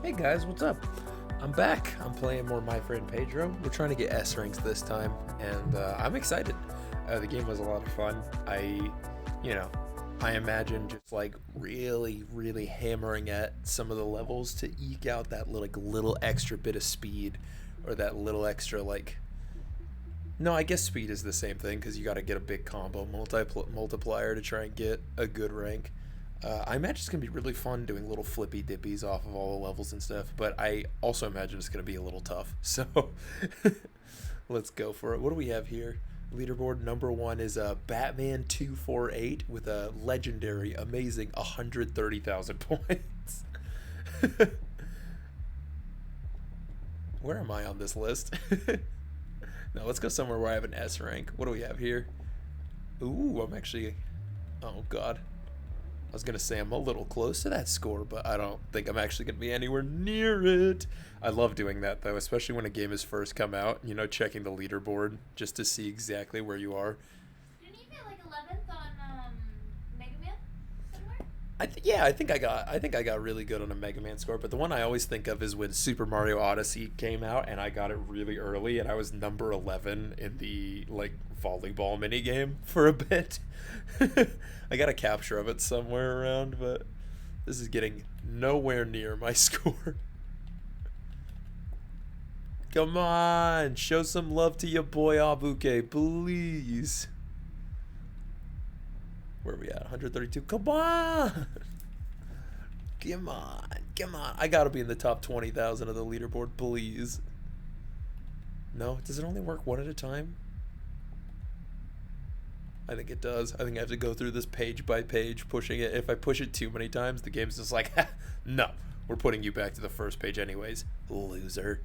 Hey guys, what's up? I'm back. I'm playing more My Friend Pedro. We're trying to get S ranks this time, and I'm excited. The game was a lot of fun. I imagine just like really hammering at some of the levels to eke out that little extra bit of speed, or that little extra like. No, I guess speed is the same thing because you got to get a big combo multiplier to try and get a good rank. I imagine it's going to be really fun doing little flippy dippies off of all the levels and stuff, but I also imagine it's going to be a little tough. So let's go for it. What do we have here? Leaderboard number one is Batman 248 with a legendary, amazing 130,000 points. Where am I on this list? No, let's go somewhere where I have an S rank. What do we have here? Ooh, I'm actually... Oh, God. I was going to say I'm a little close to that score, but I don't think I'm actually going to be anywhere near it. I love doing that, though, especially when a game has first come out. You know, checking the leaderboard just to see exactly where you are. Didn't you get like 11th on Mega Man somewhere? I think I got really good on a Mega Man score, but the one I always think of is when Super Mario Odyssey came out, and I got it really early, and I was number 11 in the like volleyball mini game for a bit. I got a capture of it somewhere around, but this is getting nowhere near my score. Come on, show some love to your boy Abuke, please. Where are we at? 132. Come on. Come on. Come on. I gotta be in the top 20,000 of the leaderboard, please. No? Does it only work one at a time? I think it does. I think I have to go through this page by page, pushing it. If I push it too many times, the game's just like, no, we're putting you back to the first page anyways, loser.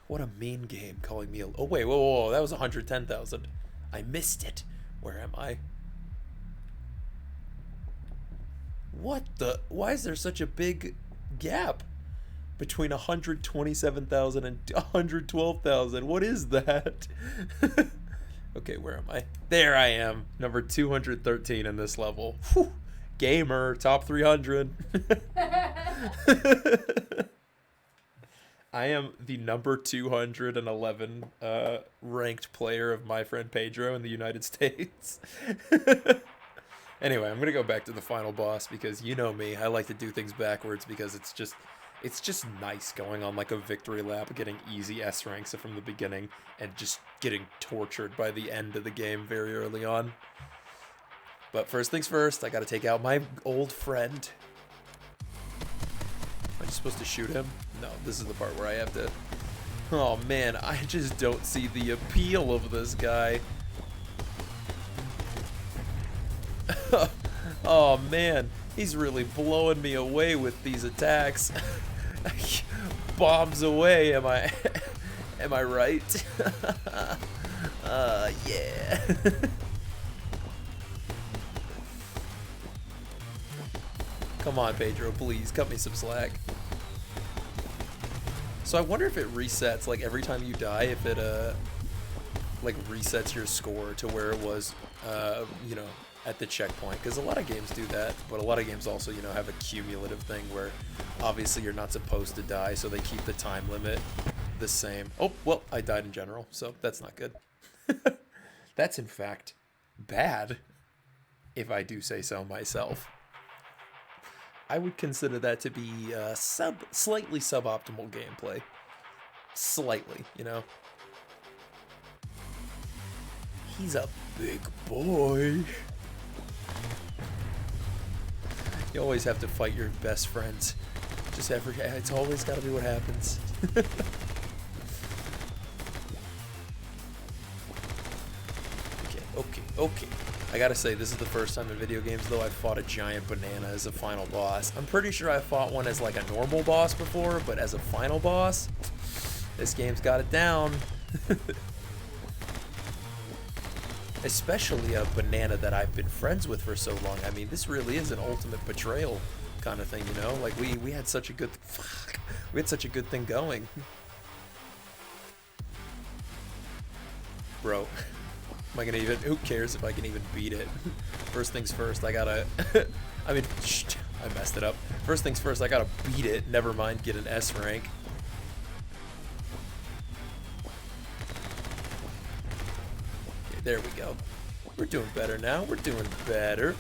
What a mean game calling me a... Oh, wait, whoa, that was 110,000. I missed it. Where am I? What the... Why is there such a big gap between 127,000 and 112,000? What is that? Okay, where am I? There I am, number 213 in this level. Whew. Gamer, top 300. I am the number 211 ranked player of My Friend Pedro in the United States. Anyway, I'm going to go back to the final boss because you know me, I like to do things backwards because it's just nice going on like a victory lap, getting easy S ranks from the beginning, and just getting tortured by the end of the game very early on. But first things first, I gotta take out my old friend. Am I just supposed to shoot him? No, this is the part where I have to... Oh man, I just don't see the appeal of this guy. Oh man, he's really blowing me away with these attacks. Bombs away, am I right? Yeah. Come on, Pedro, please cut me some slack. So I wonder if it resets like every time you die, if it like resets your score to where it was at the checkpoint, because a lot of games do that, but a lot of games also, have a cumulative thing where obviously you're not supposed to die, so they keep the time limit the same. Oh, well, I died in general, so that's not good. That's in fact bad, if I do say so myself. I would consider that to be slightly suboptimal gameplay. Slightly, He's a big boy. You always have to fight your best friends. It's always got to be what happens. Okay. I gotta say, this is the first time in video games, though, I've fought a giant banana as a final boss. I'm pretty sure I fought one as like a normal boss before, but as a final boss, this game's got it down. Especially a banana that I've been friends with for so long. I mean, this really is an ultimate betrayal kind of thing, Like we had such a good thing going. Bro, am I gonna even? Who cares if I can even beat it? First things first, I gotta. I mean, I messed it up. First things first, I gotta beat it. Never mind, get an S rank. Okay, there we go. We're doing better now. We're doing better.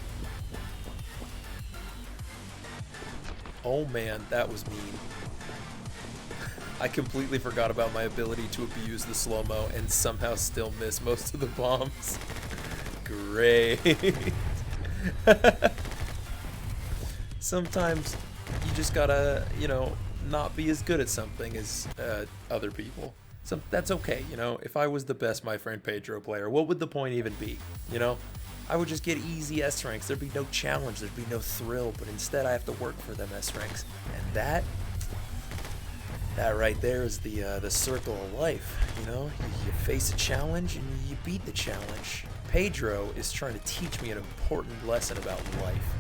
Oh man, that was mean. I completely forgot about my ability to abuse the slow-mo and somehow still miss most of the bombs. Great. Sometimes you just gotta, you know, not be as good at something as other people. So that's okay, you know. If I was the best My Friend Pedro player, what would the point even be, you know? I would just get easy S ranks. There'd be no challenge. There'd be no thrill. But instead, I have to work for them S ranks, and that right there is the circle of life. You know, you face a challenge and you beat the challenge. Pedro is trying to teach me an important lesson about life,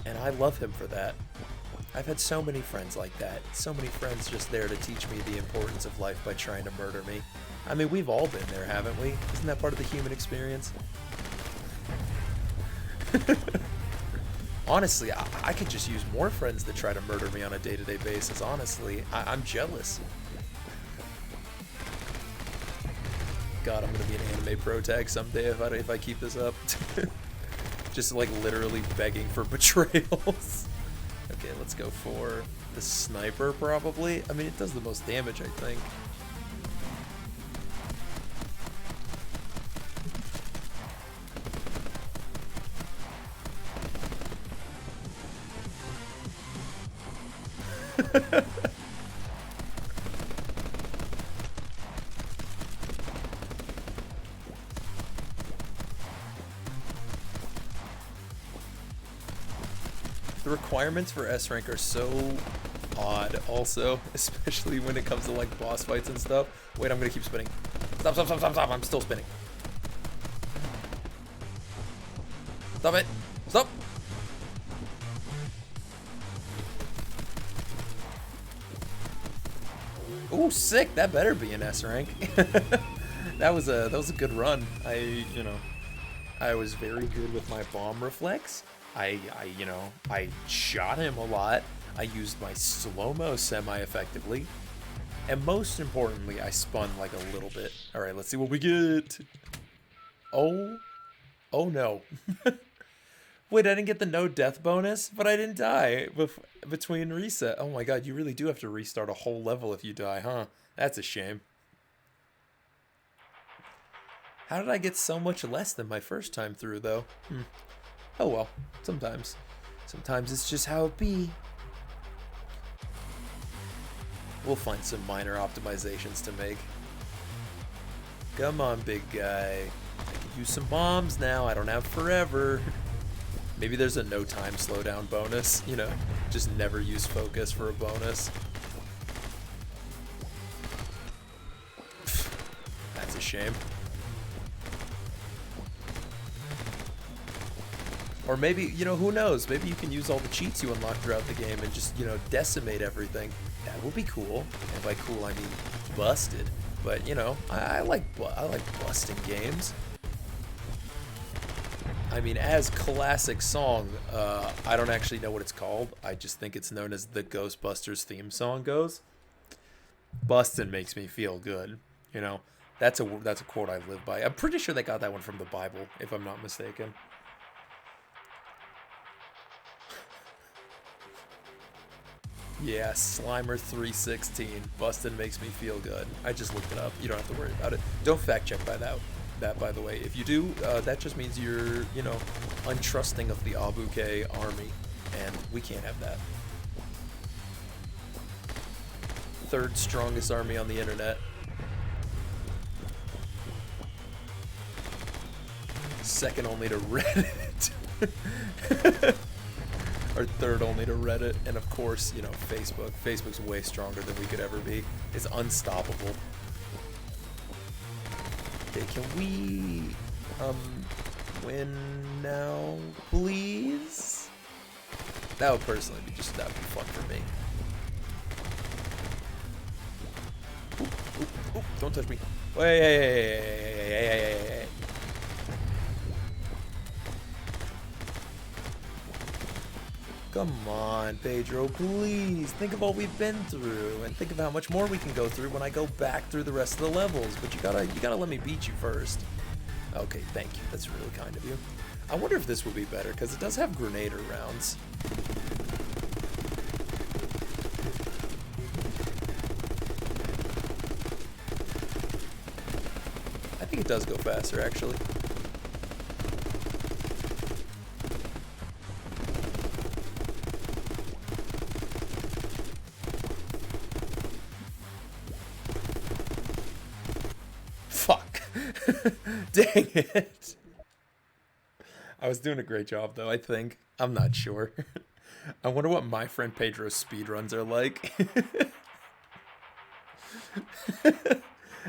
and I love him for that. I've had so many friends like that. So many friends just there to teach me the importance of life by trying to murder me. I mean, we've all been there, haven't we? Isn't that part of the human experience? Honestly, I could just use more friends that try to murder me on a day-to-day basis, honestly. I'm jealous. God, I'm gonna be an anime pro tag someday if I keep this up. Just like literally begging for betrayals. Okay, let's go for the sniper probably. I mean, it does the most damage, I think. The requirements for S rank are so odd also, especially when it comes to like boss fights and stuff. Wait, I'm gonna keep spinning. Stop, stop, stop, stop, stop, I'm still spinning. Stop it, stop. Ooh, sick, that better be an S rank. That was a good run. I was very good with my bomb reflex. I shot him a lot. I used my slow-mo semi-effectively. And most importantly, I spun like a little bit. All right, let's see what we get. Oh no. Wait, I didn't get the no death bonus, but I didn't die between reset. Oh my god, you really do have to restart a whole level if you die, huh? That's a shame. How did I get so much less than my first time through, though? Oh well, sometimes. Sometimes it's just how it be. We'll find some minor optimizations to make. Come on, big guy. I can use some bombs now. I don't have forever. Maybe there's a no time slowdown bonus. You know, just never use focus for a bonus. That's a shame. Or maybe, you know, who knows? Maybe you can use all the cheats you unlock throughout the game and just, you know, decimate everything. That would be cool. And by cool, I mean busted. But, you know, I like busting games. I mean, as classic song, I don't actually know what it's called. I just think it's known as the Ghostbusters theme song goes. Bustin' makes me feel good. You know, that's a quote I live by. I'm pretty sure they got that one from the Bible, if I'm not mistaken. Yeah, Slimer 316. Bustin' makes me feel good. I just looked it up. You don't have to worry about it. Don't fact check by that by the way. If you do, that just means you're, you know, untrusting of the Abuke army, and we can't have that. Third strongest army on the internet. Second only to Reddit. Or third only to Reddit, and of course, you know, Facebook. Facebook's way stronger than we could ever be. It's unstoppable. Okay, can we win now, please? That would personally be that would be fun for me. Ooh, ooh, ooh, don't touch me. Wait. Come on, Pedro, please. Think of all we've been through, and think of how much more we can go through when I go back through the rest of the levels. But you gotta let me beat you first. Okay, thank you. That's really kind of you. I wonder if this will be better, because it does have grenader rounds. I think it does go faster, actually. Fuck. Dang it. I was doing a great job, though, I think. I'm not sure. I wonder what my friend Pedro's speedruns are like.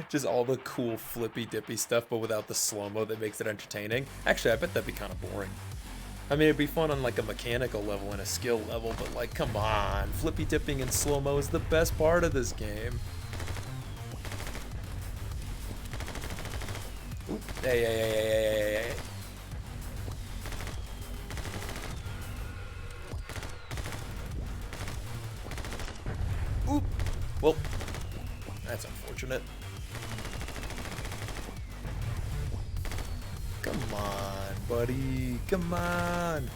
Just all the cool flippy dippy stuff, but without the slow-mo that makes it entertaining. Actually, I bet that'd be kind of boring. I mean, it'd be fun on like a mechanical level and a skill level, but like, come on. Flippy dipping and slow-mo is the best part of this game. Oop. Hey. Oop. Well, that's unfortunate. Come on, buddy. Come on.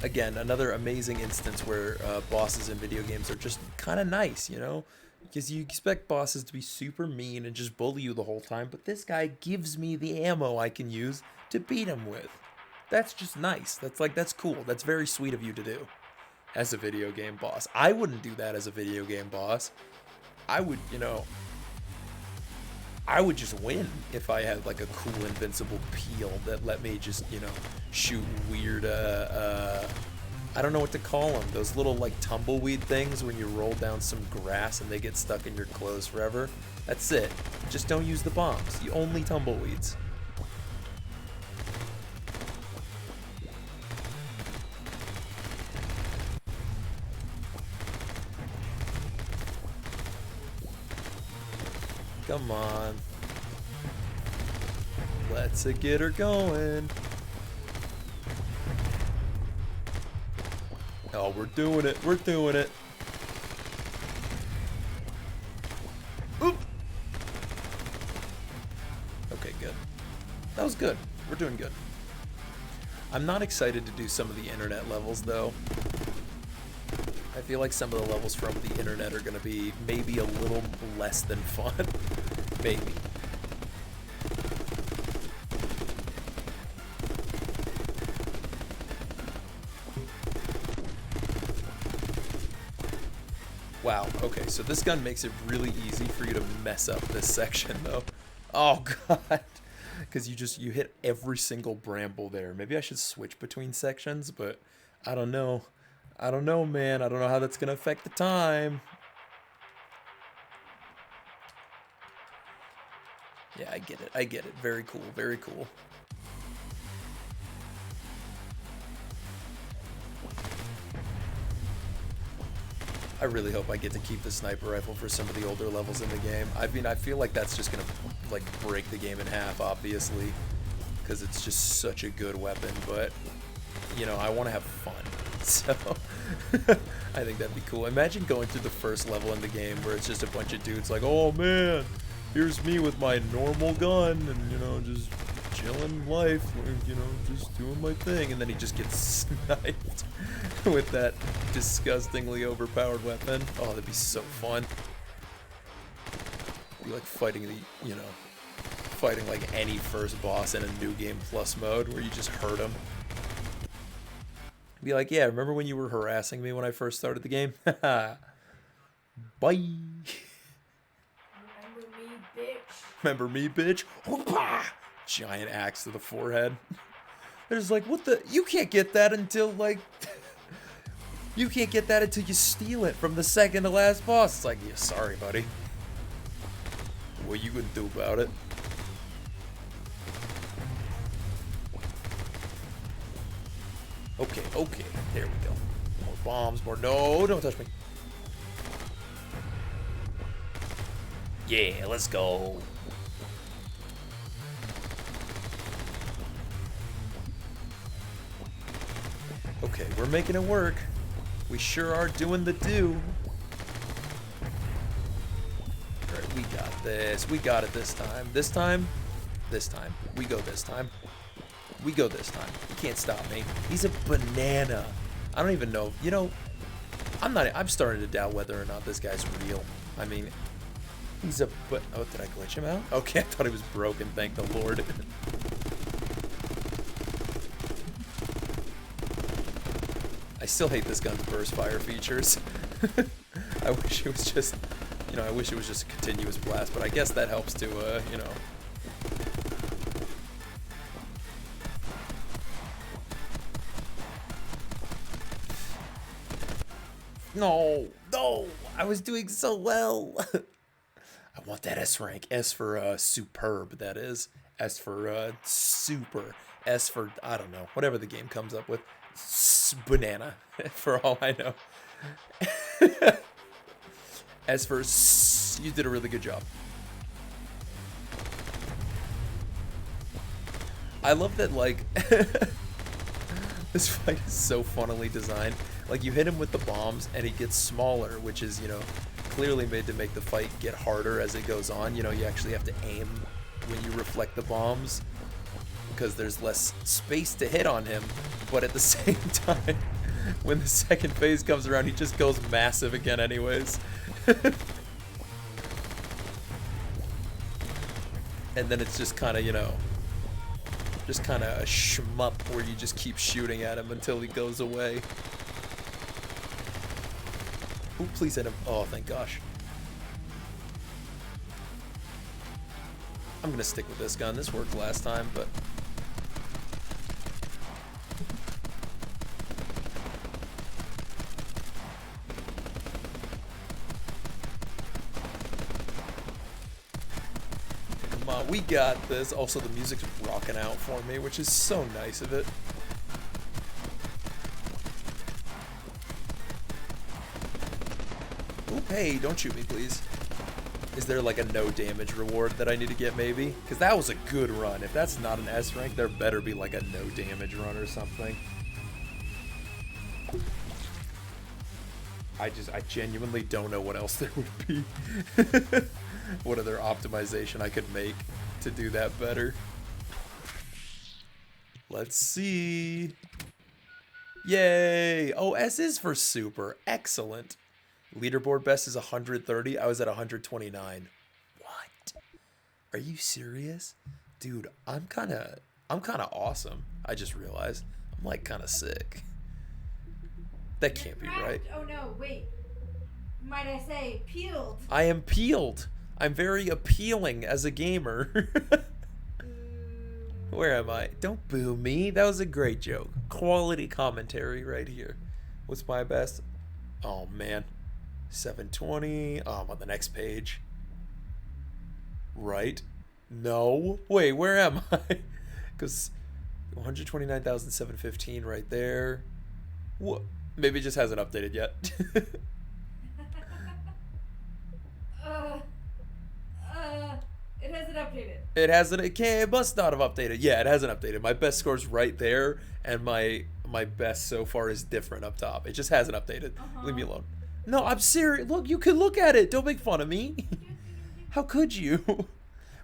Again, another amazing instance where bosses in video games are just kind of nice, you know? Because you expect bosses to be super mean and just bully you the whole time, but this guy gives me the ammo I can use to beat him with. That's just nice. That's cool. That's very sweet of you to do as a video game boss. I wouldn't do that as a video game boss. I would, you know, I would just win if I had like a cool invincible peel that let me just, you know, shoot weird, I don't know what to call them. Those little like tumbleweed things when you roll down some grass and they get stuck in your clothes forever. That's it. Just don't use the bombs. You only tumbleweeds. Come on. Let's get her going. Oh, we're doing it. We're doing it. Oop. Okay, good. That was good. We're doing good. I'm not excited to do some of the internet levels, though. I feel like some of the levels from the internet are going to be maybe a little less than fun. Maybe. Wow, okay, so this gun makes it really easy for you to mess up this section, though. Oh, God. Because you hit every single bramble there. Maybe I should switch between sections, but I don't know. I don't know, man. I don't know how that's going to affect the time. Yeah, I get it. I get it. Very cool. Very cool. I really hope I get to keep the sniper rifle for some of the older levels in the game. I mean, I feel like that's just going to, like, break the game in half, obviously, because it's just such a good weapon, but, you know, I want to have fun, so I think that'd be cool. Imagine going through the first level in the game where it's just a bunch of dudes like, oh, man, here's me with my normal gun, and, you know, just chilling life, you know, just doing my thing, and then he just gets sniped with that disgustingly overpowered weapon. Oh, that'd be so fun. It'd be like fighting the, you know, fighting like any first boss in a New Game Plus mode where you just hurt him. Be like, yeah, remember when you were harassing me when I first started the game? Bye. Remember me, bitch. Remember me, bitch? Opa! Giant axe to the forehead. There's like, what the? You can't get that until like... You can't get that until you steal it from the second to last boss. It's like, yeah, sorry, buddy. What you gonna do about it? Okay, okay. There we go. More bombs, more... No, don't touch me. Yeah, let's go. Okay, we're making it work. We sure are doing the do. Alright, we got this. We got it this time. This time? This time. We go this time. We go this time. You can't stop me. He's a banana. I don't even know. You know, I'm starting to doubt whether or not this guy's real. I mean, he's a... Oh, did I glitch him out? Okay, I thought he was broken. Thank the Lord. I still hate this gun's burst fire features. I wish it was just, you know, I wish it was just a continuous blast, but I guess that helps to, you know. No, I was doing so well. I want that S rank. S for superb, that is. S for super. S for, I don't know, whatever the game comes up with. Banana, for all I know. S for you did a really good job. I love that, like, this fight is so funnily designed. Like, you hit him with the bombs and he gets smaller, which is, you know, clearly made to make the fight get harder as it goes on. You know, you actually have to aim when you reflect the bombs because there's less space to hit on him. But at the same time, when the second phase comes around, he just goes massive again anyways. And then it's just kind of, you know, just kind of a shmup where you just keep shooting at him until he goes away. Ooh, please hit him. Oh, thank gosh. I'm gonna stick with this gun. This worked last time, but... Come on, we got this. Also, the music's rocking out for me, which is so nice of it. Oop, hey, don't shoot me, please. Is there like a no damage reward that I need to get maybe? Because that was a good run. If that's not an S rank, there better be like a no damage run or something. I genuinely don't know what else there would be. What other optimization I could make to do that better. Let's see. Yay! Oh, S is for super. Excellent. Leaderboard best is 130. I was at 129. What? Are you serious? Dude, I'm kind of awesome. I just realized. I'm like kind of sick. That can't be right. Oh no, wait. Might I say peeled? I am peeled. I'm very appealing as a gamer. Where am I? Don't boo me. That was a great joke. Quality commentary right here. What's my best? Oh man. 720. Oh, I'm on the next page. Right? No. Wait, where am I? Because 129,715 right there. What? Maybe it just hasn't updated yet. It hasn't updated. It hasn't. It must not have updated. Yeah, it hasn't updated. My best score's right there, and my best so far is different up top. It just hasn't updated. Leave me alone. No, I'm serious. Look, you can look at it. Don't make fun of me. How could you?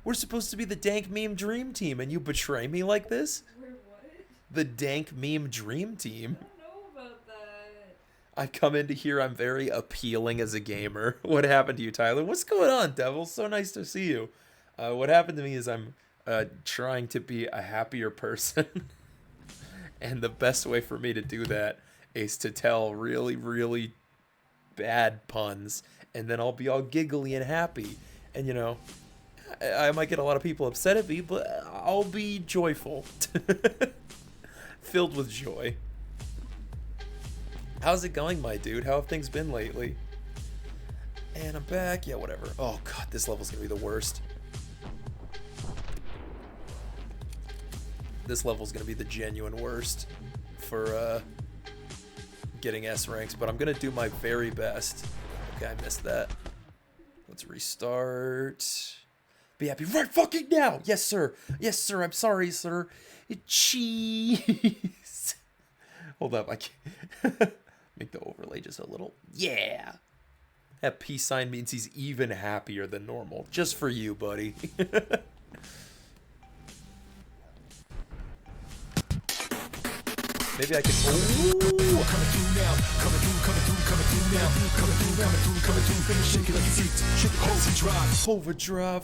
We're supposed to be the dank meme dream team, and you betray me like this? We're what? The dank meme dream team. I don't know about that. I come into here. I'm very appealing as a gamer. What happened to you, Tyler? What's going on, Devil? So nice to see you. What happened to me is I'm trying to be a happier person. And the best way for me to do that is to tell really, really bad puns. And then I'll be all giggly and happy. And, you know, I might get a lot of people upset at me, but I'll be joyful. Filled with joy. How's it going, my dude? How have things been lately? And I'm back. Yeah, whatever. Oh, God, this level's gonna be the worst. This level's gonna be the genuine worst for getting S ranks, but I'm gonna do my very best. Okay, I missed that. Let's restart. Be happy right fucking now! Yes, sir. Yes, sir. I'm sorry, sir. Cheese. Hold up, I can't make the overlay just a little. Yeah. That peace sign means he's even happier than normal. Just for you, buddy. Maybe I can. Ooh. Overdrive.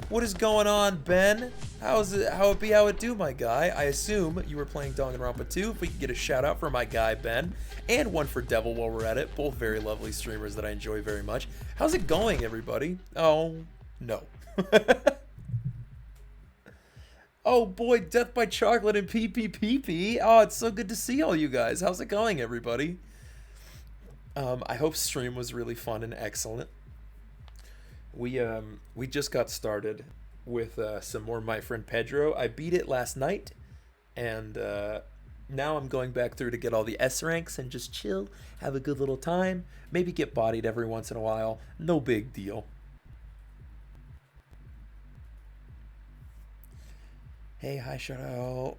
What is going on, Ben? How's it? How it do, my guy? I assume you were playing Danganronpa 2. If we could get a shout out for my guy Ben, and one for Devil while we're at it. Both very lovely streamers that I enjoy very much. How's it going, everybody? Oh no. Oh boy, Death by Chocolate and PPPP. Oh, it's so good to see all you guys. How's it going, everybody? I hope stream was really fun and excellent. We just got started with some more My Friend Pedro. I beat it last night, and now I'm going back through to get all the S ranks and just chill, have a good little time, maybe get bodied every once in a while. No big deal. Hey, hi, shout out.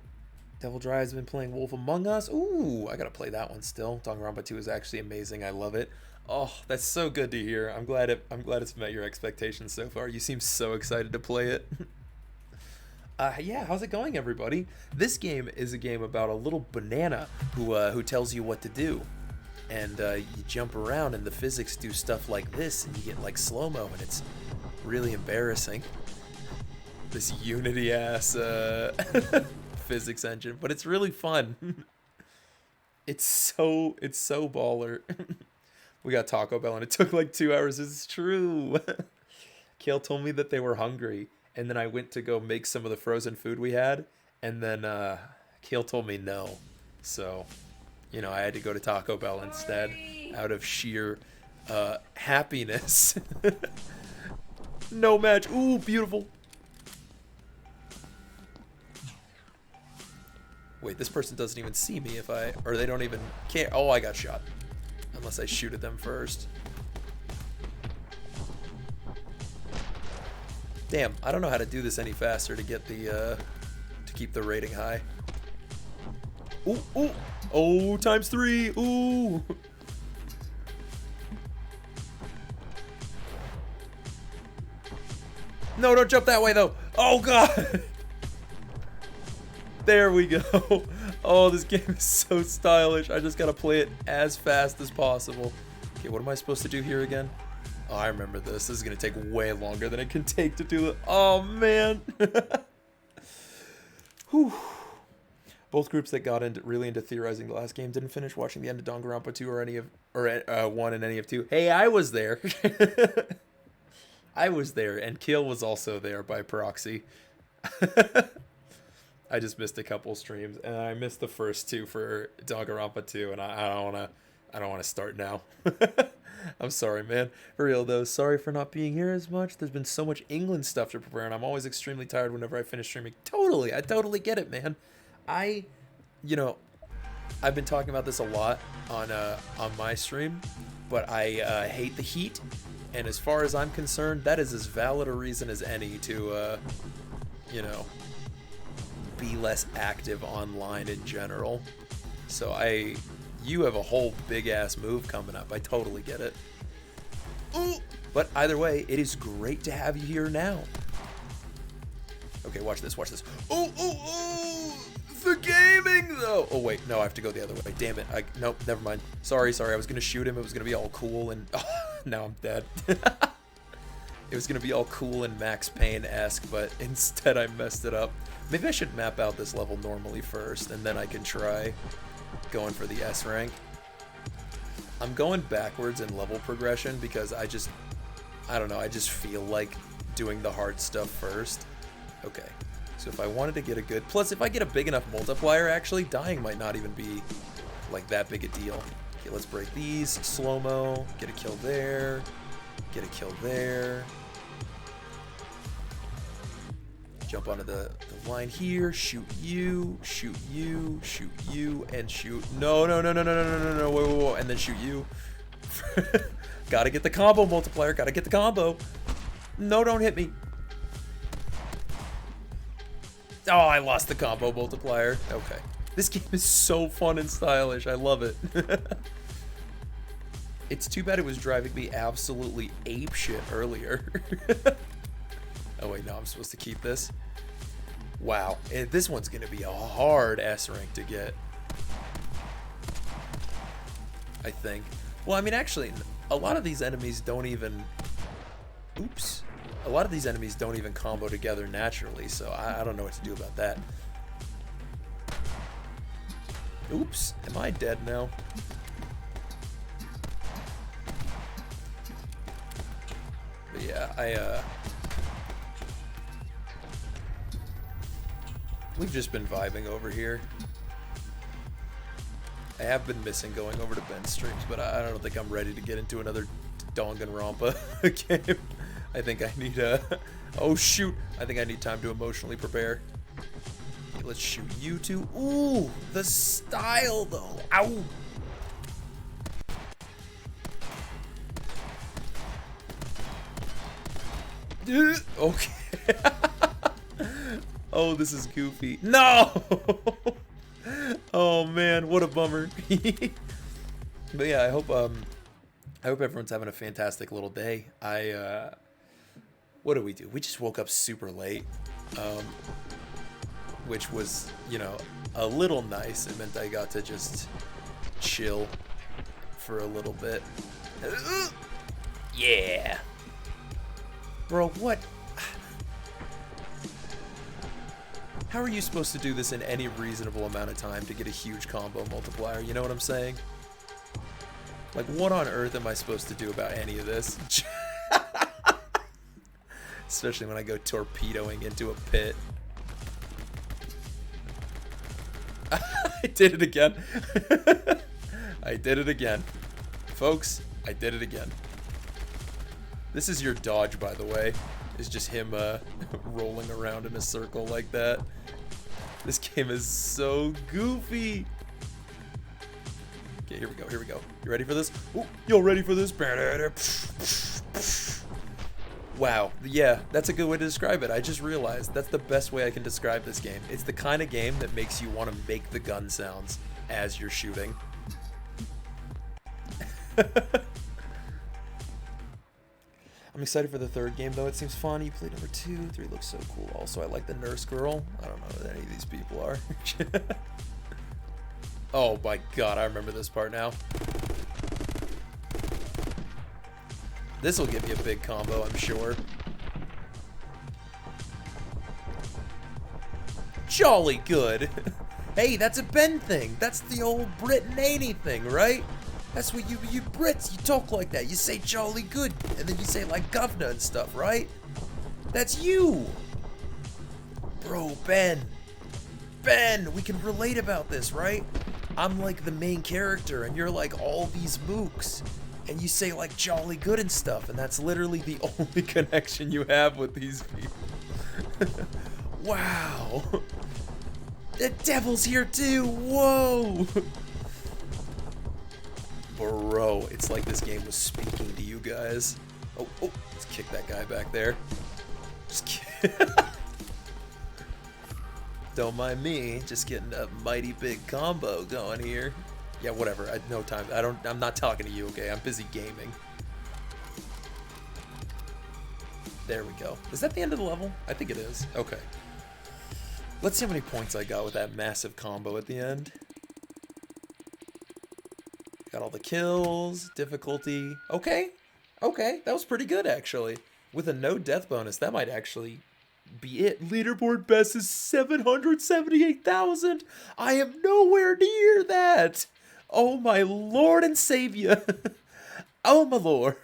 Devil Dry has been playing Wolf Among Us. Ooh, I gotta play that one still. Danganronpa 2 is actually amazing. I love it. Oh, that's so good to hear. I'm glad it's met your expectations so far. You seem so excited to play it. Yeah, how's it going, everybody? This game is a game about a little banana who tells you what to do, and you jump around, and the physics do stuff like this, and you get like slow-mo, and it's really embarrassing. This Unity ass physics engine, but it's really fun. It's so baller. We got Taco Bell and it took like 2 hours. It's true. Kale told me that they were hungry, and then I went to go make some of the frozen food we had, and then Kale told me no. So, you know, I had to go to Taco Bell instead out of sheer happiness. No match. Ooh, beautiful. Wait, this person doesn't even see me or they don't even care. Oh, I got shot. Unless I shoot at them first. Damn, I don't know how to do this any faster to get the, to keep the rating high. Ooh, ooh. Oh, ×3. Ooh. No, don't jump that way, though. Oh, God. There we go. Oh, this game is so stylish. I just gotta play it as fast as possible. Okay, what am I supposed to do here again? Oh, I remember this. This is gonna take way longer than it can take to do it. Oh, man. Whew. Both groups that got really into theorizing the last game didn't finish watching the end of Danganronpa 2 or 1 and any of 2. Hey, I was there. I was there, and Kill was also there by proxy. I just missed a couple streams, and I missed the first 2 for Danganronpa 2, and I don't wanna start now. I'm sorry, man. For real though, sorry for not being here as much. There's been so much England stuff to prepare, and I'm always extremely tired whenever I finish streaming. I totally get it, man. I've been talking about this a lot on my stream, but I hate the heat, and as far as I'm concerned, that is as valid a reason as any to, be less active online in general. So you have a whole big ass move coming up. I totally get it. Ooh. But either way, it is great to have you here now. Okay, watch this. Ooh, ooh, ooh! The gaming though. Oh wait, no, I have to go the other way. Damn it. Nope, never mind. Sorry. I was gonna shoot him. It was gonna be all cool, and now I'm dead. It was gonna be all cool and Max Payne-esque, but instead I messed it up. Maybe I should map out this level normally first, and then I can try going for the S rank. I'm going backwards in level progression because I don't know, I just feel like doing the hard stuff first. Okay, so if I wanted to get a good, plus if I get a big enough multiplier, actually, dying might not even be like that big a deal. Okay, let's break these, slow-mo, get a kill there, get a kill there. Jump onto the line here, shoot you, and shoot. No, whoa, and then shoot you. Gotta get the combo multiplier, gotta get the combo. No, don't hit me. Oh, I lost the combo multiplier. Okay, This game is so fun and stylish. I love it. It's too bad it was driving me absolutely apeshit earlier. Oh wait, no, I'm supposed to keep this. Wow, this one's gonna be a hard S rank to get, I think. Well, I mean, actually, a lot of these enemies don't even... Oops. A lot of these enemies don't even combo together naturally, so I don't know what to do about that. Oops, am I dead now? But yeah, we've just been vibing over here. I have been missing going over to Ben's streams, but I don't think I'm ready to get into another Danganronpa game. I think I need oh shoot, I think I need time to emotionally prepare. Okay, let's shoot you two. Ooh, the style though. Ow. Okay. Oh, this is goofy. No! Oh man, what a bummer. But yeah, I hope everyone's having a fantastic little day. What did we do? We just woke up super late. Which was, you know, a little nice. It meant I got to just chill for a little bit. Yeah. Bro, what? How are you supposed to do this in any reasonable amount of time to get a huge combo multiplier? You know what I'm saying? Like, what on earth am I supposed to do about any of this? Especially when I go torpedoing into a pit. I did it again. I did it again. Folks, I did it again. This is your dodge, by the way. It's just him rolling around in a circle like that. This game is so goofy. Okay, here we go, here we go. You ready for this? Ooh, you ready for this? Wow, yeah, that's a good way to describe it. I just realized that's the best way I can describe this game. It's the kind of game that makes you want to make the gun sounds as you're shooting. I'm excited for the third game, though. It seems fun. You played number 2. 3 looks so cool. Also, I like the nurse girl. I don't know who any of these people are. Oh my god, I remember this part now. This will give me a big combo, I'm sure. Jolly good. Hey, that's a Ben thing. That's the old Brit and Annie thing, right? That's what you Brits, you talk like that. You say jolly good, and then you say like governor and stuff, right? That's you. Bro, Ben, we can relate about this, right? I'm like the main character, and you're like all these mooks, and you say like jolly good and stuff, and that's literally the only connection you have with these people. Wow. The devil's here too, whoa. Bro, it's like this game was speaking to you guys. Oh, let's kick that guy back there. Just don't mind me, just getting a mighty big combo going here. Yeah, whatever. No time. I'm not talking to you, okay? I'm busy gaming. There we go. Is that the end of the level? I think it is. Okay. Let's see how many points I got with that massive combo at the end. Got all the kills, difficulty. Okay, that was pretty good actually. With a no death bonus, that might actually be it. Leaderboard best is 778,000. I am nowhere near that. Oh my lord and savior. Oh my lord.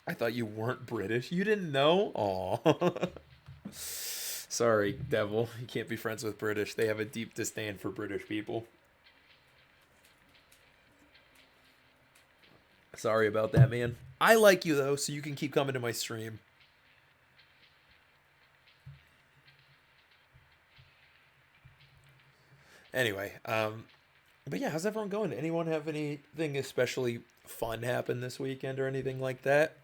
I thought you weren't British. You didn't know? Aw. Sorry, devil. You can't be friends with British. They have a deep disdain for British people. Sorry about that, man. I like you, though, so you can keep coming to my stream. Anyway, but yeah, how's everyone going? Anyone have anything especially fun happen this weekend or anything like that?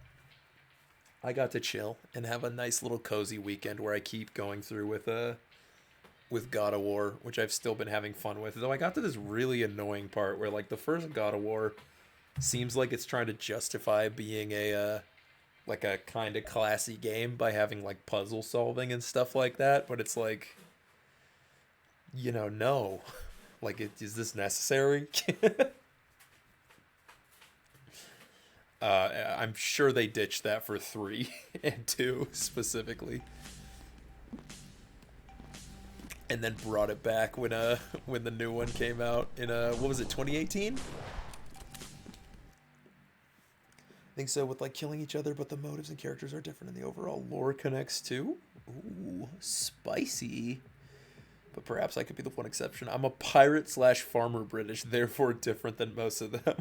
I got to chill and have a nice little cozy weekend where I keep going through with with God of War, which I've still been having fun with. Though I got to this really annoying part where like the first God of War seems like it's trying to justify being a like a kind of classy game by having like puzzle solving and stuff like that, but it's like, you know, no. Like, is this necessary? I'm sure they ditched that for 3 and 2 specifically, and then brought it back when the new one came out in what was it, 2018? I think so, with like killing each other, but the motives and characters are different and the overall lore connects too. Ooh, spicy. But perhaps I could be the one exception. I'm a pirate slash farmer British, therefore different than most of them.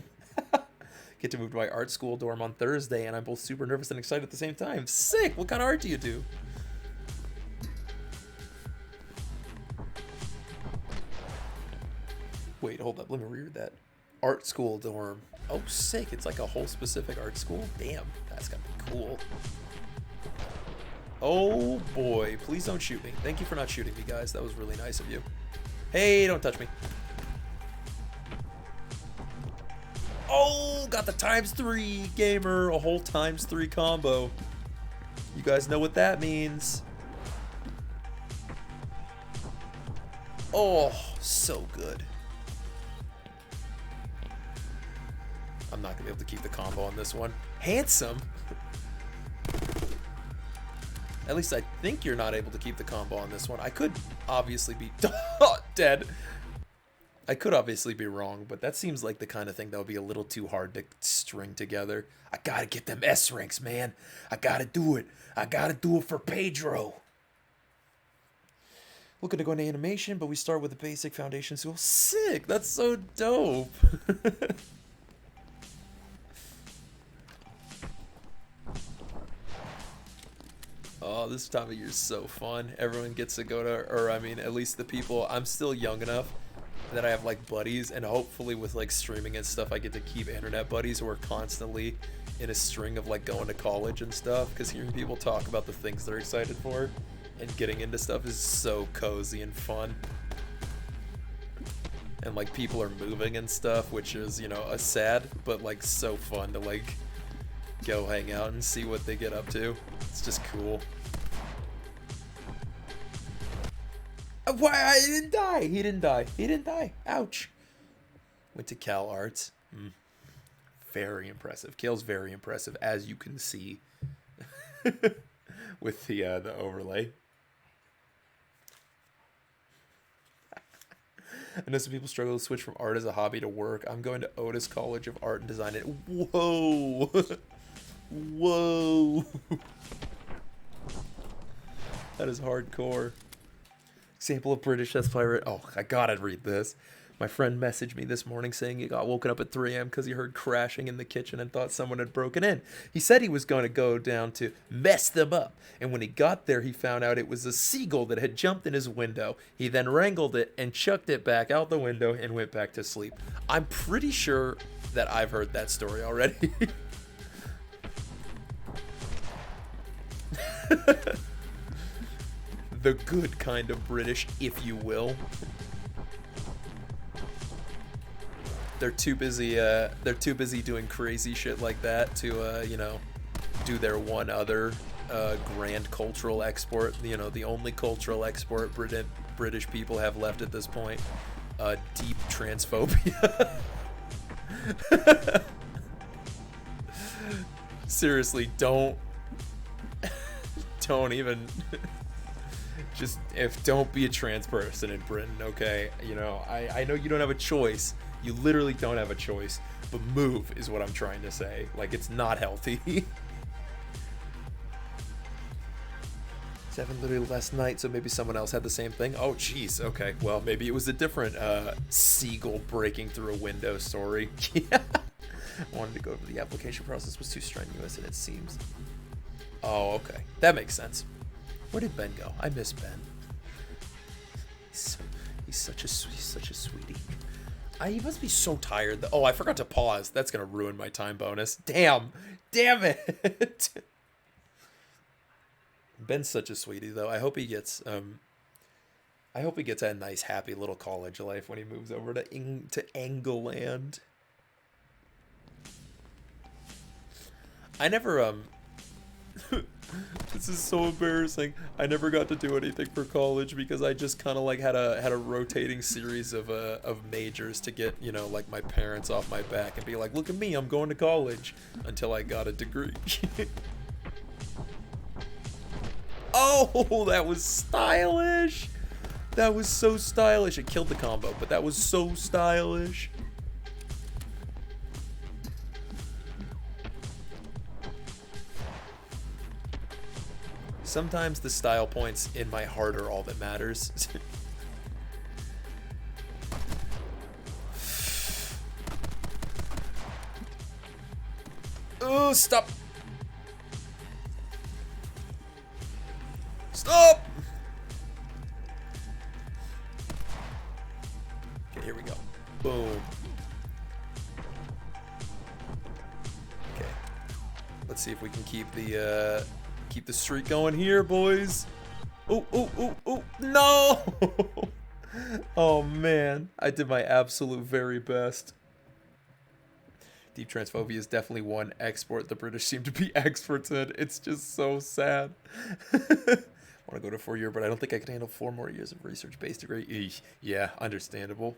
Get to move to my art school dorm on Thursday, and I'm both super nervous and excited at the same time. Sick! What kind of art do you do? Wait, hold up. Let me reread that. Art school dorm. Oh, sick. It's like a whole specific art school? Damn, that's gotta be cool. Oh, boy. Please don't shoot me. Thank you for not shooting me, guys. That was really nice of you. Hey, don't touch me. Oh, got the ×3 gamer. A whole ×3 combo. You guys know what that means. Oh, so good. I'm not gonna be able to keep the combo on this one. Handsome. At least I think you're not able to keep the combo on this one. I could obviously be dead. I could obviously be wrong, but that seems like the kind of thing that would be a little too hard to string together. I gotta get them S ranks, man. I gotta do it. I gotta do it for Pedro. Looking to go into animation, but we start with the basic foundation school. Sick. That's so dope. Oh, this time of year is so fun. Everyone gets to go to, or I mean, at least the people, I'm still young enough that I have like buddies, and hopefully with like streaming and stuff, I get to keep internet buddies who are constantly in a string of like going to college and stuff, because hearing people talk about the things they're excited for and getting into stuff is so cozy and fun. And like people are moving and stuff, which is, you know, a sad, but like so fun to like go hang out and see what they get up to. It's just cool. Why? He didn't die. He didn't die. He didn't die. Ouch. Went to Cal Arts. Very impressive. Kale's very impressive, as you can see with the overlay. I know some people struggle to switch from art as a hobby to work. I'm going to Otis College of Art and Design. Whoa. Whoa. That is hardcore. Example of British Death Pirate. Oh, I gotta read this. My friend messaged me this morning saying he got woken up at 3 a.m. because he heard crashing in the kitchen and thought someone had broken in. He said he was going to go down to mess them up, and when he got there, he found out it was a seagull that had jumped in his window. He then wrangled it and chucked it back out the window and went back to sleep. I'm pretty sure that I've heard that story already. The good kind of British, if you will. They're too busy doing crazy shit like that to you know, do their one other grand cultural export, you know, the only cultural export British people have left at this point. Deep transphobia. Seriously, don't even don't be a trans person in Britain, okay? You know, I know you don't have a choice. You literally don't have a choice, but move is what I'm trying to say. Like, it's not healthy. 7 literally last night, so maybe someone else had the same thing. Oh, jeez. Okay, well, maybe it was a different seagull breaking through a window story. Yeah. I wanted to go over the application process was too strenuous, and it seems. Oh, okay, that makes sense. Where did Ben go? I miss Ben. He's such a sweetie. He must be so tired. Oh, I forgot to pause. That's gonna ruin my time bonus. Damn it. Ben's such a sweetie, though. I hope he gets I hope he gets a nice, happy little college life when he moves over to England. I never this is so embarrassing. I never got to do anything for college because I just kind of like had a rotating series of majors to get, you know, like my parents off my back and be like, look at me, I'm going to college, until I got a degree. Oh, that was stylish. That was so stylish. It killed the combo, but that was so stylish. Sometimes the style points in my heart are all that matters. Oh, stop. Stop! Okay, here we go. Boom. Okay. Let's see if we can keep the streak going here, boys. Oh, oh, oh, oh, no! Oh, man. I did my absolute very best. Deep transphobia is definitely one export the British seem to be experts in. It's just so sad. Want to go to 4-year, but I don't think I can handle 4 more years of research-based degree. Eesh. Yeah, understandable.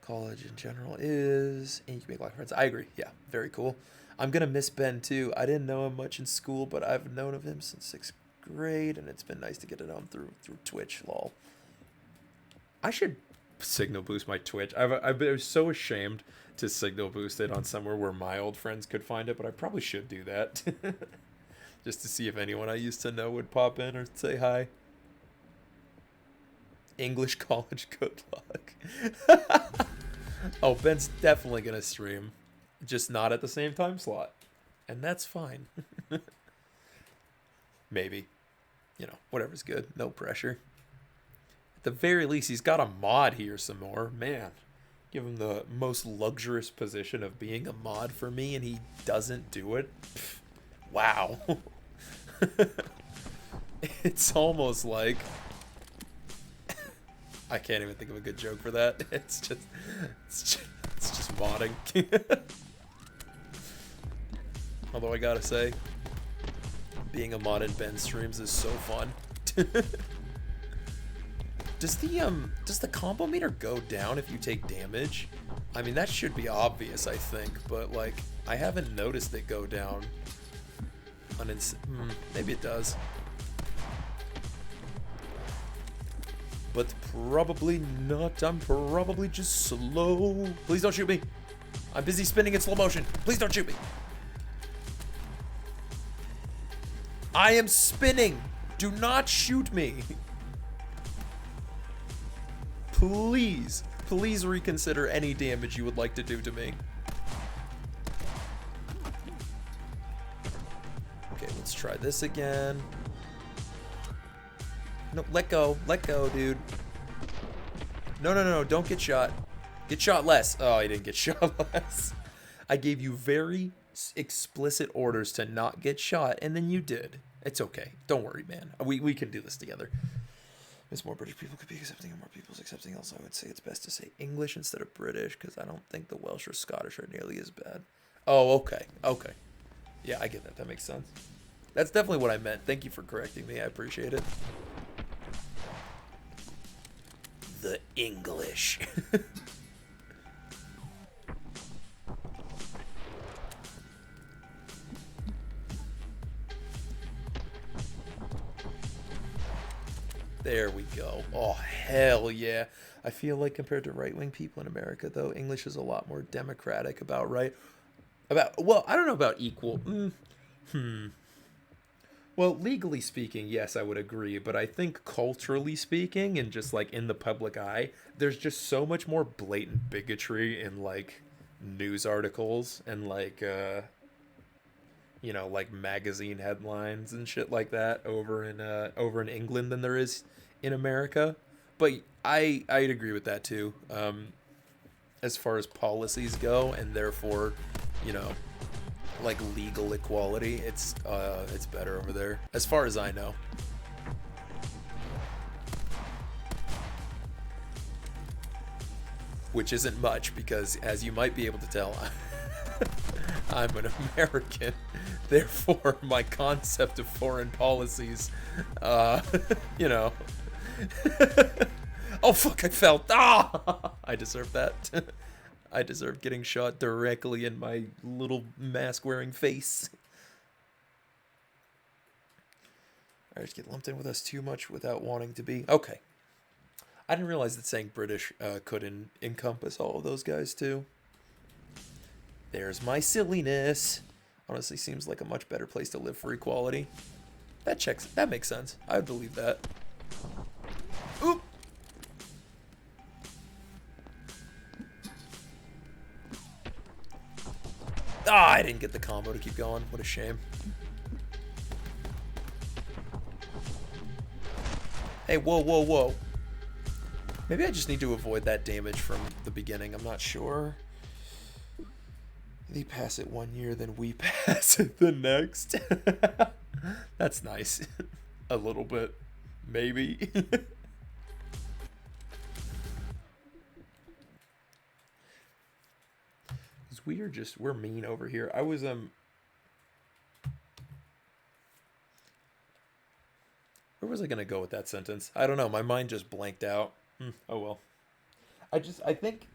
College in general is... And you can make a lot of friends. I agree. Yeah, very cool. I'm going to miss Ben, too. I didn't know him much in school, but I've known of him since 6th grade, and it's been nice to get to know him through Twitch, lol. I should signal boost my Twitch. I've been so ashamed to signal boost it on somewhere where my old friends could find it, but I probably should do that. Just to see if anyone I used to know would pop in or say hi. English college, good luck. Oh, Ben's definitely gonna stream. Just not at the same time slot. And that's fine. Maybe. You know, whatever's good. No pressure. At the very least, he's got a mod here some more. Man, give him the most luxurious position of being a mod for me, and he doesn't do it. Pfft, wow. It's almost like... I can't even think of a good joke for that. It's just modding. Although I gotta say, being a mod in Ben streams is so fun. Does the combo meter go down if you take damage? I mean, that should be obvious, I think, but like I haven't noticed it go down. Maybe it does. But probably not. I'm probably just slow. Please don't shoot me. I'm busy spinning in slow motion. Please don't shoot me. I am spinning. Do not shoot me. Please, please reconsider any damage you would like to do to me. Okay, let's try this again. No, let go, dude. No, don't get shot. Get shot less. Oh, I didn't get shot less. I gave you very explicit orders to not get shot, and then you did. It's okay. Don't worry, man. We can do this together. As more British people could be accepting and more people's accepting, also I would say it's best to say English instead of British, because I don't think the Welsh or Scottish are nearly as bad. Oh, okay. Okay. Yeah, I get that. That makes sense. That's definitely what I meant. Thank you for correcting me. I appreciate it. The English. There we go. Oh, hell yeah. I feel like compared to right-wing people in America, though, English is a lot more democratic well, I don't know about equal. Well, legally speaking, yes, I would agree, but I think culturally speaking and just like in the public eye, there's just so much more blatant bigotry in like news articles and like you know, like magazine headlines and shit like that over in England than there is in America. But I'd agree with that too. As far as policies go, and therefore, you know, like legal equality, it's better over there, as far as I know. which isn't much because, as you might be able to tell, I'm an American. Therefore, my concept of foreign policies, you know. Oh, fuck, I fell. Ah! I deserve that. I deserve getting shot directly in my little mask-wearing face. I just get lumped in with us too much without wanting to be. Okay. I didn't realize that saying British could encompass all of those guys, too. There's my silliness. Honestly, seems like a much better place to live for equality. That makes sense. I would believe that. Oop! Ah, I didn't get the combo to keep going. What a shame. Hey, whoa, whoa, whoa. Maybe I just need to avoid that damage from the beginning. I'm not sure. They pass it 1 year, then we pass it the next. That's nice. A little bit. Maybe. We're mean over here. I was, where was I gonna go with that sentence? I don't know. My mind just blanked out. Oh well. I think,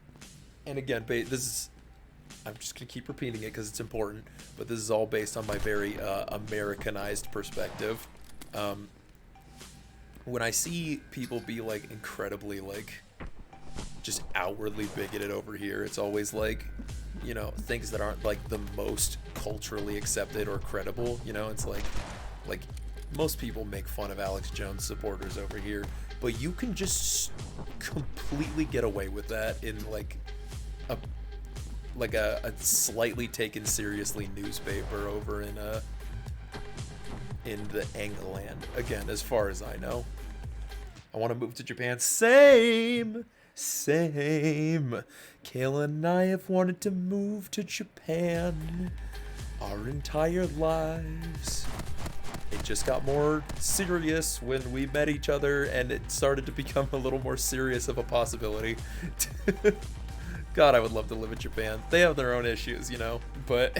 and again, I'm just gonna keep repeating it because it's important, but this is all based on my very Americanized perspective. When I see people be like incredibly like just outwardly bigoted over here, it's always like, you know, things that aren't like the most culturally accepted or credible. You know, it's like most people make fun of Alex Jones supporters over here, but you can just completely get away with that in like a slightly taken seriously newspaper over in the England. Again, as far as I know. I want to move to Japan. Same. Kayla and I have wanted to move to Japan our entire lives. It just got more serious when we met each other, and it started to become a little more serious of a possibility. God, I would love to live in Japan. They have their own issues, you know, but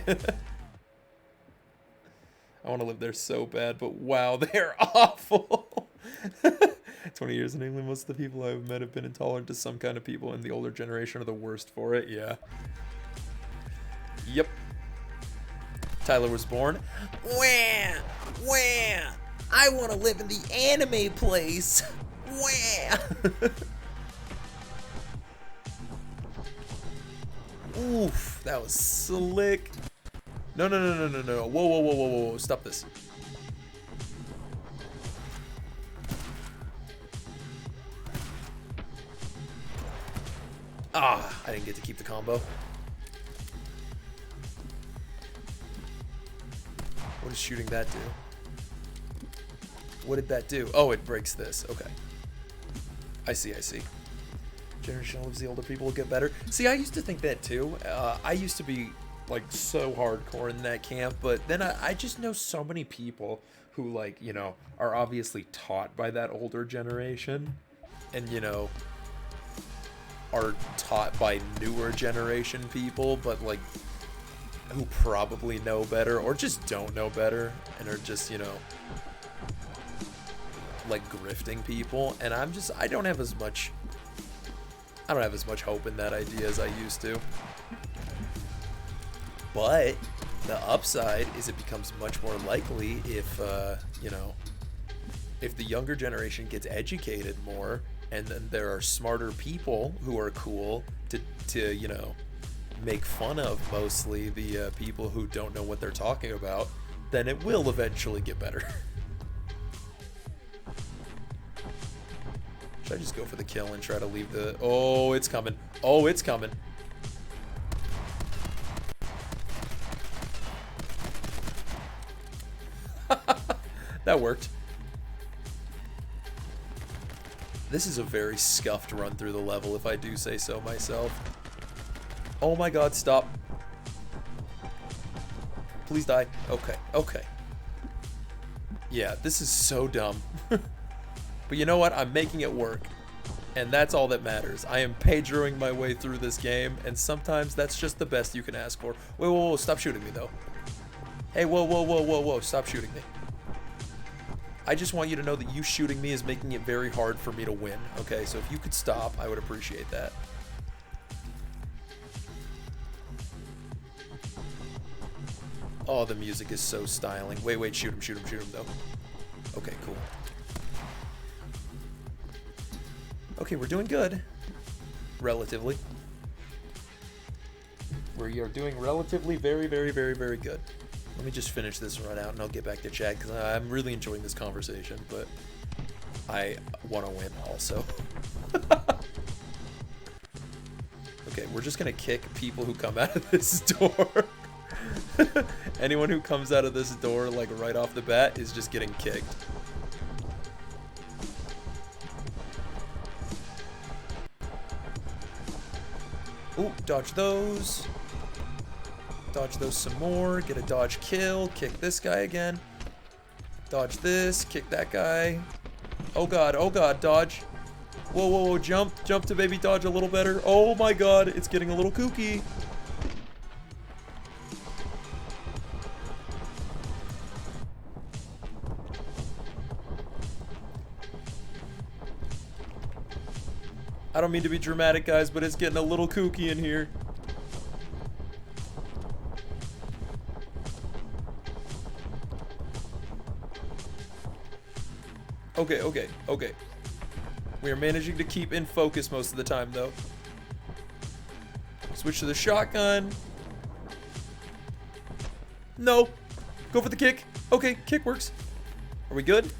I want to live there so bad, but wow, they're awful. 20 years in England, most of the people I've met have been intolerant to some kind of people, and the older generation are the worst for it. Yeah. Yep. Tyler was born. Wah! Wah! I want to live in the anime place. Wah! Oof, that was slick. No. Whoa. Stop this. Ah, I didn't get to keep the combo. What does shooting that do? What did that do? Oh, it breaks this. Okay. I see. Generation lives, the older people will get better. See, I used to think that too. I used to be like so hardcore in that camp, but then I just know so many people who, like, you know, are obviously taught by that older generation, and, you know, are taught by newer generation people, but like who probably know better or just don't know better and are just, you know, like grifting people. And I don't have as much hope in that idea as I used to. But the upside is it becomes much more likely if, you know, if the younger generation gets educated more, and then there are smarter people who are cool to you know, make fun of mostly the people who don't know what they're talking about, then it will eventually get better. Should I just go for the kill and try to leave the... Oh, it's coming. Oh, it's coming. That worked. This is a very scuffed run through the level, if I do say so myself. Oh my god, stop. Please die. Okay. Yeah, this is so dumb. But you know what? I'm making it work. And that's all that matters. I am Pedroing my way through this game, and sometimes that's just the best you can ask for. Wait, whoa, whoa, stop shooting me, though. Hey, whoa, whoa, whoa, whoa, whoa, stop shooting me. I just want you to know that you shooting me is making it very hard for me to win, okay? So if you could stop, I would appreciate that. Oh, the music is so styling. Wait, wait, shoot him, though. Okay, cool. Okay, we're doing good. Relatively. We are doing relatively very, very, very, very good. Let me just finish this run out and I'll get back to chat because I'm really enjoying this conversation, but I want to win also. Okay, we're just going to kick people who come out of this door. Anyone who comes out of this door, like, right off the bat is just getting kicked. Ooh, dodge those. Dodge those some more. Get a dodge kill. Kick this guy again. Dodge this. Kick that guy. Oh god, dodge. Whoa, whoa, whoa, jump. Jump to maybe dodge a little better. Oh my god, it's getting a little kooky. I don't mean to be dramatic, guys, but it's getting a little kooky in here. Okay, okay, okay. We are managing to keep in focus most of the time, though. Switch to the shotgun. No. Go for the kick. Okay, kick works. Are we good?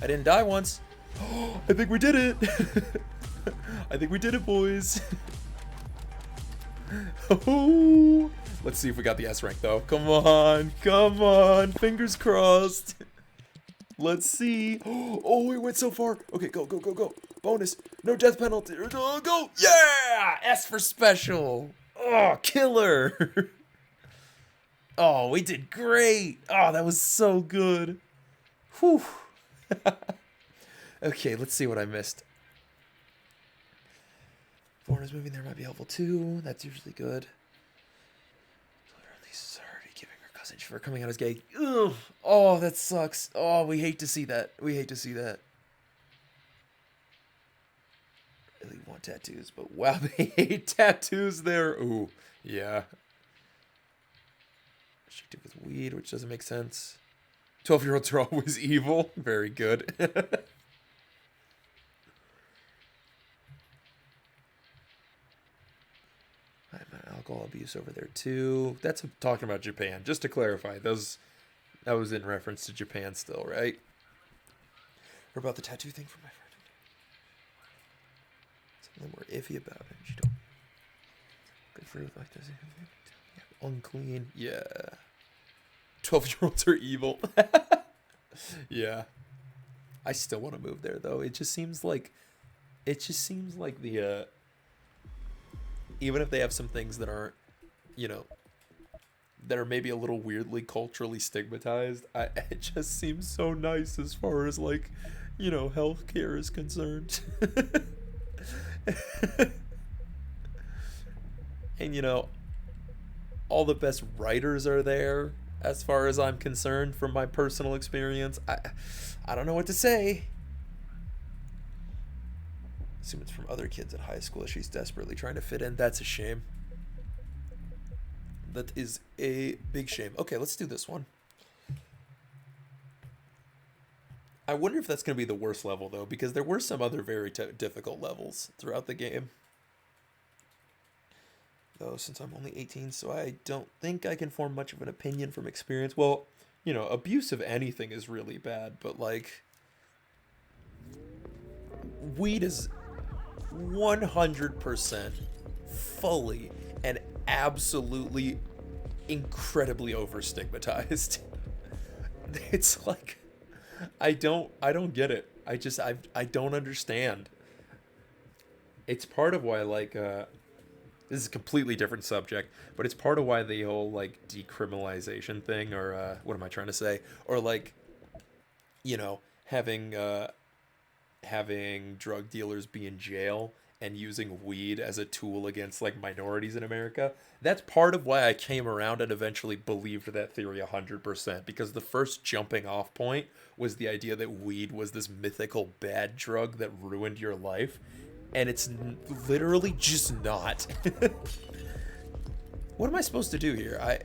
I didn't die once. I think we did it. I think we did it, boys. Oh, let's see if we got the S rank, though. Come on. Come on. Fingers crossed. Let's see. Oh, we went so far. Okay, go, go, go, go. Bonus. No death penalty. Go, go. Yeah! S for special. Oh, killer. Oh, we did great. Oh, that was so good. Whew. Okay, let's see what I missed. Foreigners moving there might be helpful too. That's usually good. Lisa's already giving her cousin for coming out as gay. Ugh. Oh, that sucks. Oh, we hate to see that. We hate to see that. Really want tattoos, but wow, they hate tattoos there. Ooh, yeah. Restricted with weed, which doesn't make sense. 12-year-olds are always evil. Very good. Alcohol abuse over there too. That's talking about Japan. Just to clarify, that was in reference to Japan still, right? Or about the tattoo thing from my friend. Something we're iffy about it. She don't. Good for like this. Yeah, unclean. Yeah. 12-year-olds are evil. Yeah. I still want to move there though. It just seems like the even if they have some things that aren't, you know, that are maybe a little weirdly culturally stigmatized, it just seems so nice as far as, like, you know, healthcare is concerned. And, you know, all the best writers are there as far as I'm concerned from my personal experience. I don't know what to say. Assume it's from other kids at high school. She's desperately trying to fit in. That's a shame. That is a big shame. Okay, let's do this one. I wonder if that's going to be the worst level, though, because there were some other very difficult levels throughout the game. Though, since I'm only 18, so I don't think I can form much of an opinion from experience. Well, you know, abuse of anything is really bad, but, like, weed is 100% fully and absolutely incredibly over stigmatized. It's like I don't get it. I don't understand. It's part of why, like, this is a completely different subject, but it's part of why the whole, like, decriminalization thing, or what am I trying to say, or, like, you know, having having drug dealers be in jail and using weed as a tool against like minorities in America. That's part of why I came around and eventually believed that theory 100%, because the first jumping off point was the idea that weed was this mythical bad drug that ruined your life, and it's literally just not. What am I supposed to do here?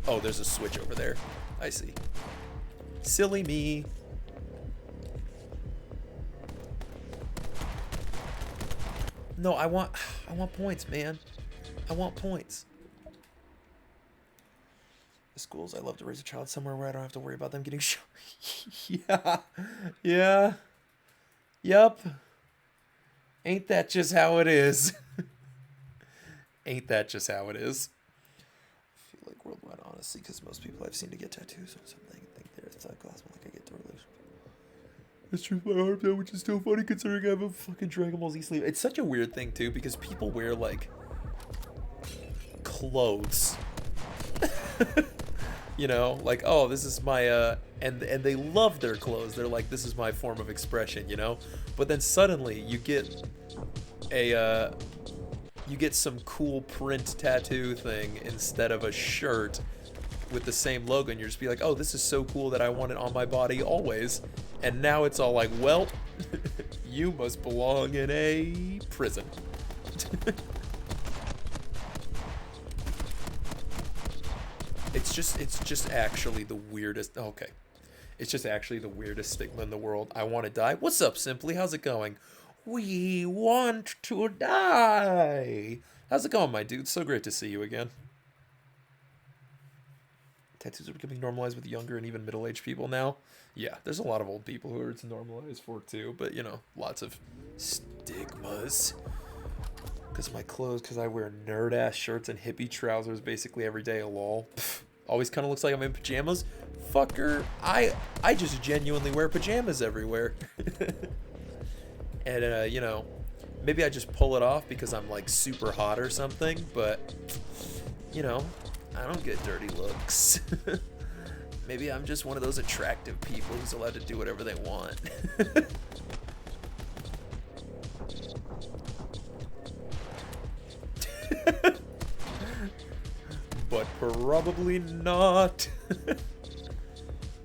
Oh, there's a switch over there. I see. Silly me. No, I want points, man. I want points. The schools, I love to raise a child somewhere where I don't have to worry about them getting shot. Yeah. Yeah. Yup. Ain't that just how it is? Ain't that just how it is? I feel like worldwide honesty, because most people I've seen to get tattoos or something think they're gospel, like I get to relation. It's truth my arm down, which is still funny considering I have a fucking Dragon Ball Z sleeve. It's such a weird thing too, because people wear like clothes. You know, like, oh, this is my and they love their clothes. They're like, this is my form of expression, you know? But then suddenly you get a you get some cool print tattoo thing instead of a shirt with the same logo, and you're just be like, oh, this is so cool that I want it on my body always. And now it's all like, well, you must belong in a prison. It's just actually the weirdest. Okay. It's just actually the weirdest stigma in the world. I want to die. What's up, Simply? How's it going? We want to die. How's it going, my dude? So great to see you again. Tattoos are becoming normalized with younger and even middle-aged people now. Yeah, there's a lot of old people who are it's normalized for too, but you know, lots of stigmas. Because my clothes, because I wear nerd-ass shirts and hippie trousers basically every day, lol. Pfft, always kind of looks like I'm in pajamas. Fucker, I just genuinely wear pajamas everywhere. And, you know, maybe I just pull it off because I'm like super hot or something, but, you know, I don't get dirty looks. Maybe I'm just one of those attractive people who's allowed to do whatever they want. But probably not.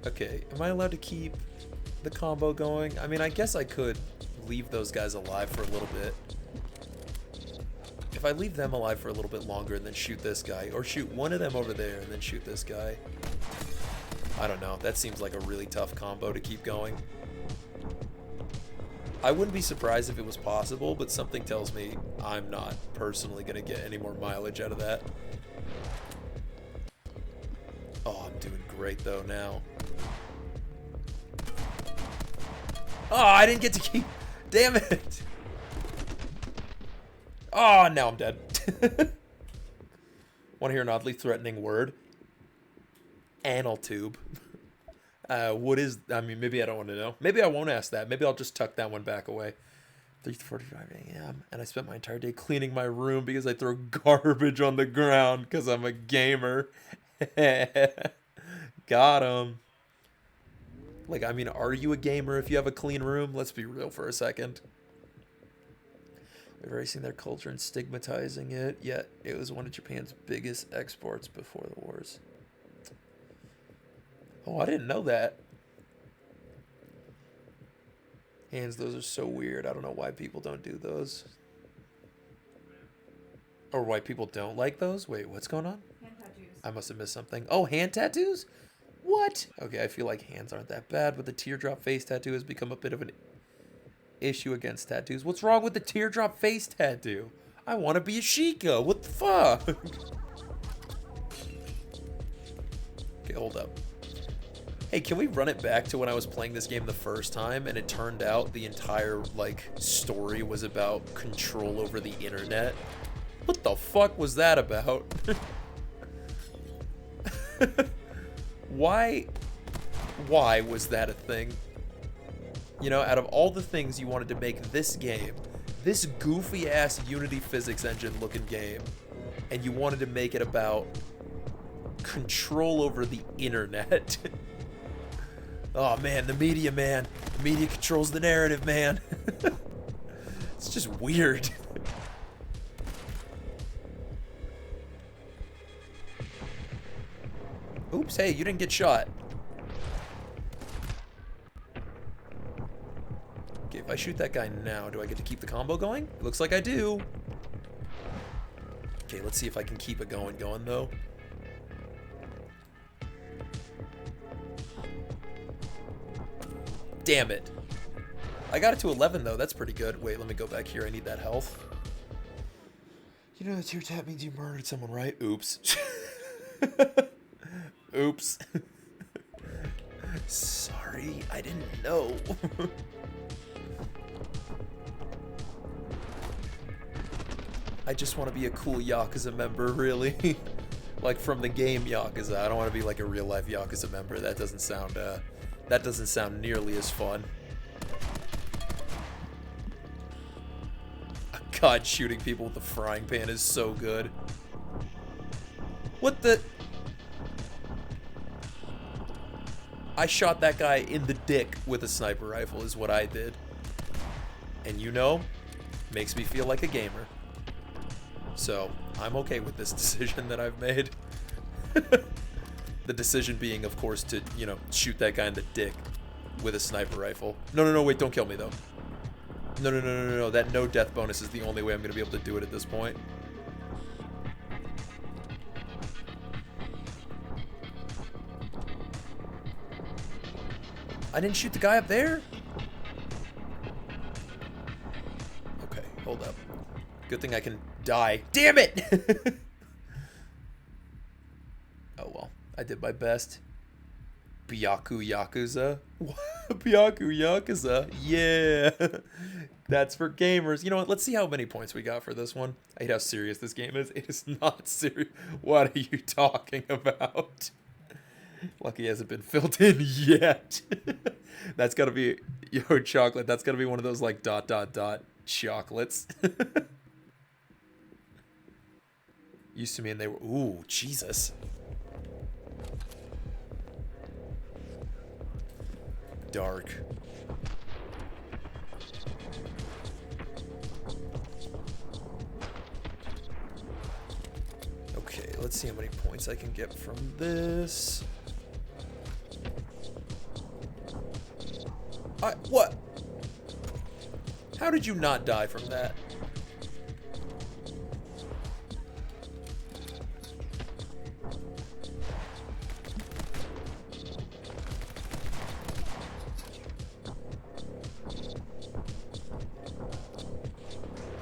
Okay, am I allowed to keep the combo going? I mean, I guess I could leave those guys alive for a little bit. If I leave them alive for a little bit longer and then shoot this guy, or shoot one of them over there and then shoot this guy. I don't know, that seems like a really tough combo to keep going. I wouldn't be surprised if it was possible, but something tells me I'm not personally going to get any more mileage out of that. Oh, I'm doing great though now. Oh, I didn't get to keep... Damn it! Oh, now I'm dead. Want to hear an oddly threatening word? Anal tube. What is... I mean, maybe I don't want to know. Maybe I won't ask that. Maybe I'll just tuck that one back away. 3:45 a.m. And I spent my entire day cleaning my room because I throw garbage on the ground because I'm a gamer. Got him. Like, I mean, are you a gamer if you have a clean room? Let's be real for a second. Erasing their culture and stigmatizing it, yet it was one of Japan's biggest exports before the wars. Oh, I didn't know that. Hands, those are so weird. I don't know why people don't do those. Or why people don't like those? Wait, what's going on? Hand tattoos. I must have missed something. Oh, hand tattoos? What? Okay, I feel like hands aren't that bad, but the teardrop face tattoo has become a bit of an issue against tattoos. What's wrong with the teardrop face tattoo? I want to be a Sheikah. What the fuck? Okay, hold up. Hey, can we run it back to when I was playing this game the first time and it turned out the entire, like, story was about control over the internet? What the fuck was that about? Why was that a thing? You know, out of all the things you wanted to make this game, this goofy-ass Unity physics engine-looking game, and you wanted to make it about control over the internet. Oh man, the media, man. The media controls the narrative, man. It's just weird. Oops, hey, you didn't get shot. Okay, if I shoot that guy now, do I get to keep the combo going? Looks like I do. Okay, let's see if I can keep it going though. Damn it. I got it to 11 though, that's pretty good. Wait, let me go back here, I need that health. You know that tear tap means you murdered someone, right? Oops. Oops. Sorry, I didn't know. I just want to be a cool Yakuza member, really. Like from the game Yakuza. I don't want to be like a real life Yakuza member. That doesn't sound nearly as fun. God, shooting people with the frying pan is so good. What the? I shot that guy in the dick with a sniper rifle is what I did. And you know, makes me feel like a gamer. So, I'm okay with this decision that I've made. The decision being, of course, to, you know, shoot that guy in the dick with a sniper rifle. No, wait, don't kill me, though. No. That no death bonus is the only way I'm going to be able to do it at this point. I didn't shoot the guy up there? Okay, hold up. Good thing I can die. Damn it! Oh well, I did my best. Byaku Yakuza? Byaku Yakuza? Yeah! That's for gamers. You know what? Let's see how many points we got for this one. I hate how serious this game is. It is not serious. What are you talking about? Lucky hasn't been filled in yet. That's gotta be, yo, chocolate. That's gotta be one of those like ... chocolates. Used to me and they were, ooh, Jesus. Dark. Okay, let's see how many points I can get from this. What? How did you not die from that?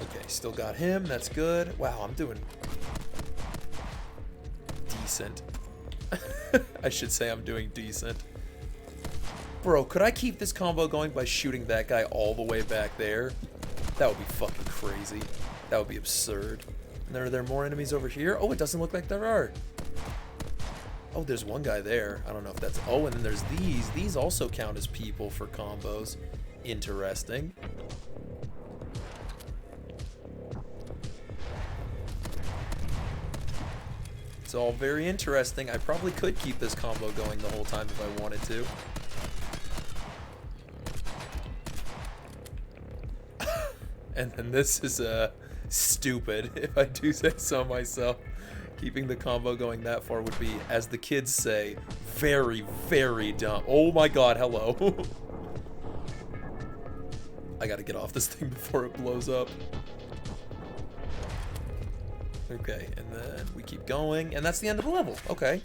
Okay, still got him. That's good. Wow, I'm doing decent. I should say I'm doing decent. Bro, could I keep this combo going by shooting that guy all the way back there? That would be fucking crazy. That would be absurd. And are there more enemies over here? Oh, it doesn't look like there are. Oh, there's one guy there. I don't know if that's... Oh, and then there's these. These also count as people for combos. Interesting. It's all very interesting. I probably could keep this combo going the whole time if I wanted to. And then this is stupid, if I do say so myself. Keeping the combo going that far would be, as the kids say, very, very dumb. Oh my god, hello. I gotta get off this thing before it blows up. Okay, and then we keep going, and that's the end of the level. Okay.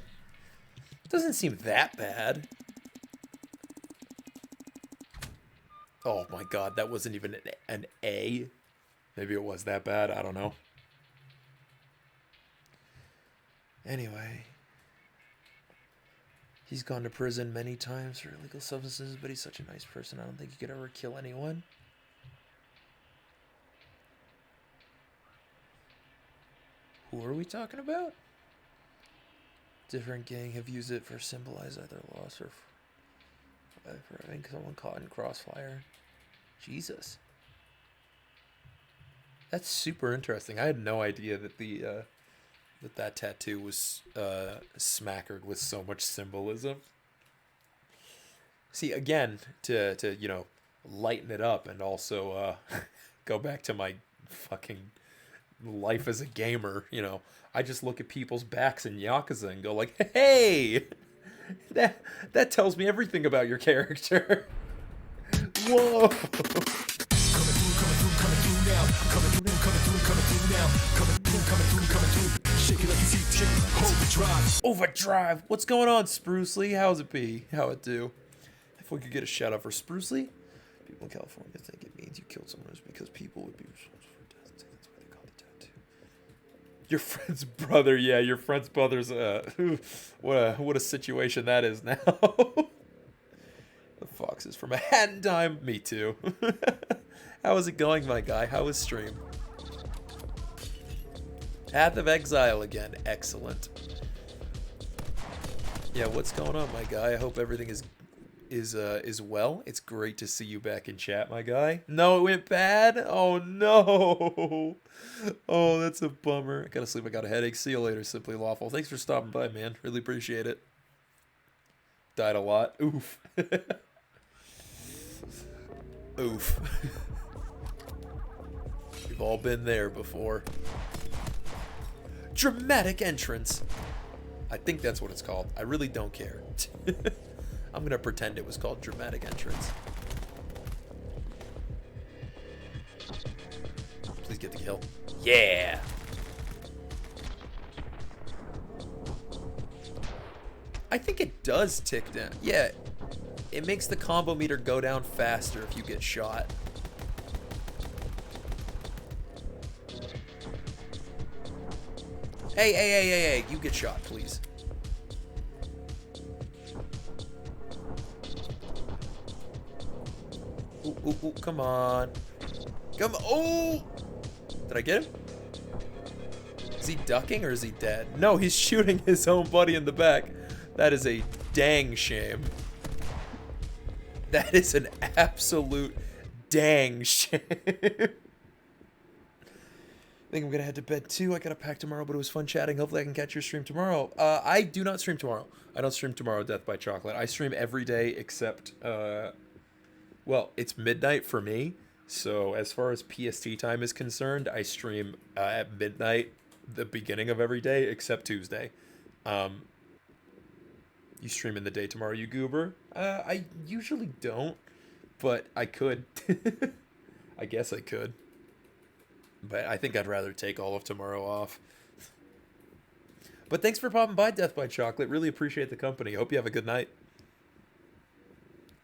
Doesn't seem that bad. Oh my god, that wasn't even an A. Maybe it was that bad, I don't know. Anyway. He's gone to prison many times for illegal substances, but he's such a nice person, I don't think he could ever kill anyone. Who are we talking about? Different gang have used it for symbolize either loss or for having someone caught in crossfire. Jesus. That's super interesting. I had no idea that the that tattoo was smackered with so much symbolism. See, again, to you know, lighten it up and also go back to my fucking life as a gamer, you know, I just look at people's backs in Yakuza and go like, "Hey, that tells me everything about your character." Whoa. Overdrive. What's going on, Sprucely? How's it be? How it do? If we could get a shout out for Sprucely. People in California think it means you killed someone is because people would be responsible for death. That's why they call it tattoo. Your friend's brother, yeah, your friend's brother's what a situation that is now. The Fox is from a hat in time. Me too. How is it going, my guy? How is stream? Path of Exile again. Excellent. Yeah, what's going on, my guy? I hope everything is well. It's great to see you back in chat, my guy. No, it went bad? Oh no. Oh, that's a bummer. I gotta sleep. I got a headache. See you later, Simply Lawful. Thanks for stopping by, man. Really appreciate it. Died a lot. Oof. Oof. We've all been there before. Dramatic entrance. I think that's what it's called. I really don't care. I'm gonna pretend it was called dramatic entrance. Please get the kill. Yeah. I think it does tick down. Yeah. It makes the combo meter go down faster if you get shot. Hey, you get shot, please. Ooh, come on. Come on. Oh! Did I get him? Is he ducking or is he dead? No, he's shooting his own buddy in the back. That is a dang shame. That is an absolute dang shame. I think I'm gonna head to bed too. I gotta pack tomorrow, but it was fun chatting. Hopefully I can catch your stream tomorrow. I do not stream tomorrow. I don't stream tomorrow, Death by Chocolate. I stream every day except, well, it's midnight for me. So as far as PST time is concerned, I stream at midnight the beginning of every day except Tuesday. You stream in the day tomorrow, you goober? I usually don't, but I could. I guess I could. But I think I'd rather take all of tomorrow off. But thanks for popping by, Death by Chocolate. Really appreciate the company. Hope you have a good night.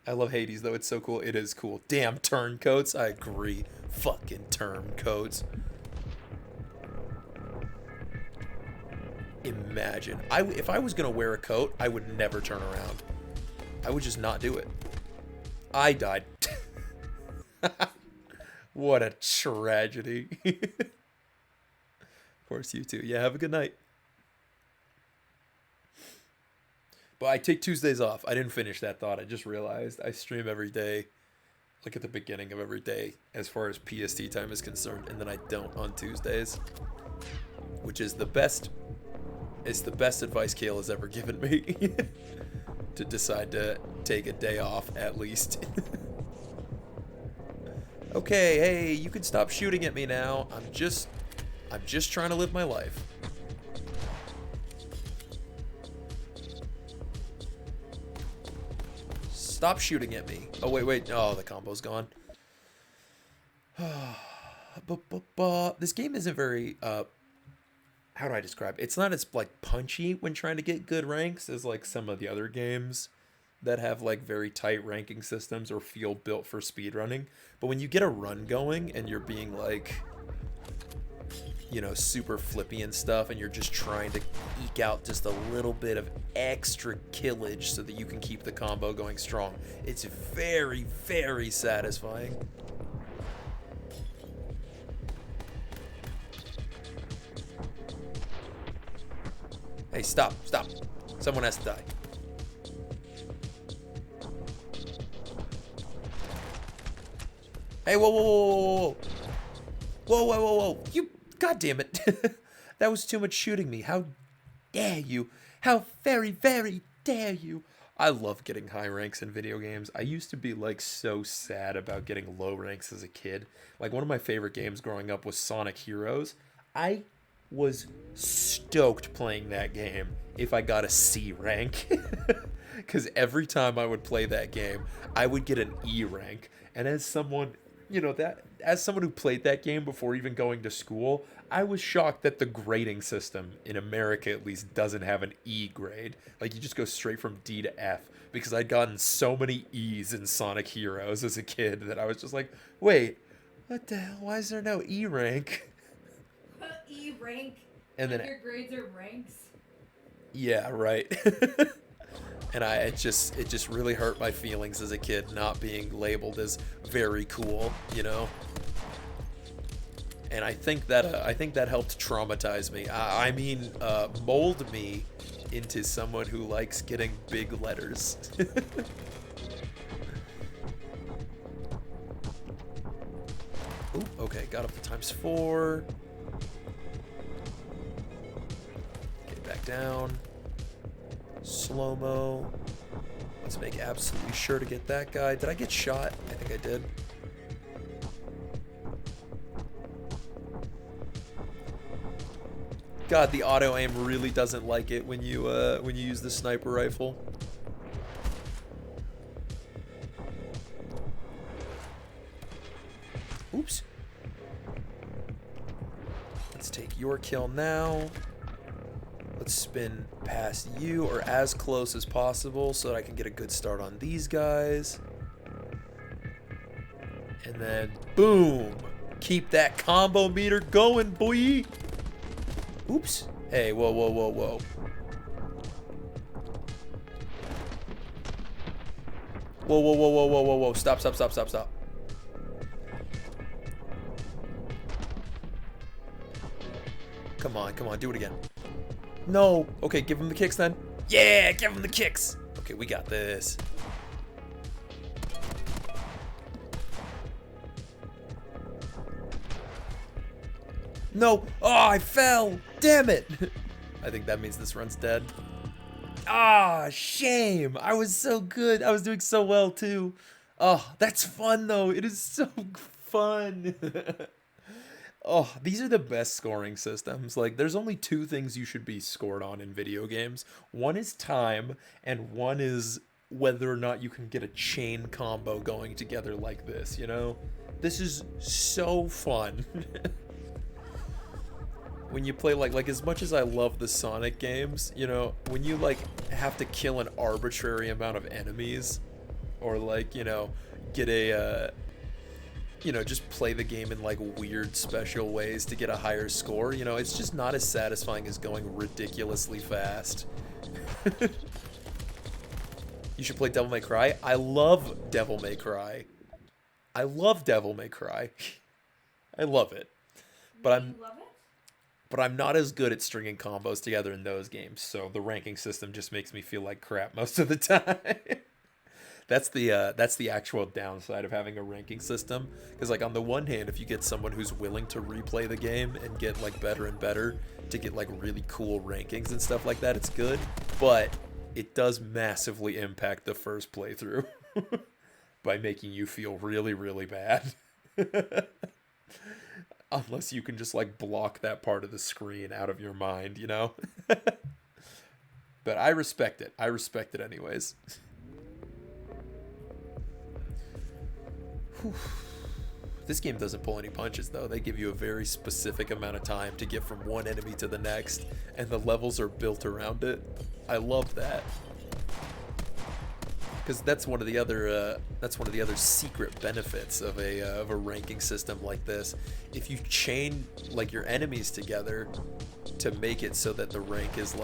I love Hades, though. It's so cool. It is cool. Damn turncoats. I agree. Fucking turncoats. Imagine. If I was going to wear a coat, I would never turn around. I would just not do it. I died. What a tragedy. Of course, you too. Yeah, have a good night. But I take Tuesdays off. I didn't finish that thought. I just realized I stream every day, like at the beginning of every day, as far as PST time is concerned, and then I don't on Tuesdays, which is the best. It's the best advice Kale has ever given me. To decide to take a day off at least. Okay, hey, you can stop shooting at me now. I'm just trying to live my life. Stop shooting at me. Oh, wait. Oh, the combo's gone. This game isn't very, how do I describe it? It's not as, like, punchy when trying to get good ranks as, like, some of the other games that have, like, very tight ranking systems or feel built for speedrunning. But when you get a run going and you're being, like, you know, super flippy and stuff, and you're just trying to eke out just a little bit of extra killage so that you can keep the combo going strong, it's very, very satisfying. Hey, stop. Someone has to die. Hey, whoa. You, God damn it. That was too much shooting me. How dare you? How very, very dare you? I love getting high ranks in video games. I used to be like so sad about getting low ranks as a kid. Like one of my favorite games growing up was Sonic Heroes. I was stoked playing that game if I got a C rank. Cuz every time I would play that game, I would get an E rank. And as someone, that as someone who played that game before even going to school, I was shocked that the grading system in America at least doesn't have an E grade. Like you just go straight from D to F because I'd gotten so many E's in Sonic Heroes as a kid that I was just like, "Wait, what the hell? Why is there no E rank?" E rank. And like then your grades are ranks. yeah, right. And it just really hurt my feelings as a kid not being labeled as very cool, And I think that helped traumatize me. I mean, mold me into someone who likes getting big letters. Ooh, okay, got up to ×4. Get back down. Slow-mo. Let's make absolutely sure to get that guy. Did I get shot? I think I did. God, the auto aim really doesn't like it when you use the sniper rifle. Oops. Let's take your kill now. Let's spin past you or as close as possible so that I can get a good start on these guys. And then boom. Keep that combo meter going, boy. Oops. Hey, whoa, whoa, whoa, whoa. Whoa, whoa, whoa, whoa, whoa, whoa, whoa. Stop, stop, stop, stop, stop. Come on, come on, do it again. No. Okay, give him the kicks then. Yeah, give him the kicks. Okay, we got this. No. Oh, I fell. Damn it. I think that means this run's dead. Ah, shame. I was so good. I was doing so well too. Oh, that's fun though. It is so fun. Oh, these are the best scoring systems. Like, there's only two things you should be scored on in video games. One is time, and one is whether or not you can get a chain combo going together like this, This is so fun. When you play, like as much as I love the Sonic games, when you, have to kill an arbitrary amount of enemies, or, get a, just play the game in weird special ways to get a higher score. It's just not as satisfying as going ridiculously fast. You should play Devil May Cry. I love Devil May Cry. I love Devil May Cry. I love it. But You love it? I'm not as good at stringing combos together in those games. So the ranking system just makes me feel like crap most of the time. That's the actual downside of having a ranking system, because on the one hand, if you get someone who's willing to replay the game and get better and better to get really cool rankings and stuff like that, it's good, but it does massively impact the first playthrough by making you feel really, really bad. Unless you can just block that part of the screen out of your mind, But I respect it. I respect it anyways. This game doesn't pull any punches though. They give you a very specific amount of time to get from one enemy to the next, and the levels are built around it. I love that, because that's one of the other secret benefits of a ranking system like this. If you chain your enemies together to make it so that the rank is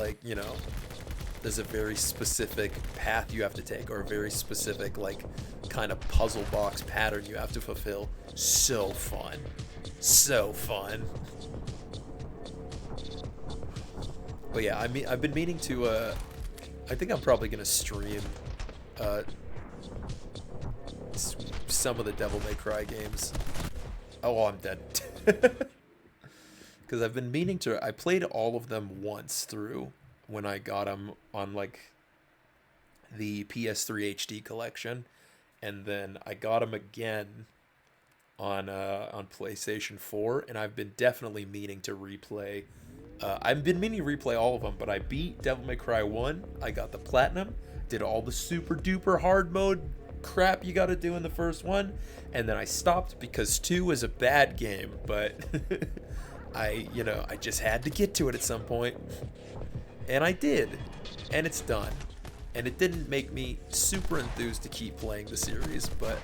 there's a very specific path you have to take, or a very specific kind of puzzle box pattern you have to fulfill. So fun. So fun. But yeah, I've been meaning to I think I'm probably gonna stream some of the Devil May Cry games. Oh, I'm dead. Because I've been meaning to. I played all of them once through when I got them on the PS3 HD collection, and then I got them again on PlayStation 4, and I've been definitely meaning to replay. I've been meaning to replay all of them, but I beat Devil May Cry 1. I got the platinum, did all the super duper hard mode crap you gotta do in the first one, and then I stopped because 2 is a bad game, but I just had to get to it at some point, and I did, and it's done. And it didn't make me super enthused to keep playing the series, but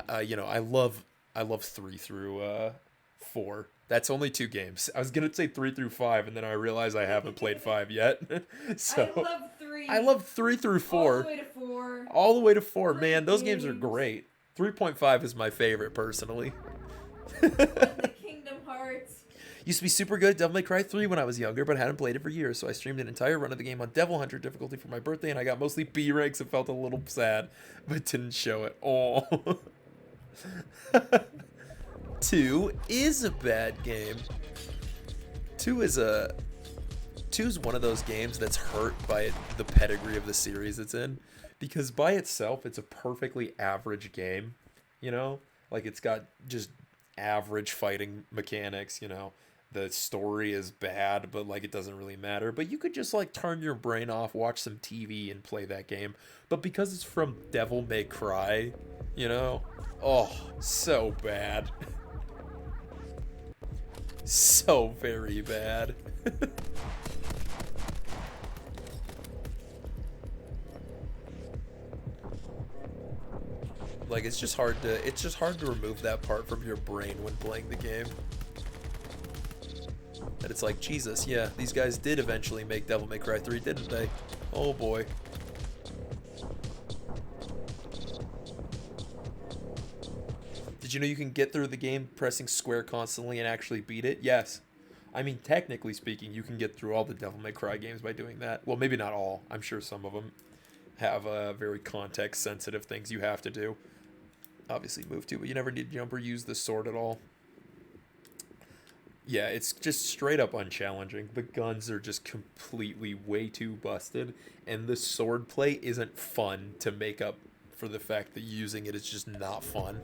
I love 3 through 4. That's only 2 games. I was gonna say 3 through 5, and then I realized I haven't played 5 yet. So I love 3. I love 3 through 4. All the way to 4. All the way to 4, Great man. Those games are games. great. 3.5 is my favorite personally. The Kingdom Hearts. Used to be super good at Devil May Cry 3 when I was younger, but hadn't played it for years, so I streamed an entire run of the game on Devil Hunter difficulty for my birthday, and I got mostly B ranks and felt a little sad, but didn't show it. Oh. 2 is a bad game. 2 is one of those games that's hurt by the pedigree of the series it's in, because by itself it's a perfectly average game, you know? Like, it's got just average fighting mechanics, you know? The story is bad, but like it doesn't really matter. But you could just like turn your brain off, watch some TV, and play that game. But because it's from Devil May Cry, you know, oh, so bad. So very bad. Like, it's just hard to remove that part from your brain when playing the game. That it's like, Jesus, yeah, these guys did eventually make Devil May Cry 3, didn't they? Oh boy. Did you know you can get through the game pressing square constantly and actually beat it? Yes. I mean, technically speaking, you can get through all the Devil May Cry games by doing that. Well, maybe not all. I'm sure some of them have very context-sensitive things you have to do. Obviously move to, but you never need to jump or use the sword at all. Yeah, it's just straight up unchallenging. The guns are just completely way too busted, and the sword play isn't fun to make up for the fact that using it is just not fun.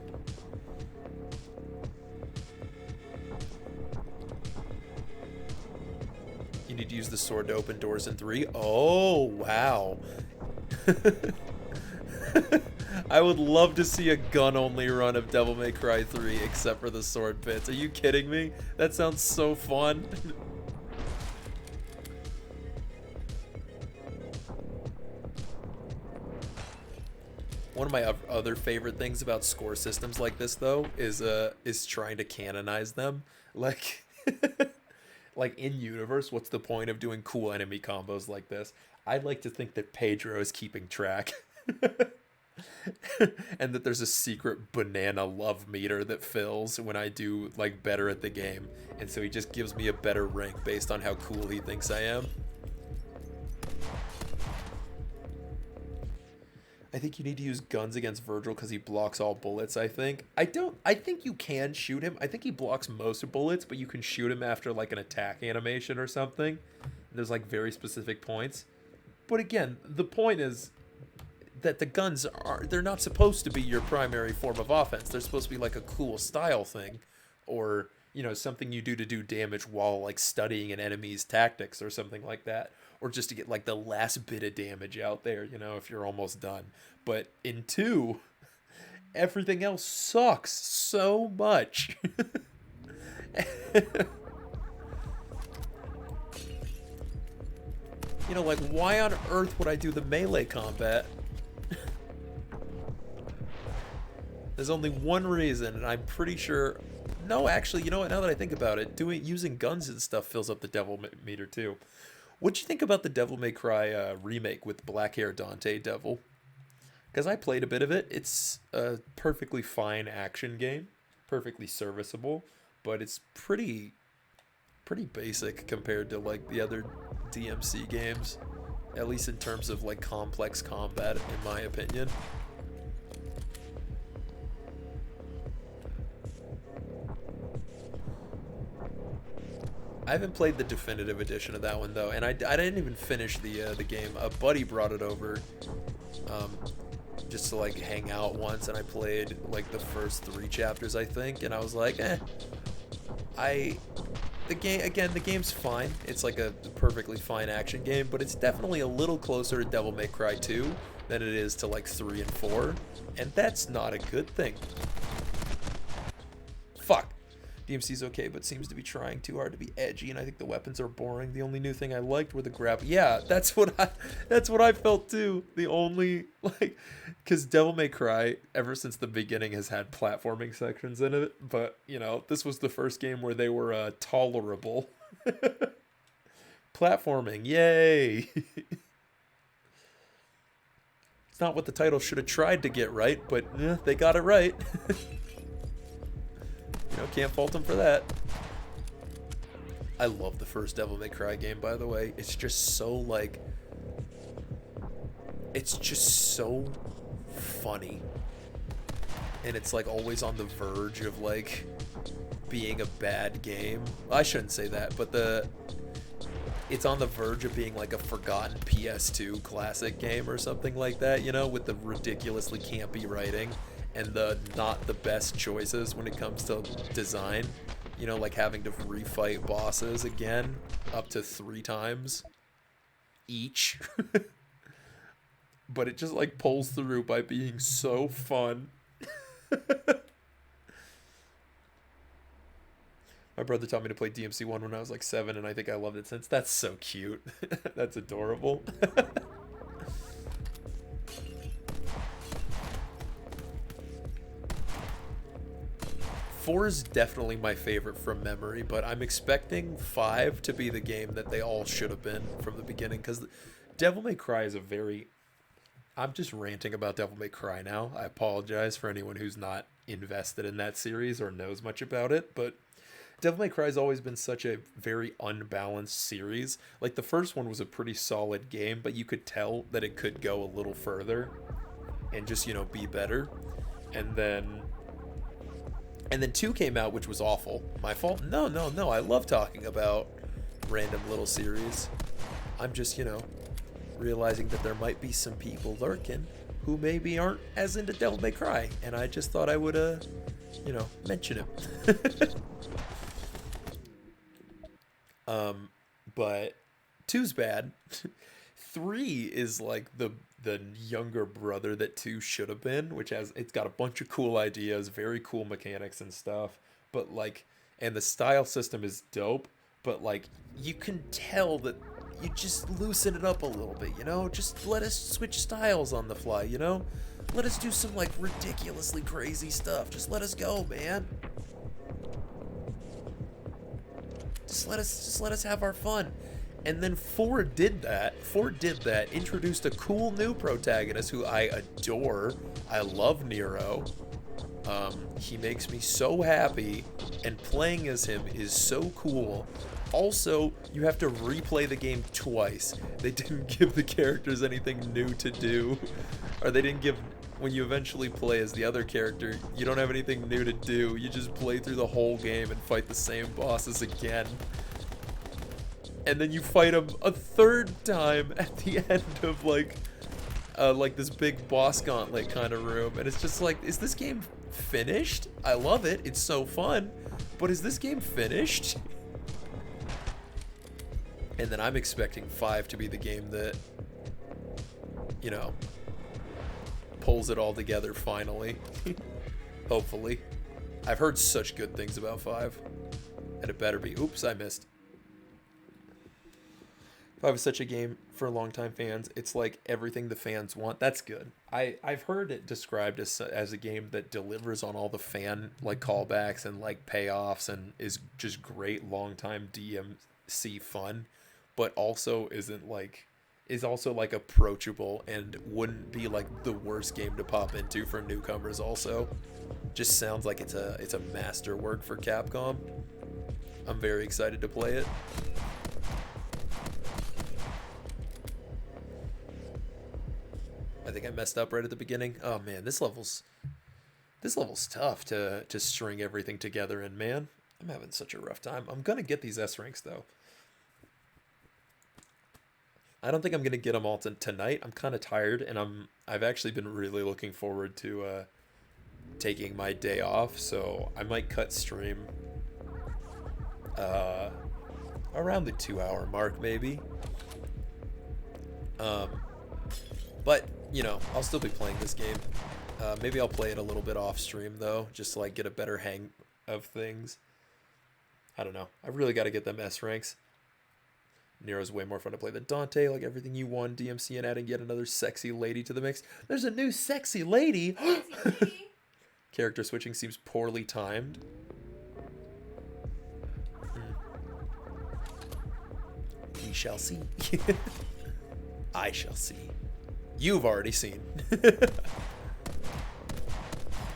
You need to use the sword to open doors in 3. Oh, wow. I would love to see a gun-only run of Devil May Cry 3, except for the sword bits. Are you kidding me? That sounds so fun. One of my other favorite things about score systems like this, though, is trying to canonize them. Like, like in universe, what's the point of doing cool enemy combos like this? I'd like to think that Pedro is keeping track. And that there's a secret banana love meter that fills when I do like better at the game, and so he just gives me a better rank based on how cool he thinks I am. I think you need to use guns against Virgil because he blocks all bullets. I think you can shoot him. I think he blocks most bullets, but you can shoot him after like an attack animation or something. There's like very specific points. But again, the point is that the guns they're not supposed to be your primary form of offense. They're supposed to be like a cool style thing, or, you know, something you do to do damage while like studying an enemy's tactics or something like that, or just to get like the last bit of damage out there, you know, if you're almost done. But in 2, everything else sucks so much. You know, like, why on earth would I do the melee combat? There's only one reason, and I'm pretty sure... No, actually, you know what? Now that I think about it, using guns and stuff fills up the devil meter, too. What'd you think about the Devil May Cry remake with black hair Dante Devil? Because I played a bit of it. It's a perfectly fine action game. Perfectly serviceable. But it's pretty basic compared to, like, the other DMC games. At least in terms of, like, complex combat, in my opinion. I haven't played the definitive edition of that one though, and I didn't even finish the game. A buddy brought it over, just to like hang out once, and I played like the first 3 chapters I think, and I was like, the game's fine. It's like a perfectly fine action game, but it's definitely a little closer to Devil May Cry 2 than it is to like 3 and 4, and that's not a good thing. Fuck. DMC's okay, but seems to be trying too hard to be edgy, and I think the weapons are boring. The only new thing I liked were the grab. Yeah, that's what I felt too. The only, like, because Devil May Cry, ever since the beginning, has had platforming sections in it, but, you know, this was the first game where they were tolerable. Platforming, yay! It's not what the title should have tried to get right, but they got it right. You know, can't fault them for that. I love the first Devil May Cry game, by the way. It's just so, like... It's just so funny. And it's, like, always on the verge of, like, being a bad game. I shouldn't say that, but it's on the verge of being, like, a forgotten PS2 classic game or something like that, you know, with the ridiculously campy writing. And the not the best choices when it comes to design. You know, like having to refight bosses again up to 3 times each. But it just like pulls through by being so fun. My brother taught me to play DMC1 when I was like 7, and I think I loved it since. That's so cute. That's adorable. 4 is definitely my favorite from memory, but I'm expecting 5 to be the game that they all should have been from the beginning, because Devil May Cry is a very... I'm just ranting about Devil May Cry now. I apologize for anyone who's not invested in that series or knows much about it, but Devil May Cry has always been such a very unbalanced series. Like, the first one was a pretty solid game, but you could tell that it could go a little further and just, you know, be better. And then 2 came out, which was awful. My fault? No. I love talking about random little series. I'm just, you know, realizing that there might be some people lurking who maybe aren't as into Devil May Cry. And I just thought I would, you know, mention it. But 2's bad. 3 is like the younger brother that 2 should have been, which it's got a bunch of cool ideas, very cool mechanics and stuff, but like, and the style system is dope, but like, you can tell that you just loosen it up a little bit, you know? Just let us switch styles on the fly, you know? Let us do some like ridiculously crazy stuff. Just let us go, man. Just let us have our fun. And then 4 did that. 4 did that. Introduced a cool new protagonist who I adore. I love Nero. He makes me so happy, and playing as him is so cool. Also, you have to replay the game twice. They didn't give the characters anything new to do. Or they didn't give... When you eventually play as the other character, you don't have anything new to do. You just play through the whole game and fight the same bosses again. And then you fight him a 3rd time at the end of like this big boss gauntlet kind of room, and it's just like, is this game finished? I love it, it's so fun, but is this game finished? And then I'm expecting 5 to be the game that, you know, pulls it all together finally. Hopefully. I've heard such good things about 5, and it better be. Oops, I missed. 5 is such a game for longtime fans. It's like everything the fans want. That's good. I've heard it described as a game that delivers on all the fan like callbacks and like payoffs, and is just great longtime DMC fun, but also is also like approachable and wouldn't be like the worst game to pop into for newcomers. Also, just sounds like it's a masterwork for Capcom. I'm very excited to play it. I think I messed up right at the beginning. Oh man, this level's tough to string everything together in, man. I'm having such a rough time. I'm gonna get these S ranks though. I don't think I'm gonna get them all tonight. I'm kind of tired, and I've actually been really looking forward to taking my day off. So I might cut stream around the 2-hour mark maybe. But you know, I'll still be playing this game. Maybe I'll play it a little bit off stream though, just to like get a better hang of things. I don't know. I really got to get them S ranks. Nero's way more fun to play than Dante. Like everything you won, DMC, and adding yet another sexy lady to the mix. There's a new sexy lady. Character switching seems poorly timed. We shall see. I shall see. You've already seen.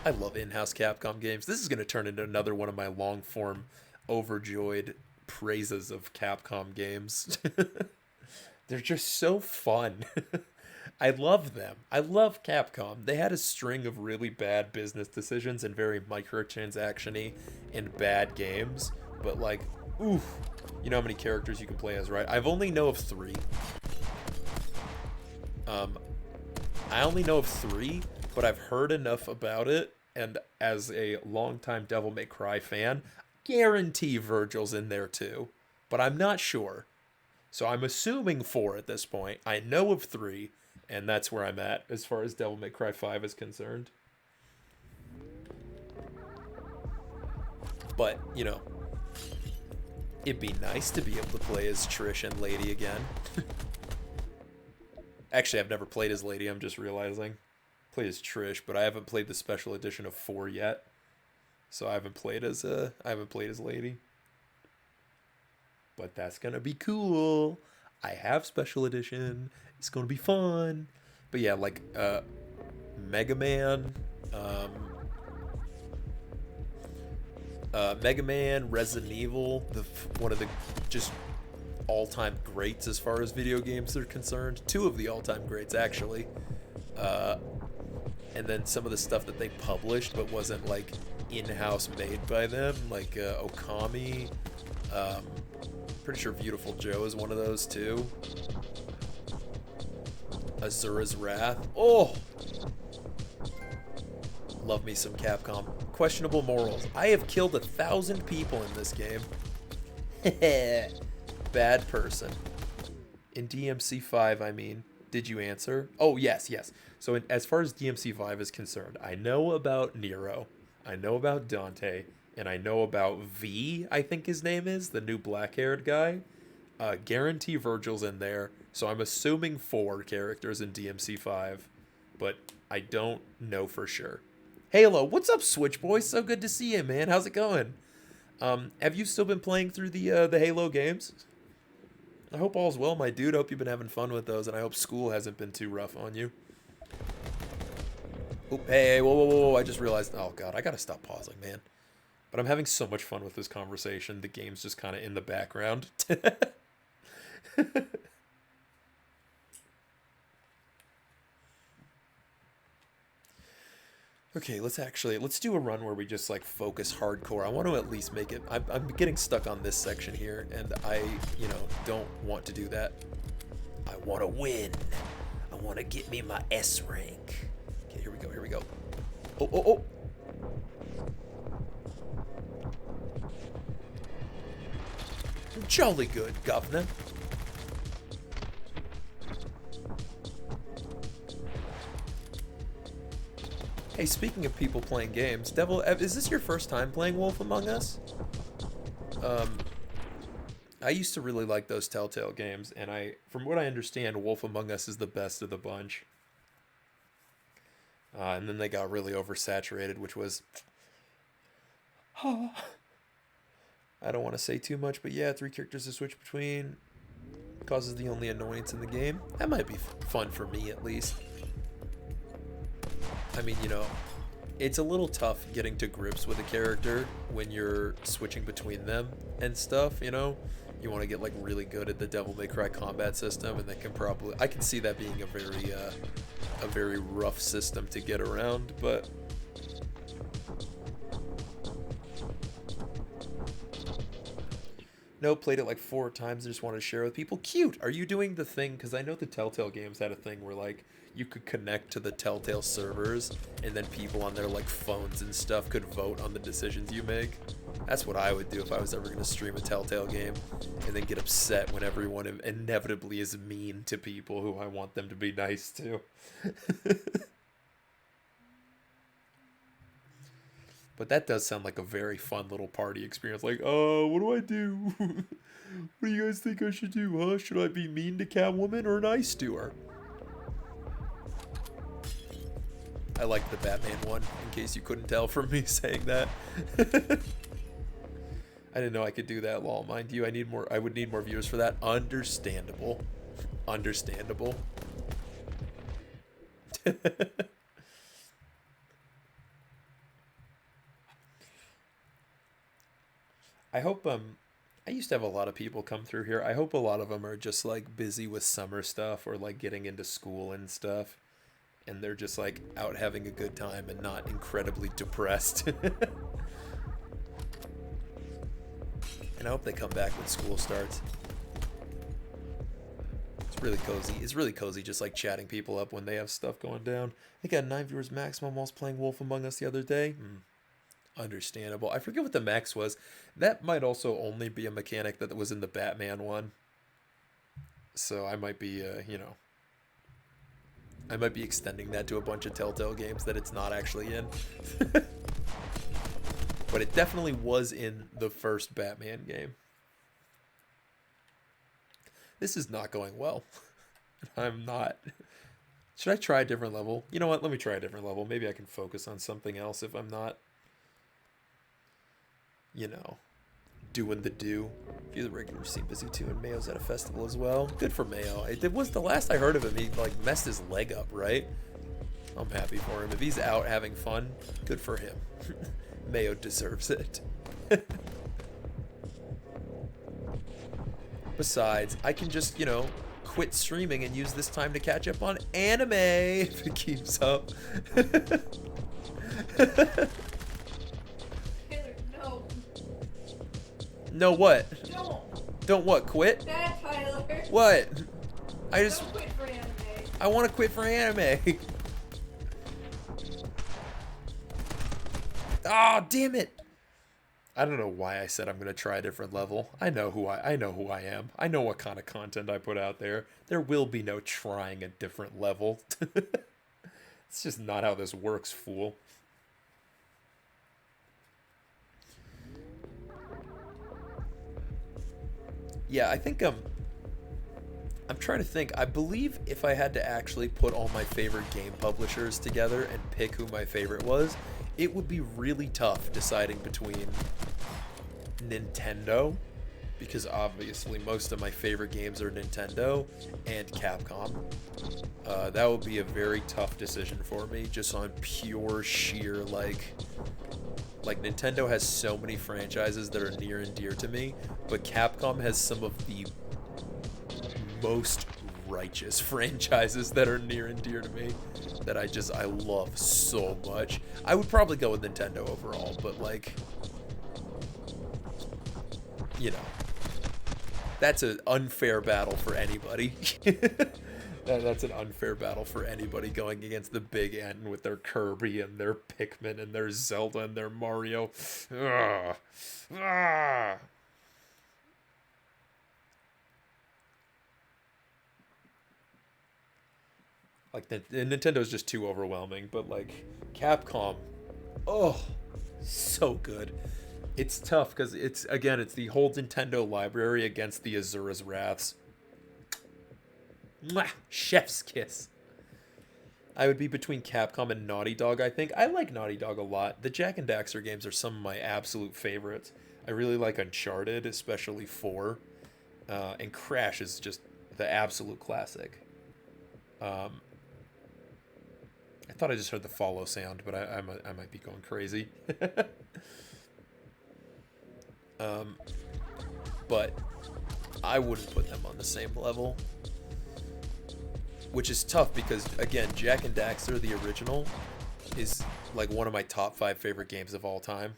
I love in-house Capcom games. This is going to turn into another one of my long-form, overjoyed praises of Capcom games. They're just so fun. I love them. I love Capcom. They had a string of really bad business decisions and very microtransaction-y and bad games. But like, oof. You know how many characters you can play as, right? I've only know of 3. I only know of 3, but I've heard enough about it, and as a longtime Devil May Cry fan, guarantee Virgil's in there too, but I'm not sure. So I'm assuming 4 at this point. I know of 3, and that's where I'm at as far as Devil May Cry 5 is concerned. But, you know, it'd be nice to be able to play as Trish and Lady again. Actually, I've never played as Lady, I'm just realizing. Played as Trish, but I haven't played the special edition of 4 yet. So I haven't played as Lady. But that's gonna be cool. I have special edition. It's gonna be fun. But yeah, like Mega Man, Resident Evil, one of the just all-time greats as far as video games are concerned. 2 of the all-time greats, actually. And then some of the stuff that they published but wasn't like in-house made by them, like Okami. Pretty sure Beautiful Joe is one of those too. Azura's Wrath. Oh! Love me some Capcom. Questionable morals. I have killed 1,000 people in this game. Bad person. In DMC 5, I mean. Did you answer? Oh, yes. So as far as DMC 5 is concerned, I know about Nero, I know about Dante, and I know about V, I think his name is, the new black-haired guy. Guarantee Virgil's in there, so I'm assuming 4 characters in DMC 5, but I don't know for sure. Halo, what's up, Switch Boy? So good to see you, man. How's it going? Have you still been playing through the Halo games? I hope all's well, my dude. I hope you've been having fun with those, and I hope school hasn't been too rough on you. Oh, hey, whoa. I just realized, oh god, I gotta stop pausing, man. But I'm having so much fun with this conversation. The game's just kind of in the background. Okay, let's do a run where we just like focus hardcore. I want to at least make it. I'm getting stuck on this section here, and I, don't want to do that. I want to win. I want to get me my S rank. Okay, here we go. Oh. Jolly good, governor. Hey, speaking of people playing games, Devil, is this your first time playing Wolf Among Us? I used to really like those Telltale games, and from what I understand, Wolf Among Us is the best of the bunch. And then they got really oversaturated, which was... I don't want to say too much, but yeah, 3 characters to switch between causes the only annoyance in the game. That might be fun for me, at least. I mean, it's a little tough getting to grips with a character when you're switching between them and stuff, You want to get, like, really good at the Devil May Cry combat system, and I can see that being a very rough system to get around, but... No, played it like 4 times. I just wanted to share with people. Cute. Are you doing the thing? Because I know the Telltale games had a thing where like you could connect to the Telltale servers, and then people on their like phones and stuff could vote on the decisions you make. That's what I would do if I was ever going to stream a Telltale game, and then get upset when everyone inevitably is mean to people who I want them to be nice to. But that does sound like a very fun little party experience. Like, oh, what do I do? What do you guys think I should do, huh? Should I be mean to Catwoman or nice to her? I like the Batman one, in case you couldn't tell from me saying that. I didn't know I could do that, lol. Mind you, I would need more viewers for that. Understandable. Understandable. I hope I used to have a lot of people come through here. I hope a lot of them are just like busy with summer stuff or like getting into school and stuff, and they're just like out having a good time and not incredibly depressed. And I hope they come back when school starts. It's really cozy. It's really cozy just like chatting people up when they have stuff going down. I got 9 viewers maximum whilst playing Wolf Among Us the other day. Understandable. I forget what the max was. That might also only be a mechanic that was in the Batman one. So I might be, I might be extending that to a bunch of Telltale games that it's not actually in. But it definitely was in the first Batman game. This is not going well. I'm not. Should I try a different level? You know what? Let me try a different level. Maybe I can focus on something else if I'm not, doing the do. Few of the regulars seem busy too, and Mayo's at a festival as well. Good for Mayo. It was the last I heard of him, he like messed his leg up, right? I'm happy for him. If he's out having fun, good for him. Mayo deserves it. Besides, I can just, quit streaming and use this time to catch up on anime if it keeps up. No what? Don't what? Quit? That, Tyler. What? Don't quit for anime. I want to quit for anime. Oh, damn it. I don't know why I said I'm going to try a different level. I know who I am. I know what kind of content I put out there. There will be no trying a different level. It's just not how this works, fool. Yeah, I think I'm trying to think. I believe if I had to actually put all my favorite game publishers together and pick who my favorite was, it would be really tough deciding between Nintendo, because obviously most of my favorite games are Nintendo, and Capcom. That would be a very tough decision for me, just on pure sheer like Nintendo has so many franchises that are near and dear to me, but Capcom has some of the most righteous franchises that are near and dear to me that I love so much. I would probably go with Nintendo overall, but that's an unfair battle for anybody. That's an unfair battle for anybody going against the Big N with their Kirby and their Pikmin and their Zelda and their Mario. Ugh. Ah. Nintendo's just too overwhelming, but Capcom, oh, so good. It's tough because it's the whole Nintendo library against the Azura's Wraths. Mwah! Chef's kiss. I would be between Capcom and Naughty Dog, I think. I like Naughty Dog a lot. The Jak and Daxter games are some of my absolute favorites. I really like Uncharted, especially 4. And Crash is just the absolute classic. I thought I just heard the follow sound, but I might be going crazy. But I wouldn't put them on the same level. Which is tough because, again, Jak and Daxter, the original, is one of my top 5 favorite games of all time.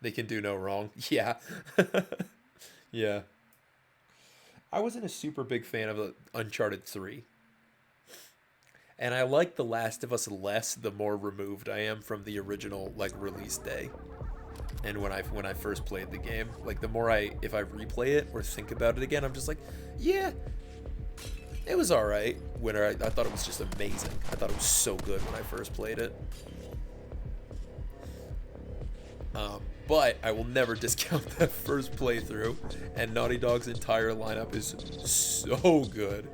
They can do no wrong. Yeah. Yeah. I wasn't a super big fan of Uncharted 3. And I like The Last of Us less the more removed I am from the original like release day. And when I first played the game, like the more if I replay it or think about it again, I'm just like, yeah, it was all right. When I thought it was just amazing. I thought it was so good when I first played it. But I will never discount that first playthrough, and Naughty Dog's entire lineup is so good.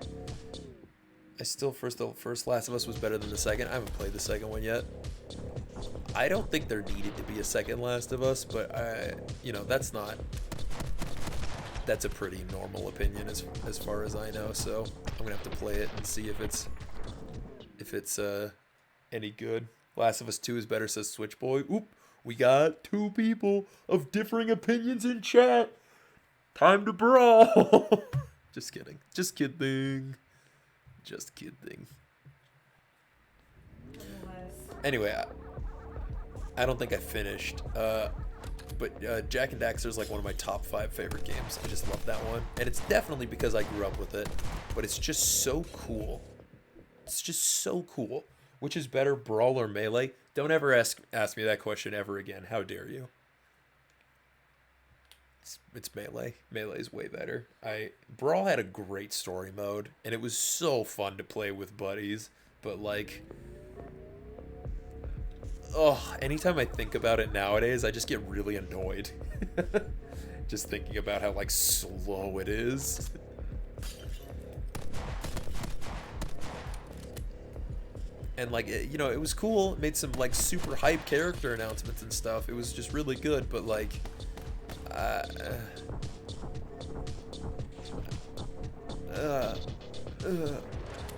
I still the first Last of Us was better than the second. I haven't played the second one yet. I don't think there needed to be a second Last of Us, but that's a pretty normal opinion as far as I know. So I'm gonna have to play it and see if it's any good. Last of Us 2 is better, says Switchboy. Oop, we got 2 people of differing opinions in chat. Time to brawl. Just kidding. Just kidding. Just kidding. Anyway, I don't think I finished. But Jak and Daxter is like one of my top 5 favorite games. I just love that one. And it's definitely because I grew up with it. But it's just so cool. It's just so cool. Which is better, Brawl or Melee? Don't ever ask me that question ever again. How dare you? It's Melee. Melee is way better. Brawl had a great story mode, and it was so fun to play with buddies. But like, anytime I think about it nowadays, I just get really annoyed. Just thinking about how like slow it is. And like, it was cool. It made some like super hype character announcements and stuff. It was just really good, but like,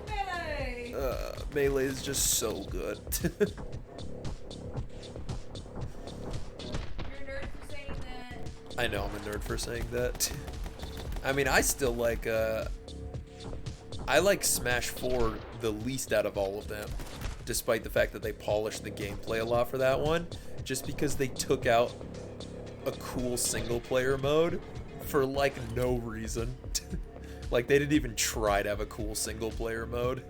Melee! Melee is just so good. You're a nerd for saying that. I know I'm a nerd for saying that. I mean, I still like, I like Smash 4 the least out of all of them, despite the fact that they polished the gameplay a lot for that one, just because they took out a cool single player mode for like no reason. Like they didn't even try to have a cool single player mode.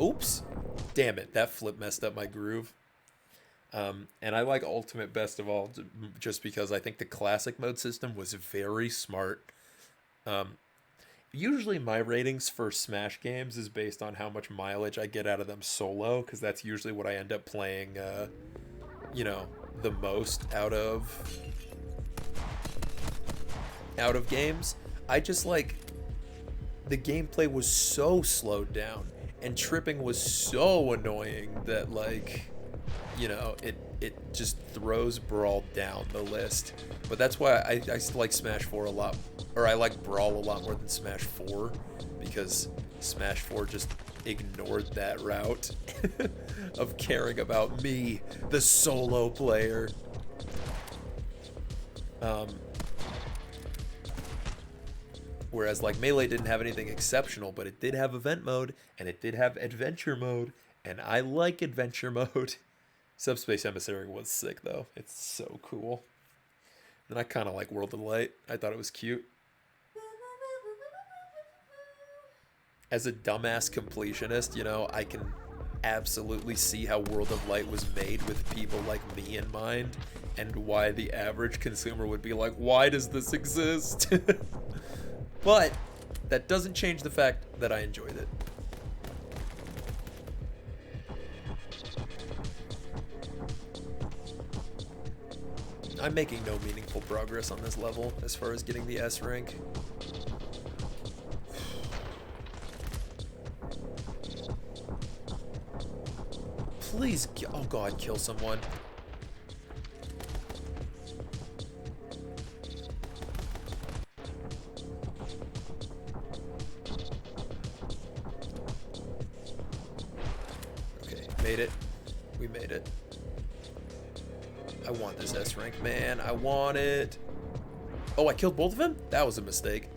Oops. Damn it, that flip messed up my groove. And I like Ultimate best of all just because I think the classic mode system was very smart. Usually my ratings for Smash games is based on how much mileage I get out of them solo, because that's usually what I end up playing, the most out of games. I just like, the gameplay was so slowed down, and tripping was so annoying that like, it just throws Brawl down the list. But that's why I still like Smash 4 a lot, or I like Brawl a lot more than Smash 4, because Smash 4 just ignored that route of caring about me, the solo player. Whereas like Melee didn't have anything exceptional, but it did have event mode, and it did have adventure mode, and I like adventure mode. Subspace Emissary was sick though. It's so cool. And I kind of like World of Light. I thought it was cute. As a dumbass completionist, I can absolutely see how World of Light was made with people like me in mind, and why the average consumer would be like, why does this exist? But that doesn't change the fact that I enjoyed it. I'm making no meaningful progress on this level as far as getting the S rank. Please, oh god, kill someone. Okay, made it. We made it. I want this S rank, man. I want it. Oh, I killed both of them? That was a mistake.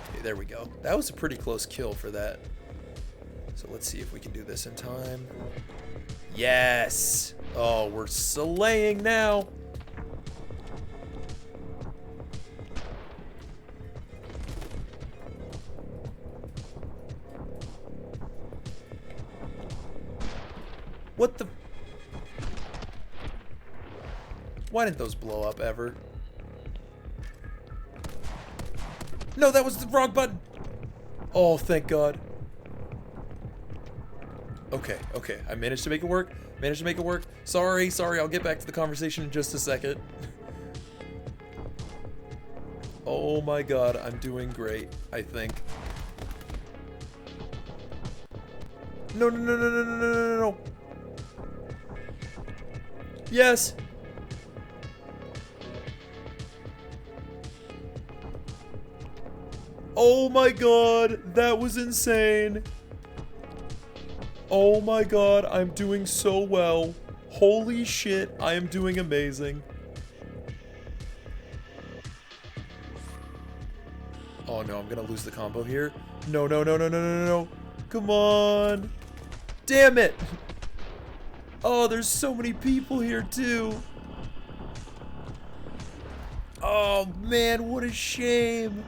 Okay, there we go. That was a pretty close kill for that. So let's see if we can do this in time. Yes! Oh, we're slaying now! What the... Why didn't those blow up ever? No, that was the wrong button! Oh, thank God. Okay, okay. I managed to make it work. Managed to make it work. Sorry, I'll get back to the conversation in just a second. Oh my God, I'm doing great, I think. No. Yes! Oh my God, that was insane. Oh my God, I'm doing so well. Holy shit, I am doing amazing. Oh no, I'm gonna lose the combo here. No. Come on. Damn it. Oh, there's so many people here too. Oh man, what a shame.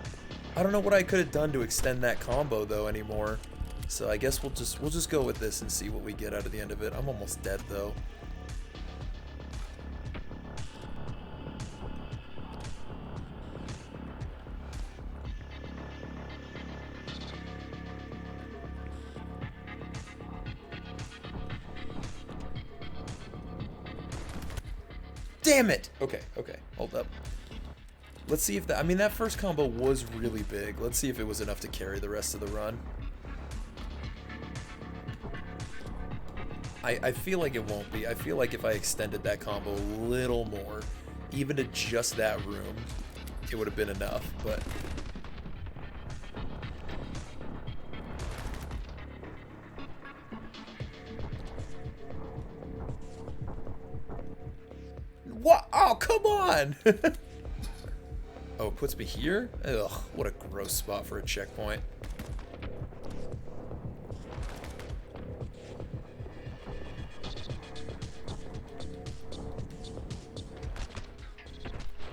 I don't know what I could have done to extend that combo though anymore. So I guess we'll just go with this and see what we get out of the end of it. I'm almost dead though. Damn it! Okay, hold up. Let's see if that, I mean, that first combo was really big. Let's see if it was enough to carry the rest of the run. I feel like it won't be. I feel like if I extended that combo a little more, even to just that room, it would have been enough, but... What? Oh, come on! Oh, it puts me here? Ugh, what a gross spot for a checkpoint.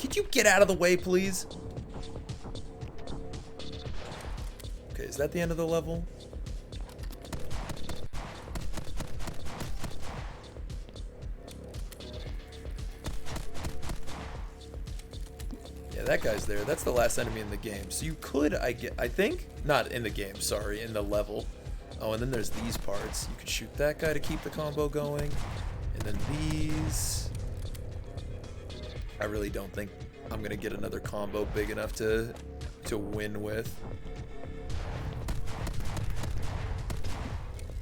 Could you get out of the way, please? Okay, is that the end of the level? Yeah, that guy's there. That's the last enemy in the game. So you could, I think? Not in the game, sorry, in the level. Oh, and then there's these parts. You could shoot that guy to keep the combo going. And then these... I really don't think I'm going to get another combo big enough to win with.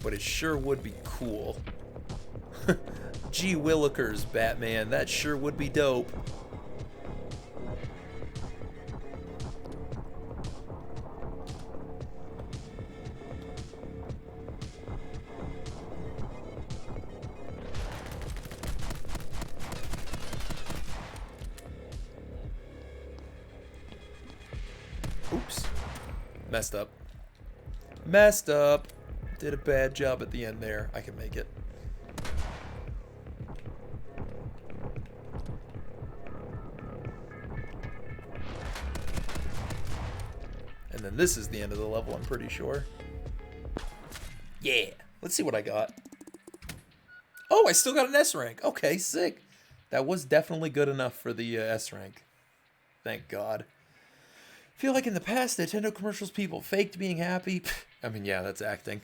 But it sure would be cool. Gee Willikers, Batman. That sure would be dope. Oops. Messed up. Messed up. Did a bad job at the end there. I can make it. And then this is the end of the level, I'm pretty sure. Yeah. Let's see what I got. Oh, I still got an S rank. Okay, sick. That was definitely good enough for the S rank. Thank God. I feel like in the past, Nintendo commercials, people faked being happy. I mean, yeah, that's acting.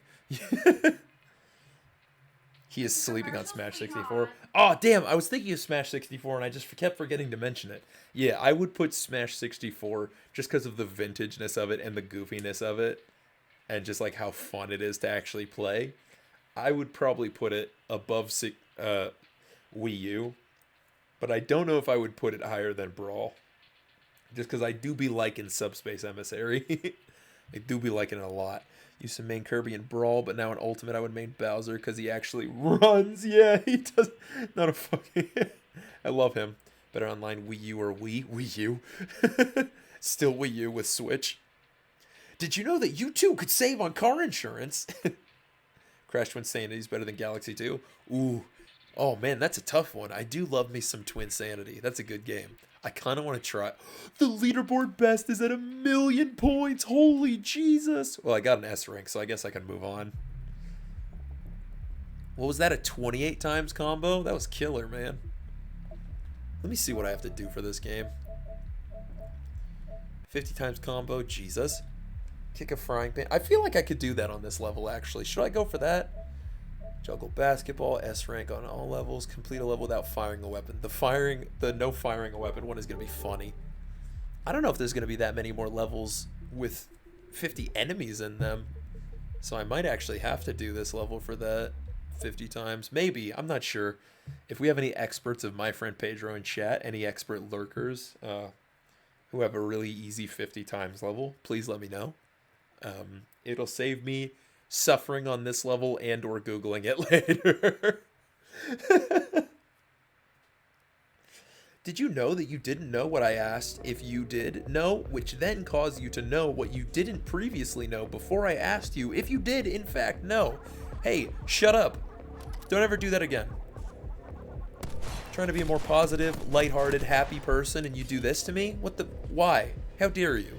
He is sleeping on Smash 64. Oh, damn, I was thinking of Smash 64, and I just kept forgetting to mention it. Yeah, I would put Smash 64 just because of the vintageness of it and the goofiness of it, and just like how fun it is to actually play. I would probably put it above Wii U, but I don't know if I would put it higher than Brawl. Just because I do be liking Subspace Emissary. I do be liking it a lot. Used to main Kirby in Brawl, but now in Ultimate I would main Bowser because he actually runs. Yeah, he does. Not a fucking... I love him. Better online Wii U or Wii U. Still Wii U with Switch. Did you know that you too could save on car insurance? Crash Twin Sanity is better than Galaxy 2. Ooh. Oh man, that's a tough one. I do love me some Twin Sanity. That's a good game. I kind of want to try. The leaderboard best is at 1,000,000 points. Holy Jesus. Well, I got an S rank, so I guess I can move on. What was that, a 28 times combo? That was killer, man. Let me see what I have to do for this game. 50 times combo, Jesus. Kick a frying pan. I feel like I could do that on this level, actually. Should I go for that? Juggle basketball, S rank on all levels. Complete a level without firing a weapon. The no firing a weapon one is going to be funny. I don't know if there's going to be that many more levels with 50 enemies in them. So I might actually have to do this level for that 50 times. Maybe. I'm not sure. If we have any experts of my friend Pedro in chat, any expert lurkers who have a really easy 50 times level, please let me know. It'll save me suffering on this level and or Googling it later. Did you know that you didn't know what I asked if you did know, which then caused you to know what you didn't previously know before I asked you if you did in fact know? Hey, shut up. Don't ever do that again. Trying to be a more positive, lighthearted, happy person and you do this to me? What the? Why? How dare you?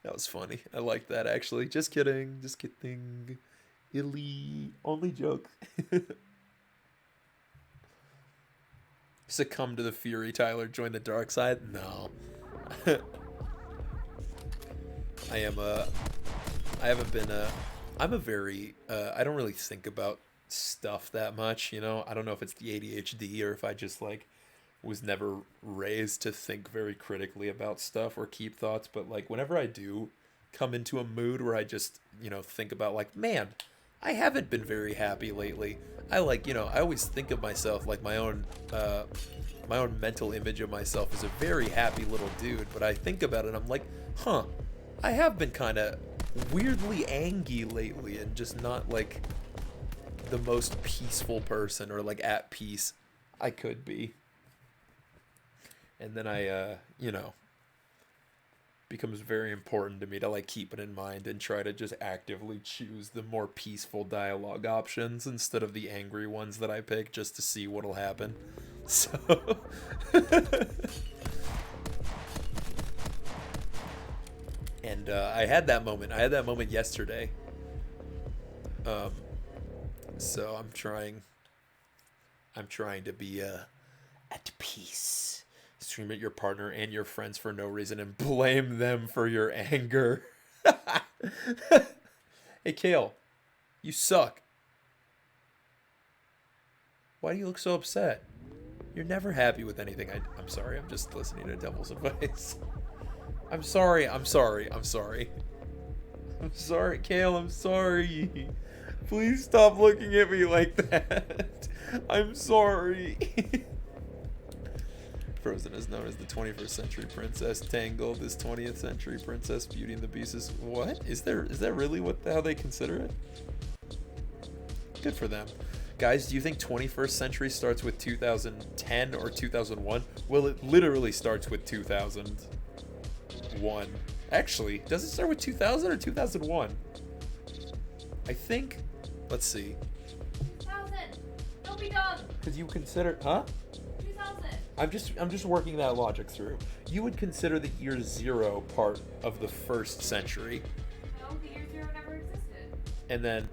That was funny. I like that, actually. Just kidding. Just kidding. Illy. Only joke. Succumb to the fury, Tyler. Join the dark side? No. I'm a very, I don't really think about stuff that much, you know? I don't know if it's the ADHD or if I just, like, was never raised to think very critically about stuff or keep thoughts, but like whenever I do come into a mood where I just, you know, think about like, man, I haven't been very happy lately. I like, you know, I always think of myself like my own mental image of myself as a very happy little dude, but I think about it and I'm like, huh, I have been kind of weirdly angry lately and just not like the most peaceful person or like at peace I could be. And then I, you know, becomes very important to me to like keep it in mind and try to just actively choose the more peaceful dialogue options instead of the angry ones that I pick just to see what'll happen. So, and I had that moment. I had that moment yesterday. So I'm trying to be at peace. Stream at your partner and your friends for no reason and blame them for your anger. Hey, Kale, you suck. Why do you look so upset? You're never happy with anything. I'm sorry. I'm just listening to Devil's advice. I'm sorry, Kale. I'm sorry. Please stop looking at me like that. I'm sorry. Frozen is known as the 21st century princess. Tangled is 20th century princess. Beauty and the Beast is what? Is that really how they consider it? Good for them. Guys, do you think 21st century starts with 2010 or 2001? Well, it literally starts with 2001. Actually, does it start with 2000 or 2001? I think, let's see. 2000. Don't be dumb. Because you consider, huh? 2000. I'm just working that logic through. You would consider the year 0 part of the first century. No, the year 0 never existed. And then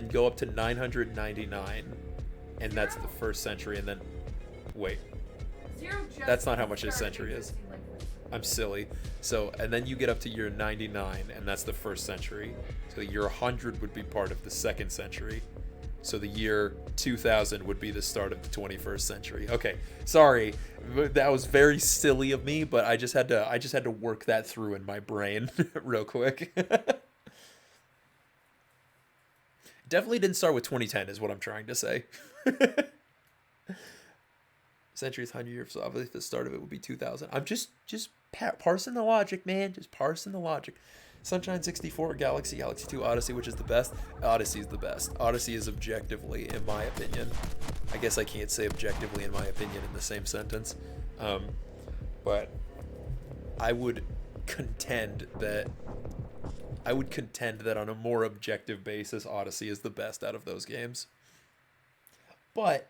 go up to 999, and that's the first century. And then, wait, that's not how much a century is. I'm silly. So, and then you get up to year 99, and that's the first century. So year 100 would be part of the second century. So the year 2000 would be the start of the 21st century. Okay, sorry, that was very silly of me, but I just had to work that through in my brain real quick. Definitely didn't start with 2010, is what I'm trying to say. Century's 100 years, so obviously the start of it would be 2000. I'm just parsing the logic, man. Just parsing the logic. Sunshine 64, Galaxy, Galaxy 2, Odyssey, which is the best? Odyssey is the best. Odyssey is objectively, in my opinion. I guess I can't say objectively, in my opinion, in the same sentence. But I would contend that on a more objective basis, Odyssey is the best out of those games. But,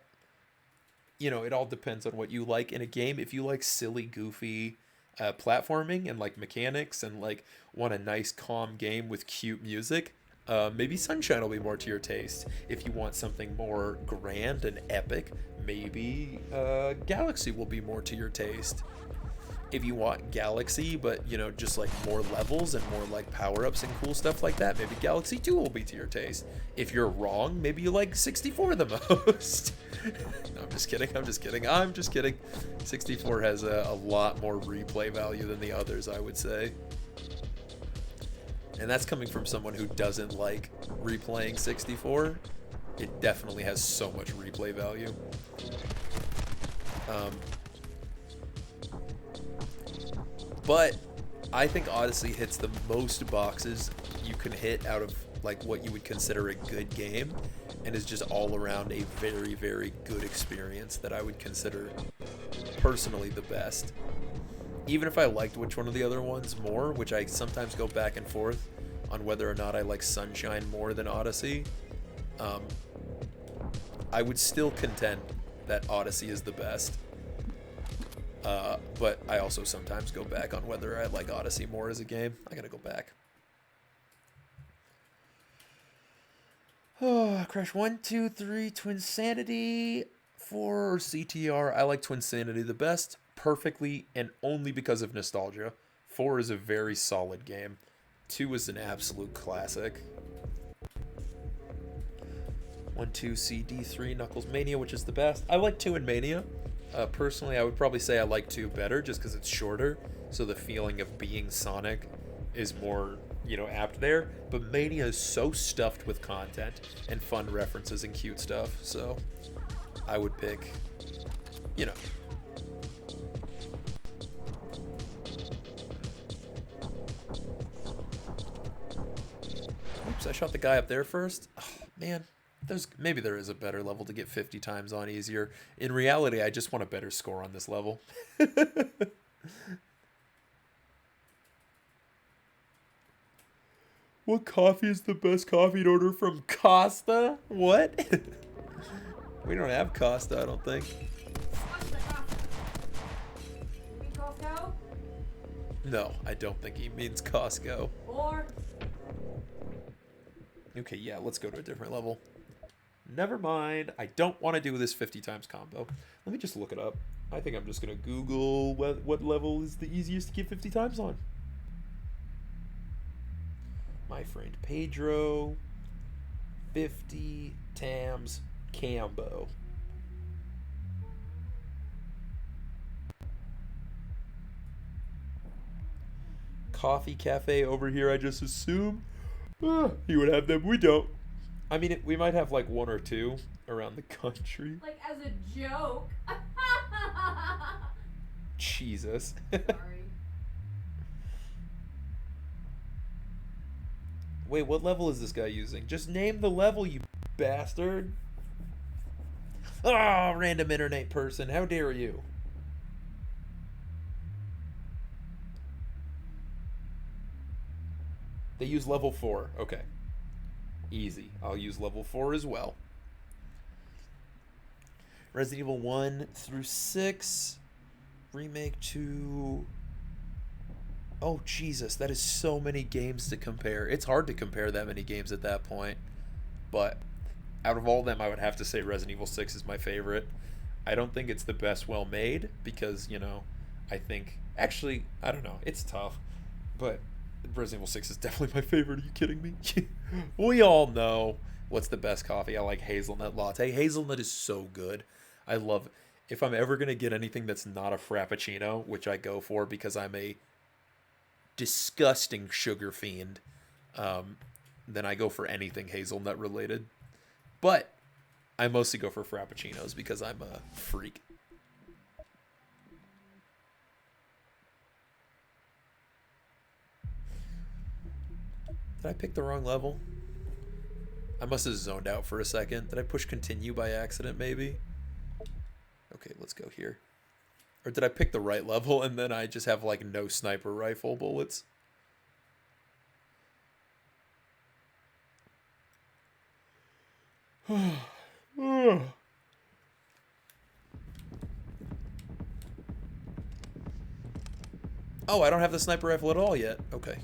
you know, it all depends on what you like in a game. If you like silly, goofy platforming and like mechanics and like want a nice, calm game with cute music, maybe Sunshine will be more to your taste. If you want something more grand and epic, maybe Galaxy will be more to your taste. If you want Galaxy, but, you know, just like more levels and more like power-ups and cool stuff like that, maybe Galaxy 2 will be to your taste. If you're wrong, maybe you like 64 the most. No, I'm just kidding. 64 has a lot more replay value than the others, I would say. And that's coming from someone who doesn't like replaying 64. It definitely has so much replay value. But I think Odyssey hits the most boxes you can hit out of like what you would consider a good game, and is just all around a very, very good experience that I would consider personally the best. Even if I liked which one of the other ones more, which I sometimes go back and forth on whether or not I like Sunshine more than Odyssey, I would still contend that Odyssey is the best. But I also sometimes go back on whether I like Odyssey more as a game. I gotta go back. Oh, Crash 1, 2, 3, Twinsanity, 4, or CTR. I like Twinsanity the best, perfectly, and only because of nostalgia. 4 is a very solid game. 2 is an absolute classic. 1, 2, CD, 3, Knuckles Mania, which is the best. I like 2 in Mania. Personally, I would probably say I like 2 better just because it's shorter, so the feeling of being Sonic is more, you know, apt there. But Mania is so stuffed with content and fun references and cute stuff, so I would pick, you know. Oops, I shot the guy up there first. Oh, man. Maybe there is a better level to get 50 times on easier. In reality, I just want a better score on this level. What coffee is the best coffee to order from Costa? What? We don't have Costa, I don't think. What's the coffee? You mean Costco? No, I don't think he means Costco. Or Okay, yeah, let's go to a different level. Never mind. I don't want to do this 50 times combo. Let me just look it up. I think I'm just going to Google what level is the easiest to get 50 times on. My friend Pedro. 50 times combo. Coffee cafe over here, I just assume. He would have them. We don't. I mean, we might have like 1 or 2 around the country. like as a joke. Jesus. Sorry. Wait, what level is this guy using? Just name the level, you bastard. Oh, random internet person. How dare you? They use level 4. Okay. Easy. I'll use level 4 as well. Resident Evil 1 through 6. Remake 2. Oh, Jesus. That is so many games to compare. It's hard to compare that many games at that point. But out of all of them, I would have to say Resident Evil 6 is my favorite. I don't think it's the best well made because, you know, I think... Actually, I don't know. It's tough. But Resident Evil 6 is definitely my favorite. Are you kidding me? We all know what's the best coffee. I like hazelnut latte. Hazelnut is so good. I love... If I'm ever going to get anything that's not a Frappuccino, which I go for because I'm a disgusting sugar fiend, then I go for anything hazelnut related. But I mostly go for Frappuccinos because I'm a freak. Did I pick the wrong level? I must have zoned out for a second. Did I push continue by accident, maybe? Okay, let's go here. Or did I pick the right level and then I just have, like, no sniper rifle bullets? Oh, I don't have the sniper rifle at all yet. Okay.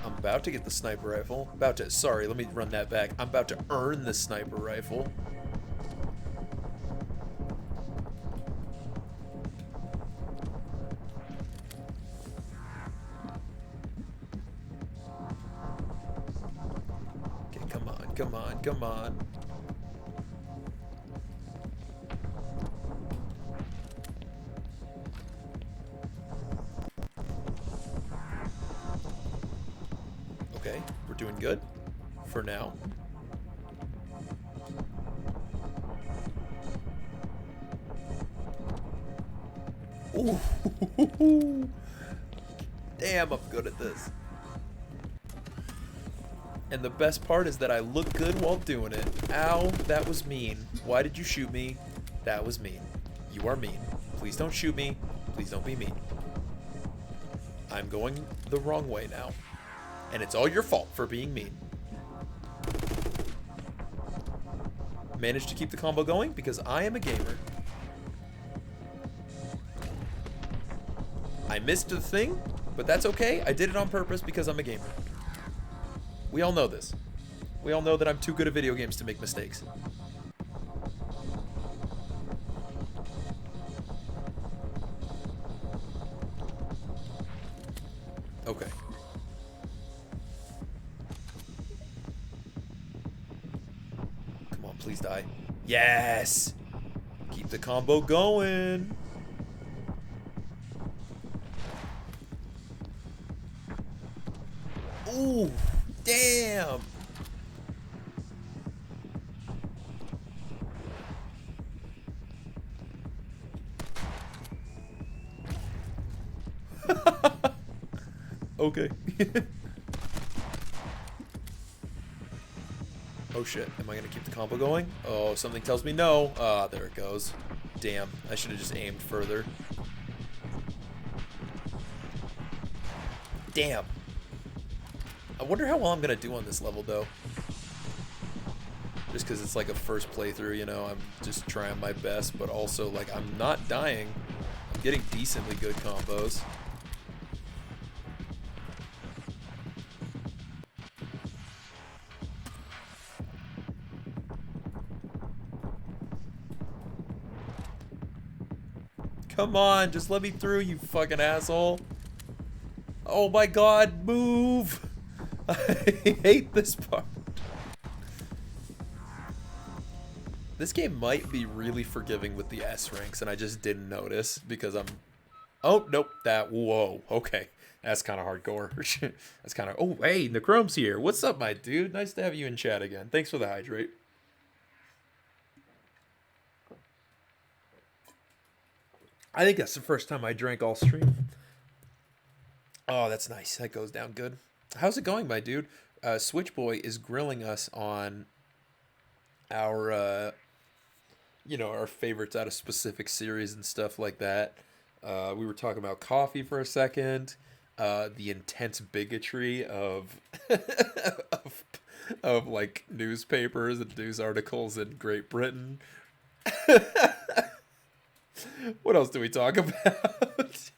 I'm about to get the sniper rifle. Sorry, let me run that back. I'm about to earn the sniper rifle. Come on, come on. Okay, we're doing good for now. Ooh. Damn, I'm good at this. And the best part is that I look good while doing it. Ow, that was mean. Why did you shoot me? That was mean. You are mean. Please don't shoot me. Please don't be mean. I'm going the wrong way now. And it's all your fault for being mean. Managed to keep the combo going because I am a gamer. I missed the thing, but that's okay. I did it on purpose because I'm a gamer. We all know this. We all know that I'm too good at video games to make mistakes. Okay. Come on, please die. Yes! Keep the combo going. Ooh! Damn! Okay. Oh shit, am I gonna keep the combo going? Oh, something tells me no. Ah, there it goes. Damn, I should have just aimed further. Damn. I wonder how well I'm gonna do on this level, though. Just because it's like a first playthrough, you know, I'm just trying my best, but also, like, I'm not dying. I'm getting decently good combos. Come on, just let me through, you fucking asshole. Oh my god, move! I hate this part. This game might be really forgiving with the S ranks, and I just didn't notice because I'm... Oh, nope, whoa, okay. That's kind of hardcore. That's kind of... Oh, hey, Necrome's here. What's up, my dude? Nice to have you in chat again. Thanks for the hydrate. I think that's the first time I drank all stream. Oh, that's nice. That goes down good. How's it going, my dude? Switchboy is grilling us on our, our favorites out of specific series and stuff like that. We were talking about coffee for a second. The intense bigotry of, of like newspapers and news articles in Great Britain. What else do we talk about?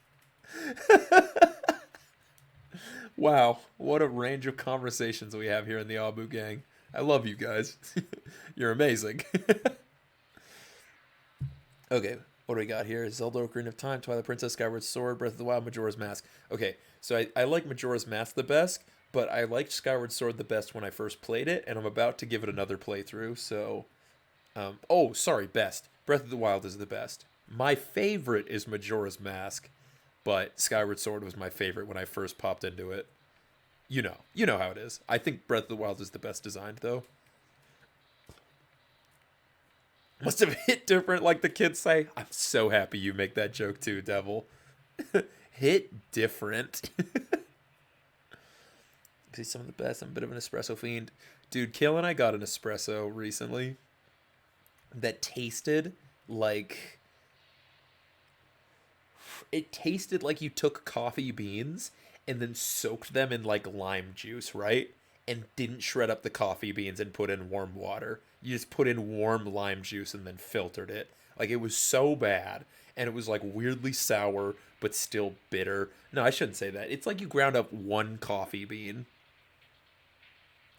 Wow, what a range of conversations we have here in the Abu Gang. I love you guys. You're amazing. Okay, what do we got here? Zelda Ocarina of Time, Twilight Princess, Skyward Sword, Breath of the Wild, Majora's Mask. Okay, so I like Majora's Mask the best, but I liked Skyward Sword the best when I first played it, and I'm about to give it another playthrough, so... oh, sorry, best. Breath of the Wild is the best. My favorite is Majora's Mask, but Skyward Sword was my favorite when I first popped into it. You know how it is. I think Breath of the Wild is the best designed, though. Must have hit different, like the kids say. I'm so happy you make that joke too, Devil. Hit different. He's some of the best. I'm a bit of an espresso fiend. Dude, Kale and I got an espresso recently that tasted like... It tasted like you took coffee beans and then soaked them in like lime juice, right? And didn't shred up the coffee beans and put in warm water. You just put in warm lime juice and then filtered it. Like, it was so bad. And it was like weirdly sour, but still bitter. No, I shouldn't say that. It's like you ground up one coffee bean,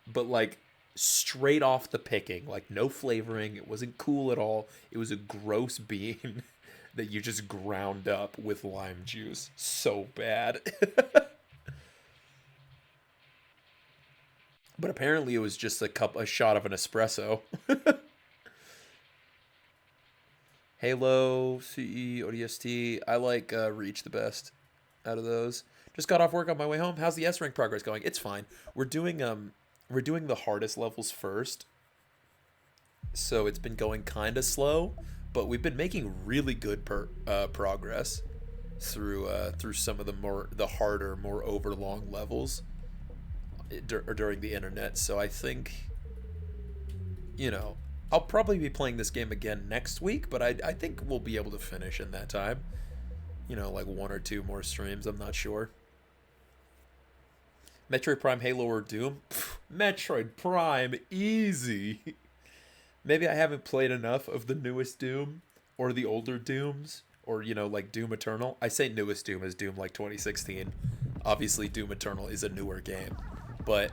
but like straight off the picking, like no flavoring. It wasn't cool at all. It was a gross bean that you just ground up with lime juice. So bad. But apparently it was just a shot of an espresso. Halo, CE, ODST. I like Reach the best out of those. Just got off work on my way home. How's the S rank progress going? It's fine. We're doing the hardest levels first. So it's been going kind of slow, but we've been making really good progress through some of the harder, more overlong levels during the internet. So I think, I'll probably be playing this game again next week, but I think we'll be able to finish in that time. Like 1 or 2 more streams. I'm not sure. Metroid Prime, Halo, or Doom? Metroid Prime, easy. Maybe I haven't played enough of the newest Doom or the older Dooms or, like Doom Eternal. I say newest Doom as Doom like 2016. Obviously, Doom Eternal is a newer game. But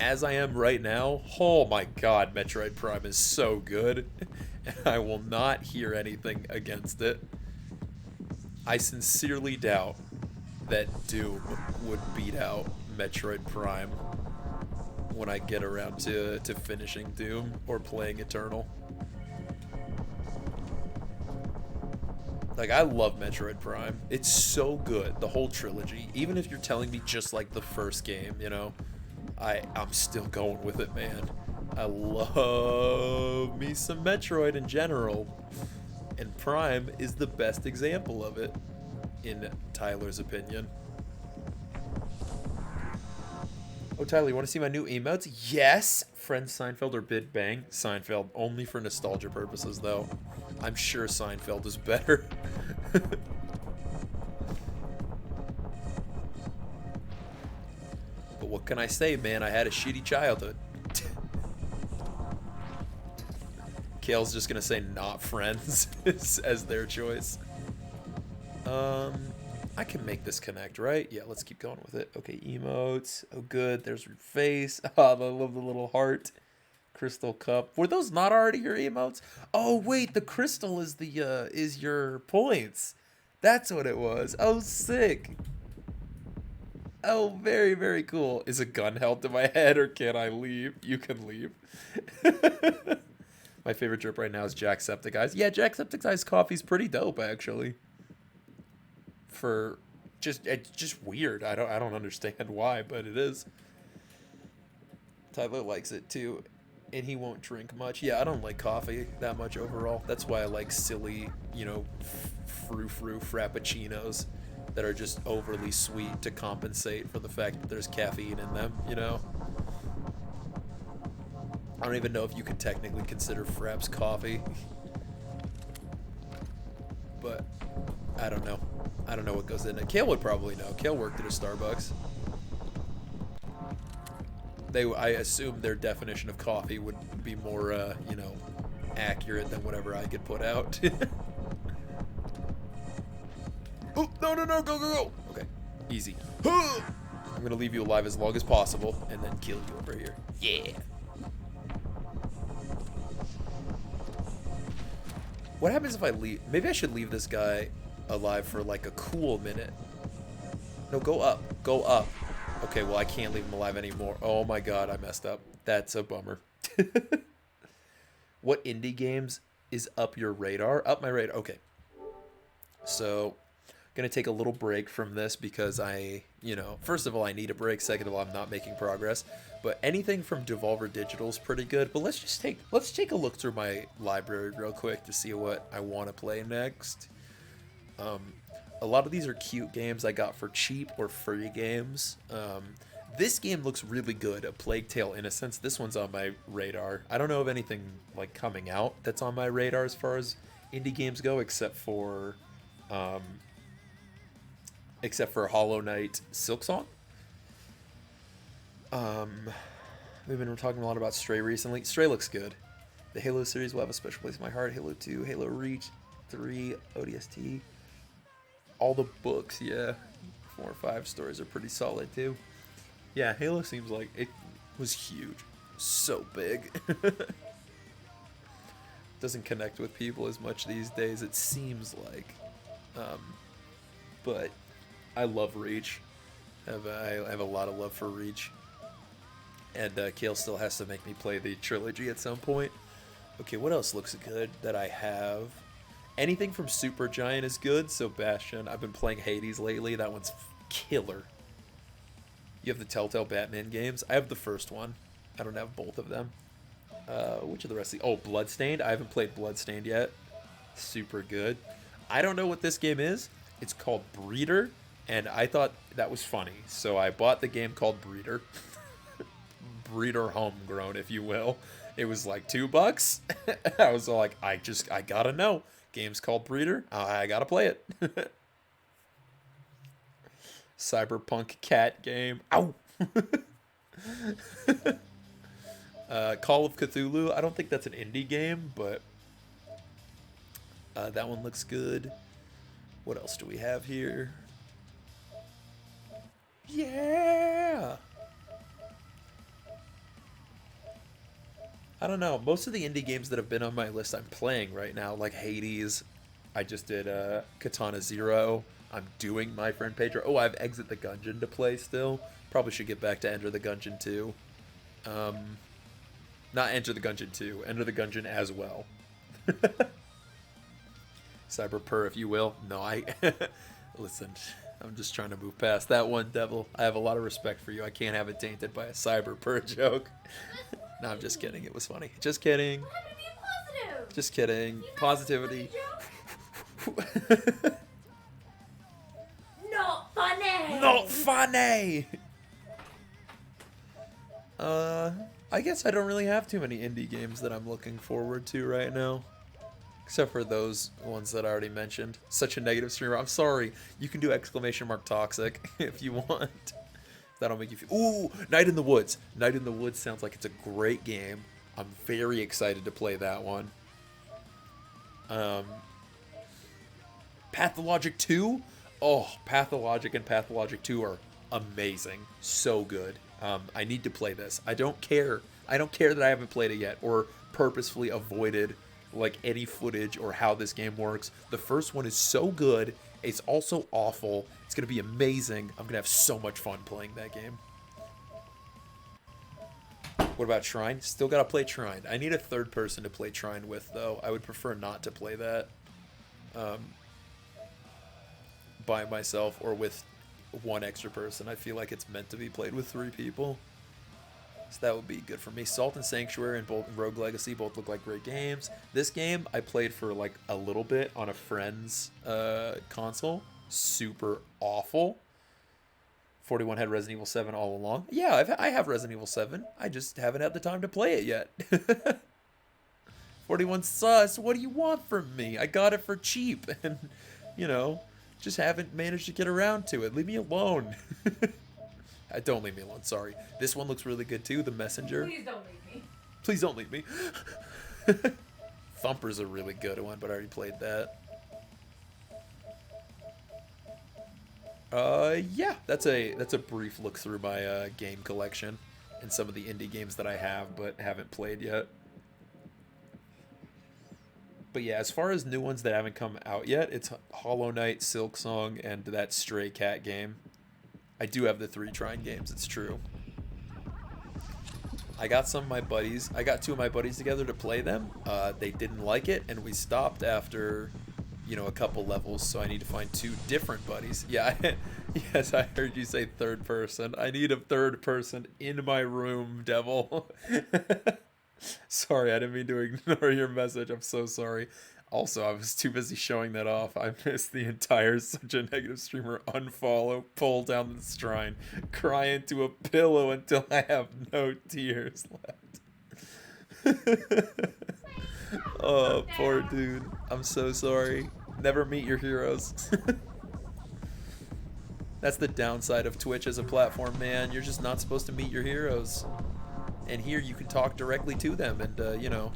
as I am right now, oh my god, Metroid Prime is so good. And I will not hear anything against it. I sincerely doubt that Doom would beat out Metroid Prime when I get around to finishing Doom or playing Eternal. Like, I love Metroid Prime. It's so good, the whole trilogy. Even if you're telling me just like the first game, I'm still going with it, man. I love me some Metroid in general. And Prime is the best example of it, in Tyler's opinion. Oh, Tyler, you want to see my new emotes? Yes! Friends Seinfeld or Big Bang? Seinfeld, only for nostalgia purposes, though. I'm sure Seinfeld is better. But what can I say, man? I had a shitty childhood. Kale's just gonna say not Friends as their choice. I can make this connect, right? Yeah, let's keep going with it. Okay, emotes. Oh, good. There's your face. Oh, I love the little heart. Crystal cup. Were those not already your emotes? Oh, wait. The crystal is is your points. That's what it was. Oh, sick. Oh, very, very cool. Is a gun held to my head, or can I leave? You can leave. My favorite drip right now is Jacksepticeye's. Yeah, Jacksepticeye's coffee's pretty dope, actually. It's just weird. I don't understand why, but it is. Tyler likes it too, and he won't drink much. Yeah, I don't like coffee that much overall. That's why I like silly, frou-frou frappuccinos that are just overly sweet to compensate for the fact that there's caffeine in them, I don't even know if you could technically consider fraps coffee. But I don't know. I don't know what goes in it. Kale would probably know. Kale worked at a Starbucks. I assume their definition of coffee would be more, accurate than whatever I could put out. Oh, no, go. Okay, easy. I'm gonna leave you alive as long as possible and then kill you over here. Yeah. What happens if I leave? Maybe I should leave this guy alive for like a cool minute. No, go up. Okay, well, I can't leave him alive anymore. Oh my god, I messed up. That's a bummer. What indie games is up your radar? Up my radar. Okay. So, Gonna take a little break from this because first of all, I need a break. Second of all, I'm not making progress. But anything from Devolver Digital is pretty good. But let's take a look through my library real quick to see what I want to play next. A lot of these are cute games I got for cheap or free games. This game looks really good, A Plague Tale: Innocence. This one's on my radar. I don't know of anything like coming out that's on my radar as far as indie games go, except for Hollow Knight Silksong. We've been talking a lot about Stray recently. Stray looks good. The Halo series will have a special place in my heart. Halo 2, Halo Reach, 3, ODST. All the books, yeah. 4 or 5 stories are pretty solid too. Yeah, Halo seems like it was huge. So big. Doesn't connect with people as much these days, it seems like. But I love Reach. I have a lot of love for Reach. And Kale still has to make me play the trilogy at some point. Okay, what else looks good that I have? Anything from Supergiant is good, so Bastion. I've been playing Hades lately. That one's killer. You have the Telltale Batman games. I have the first one. I don't have both of them. Which are the rest of the... Oh, Bloodstained. I haven't played Bloodstained yet. Super good. I don't know what this game is. It's called Breeder, and I thought that was funny. So I bought the game called Breeder. Breeder Homegrown, if you will. It was like $2. I was like, I gotta know. Game's called Breeder. I gotta play it. Cyberpunk cat game. Ow! Call of Cthulhu. I don't think that's an indie game, but that one looks good. What else do we have here? Yeah! I don't know. Most of the indie games that have been on my list I'm playing right now, like Hades. I just did Katana Zero. I'm doing My Friend Pedro. Oh, I have Exit the Gungeon to play still. Probably should get back to Enter the Gungeon 2. Not Enter the Gungeon 2. Enter the Gungeon as well. Cyberpur, if you will. No, listen, I'm just trying to move past that one, Devil. I have a lot of respect for you. I can't have it tainted by a Cyberpur joke. No, I'm just kidding. It was funny. Just kidding. What happened to being positive? Just kidding. Positivity. Not funny. Not funny. I guess I don't really have too many indie games that I'm looking forward to right now. Except for those ones that I already mentioned. Such a negative streamer. I'm sorry. You can do !toxic if you want. That'll make you feel... Ooh! Night in the Woods. Night in the Woods sounds like it's a great game. I'm very excited to play that one. Pathologic 2? Oh, Pathologic and Pathologic 2 are amazing. So good. I need to play this. I don't care. I don't care that I haven't played it yet or purposefully avoided like any footage or how this game works. The first one is so good. It's also awful. It's going to be amazing. I'm going to have so much fun playing that game. What about Trine? Still got to play Trine. I need a third person to play Trine with, though. I would prefer not to play that by myself or with one extra person. I feel like it's meant to be played with 3 people. So that would be good for me. Salt and Sanctuary and Rogue Legacy both look like great games. This game I played for like a little bit on a friend's console. Super awful. 41 had Resident Evil 7 all along. Yeah, I have Resident Evil 7. I just haven't had the time to play it yet. 41 sus. What do you want from me? I got it for cheap. And, you know, just haven't managed to get around to it. Leave me alone. Don't leave me alone, sorry. This one looks really good too, The Messenger. Please don't leave me. Please don't leave me. Thumper's a really good one, but I already played that. Yeah, that's a brief look through my game collection and some of the indie games that I have but haven't played yet. But yeah, as far as new ones that haven't come out yet, it's Hollow Knight, Silksong, and that Stray Cat game. I do have the 3 Trine games, it's true. I got 2 of my buddies together to play them. They didn't like it, and we stopped after you know, a couple levels, so I need to find 2 different buddies. Yeah, yes, I heard you say third person. I need a third person in my room, devil. Sorry, I didn't mean to ignore your message. I'm so sorry. Also, I was too busy showing that off. I missed the entire Such a Negative Streamer unfollow, pull down the shrine, cry into a pillow until I have no tears left. Oh, poor dude. I'm so sorry. Never meet your heroes. That's the downside of Twitch as a platform, man. You're just not supposed to meet your heroes. And here you can talk directly to them and, you know,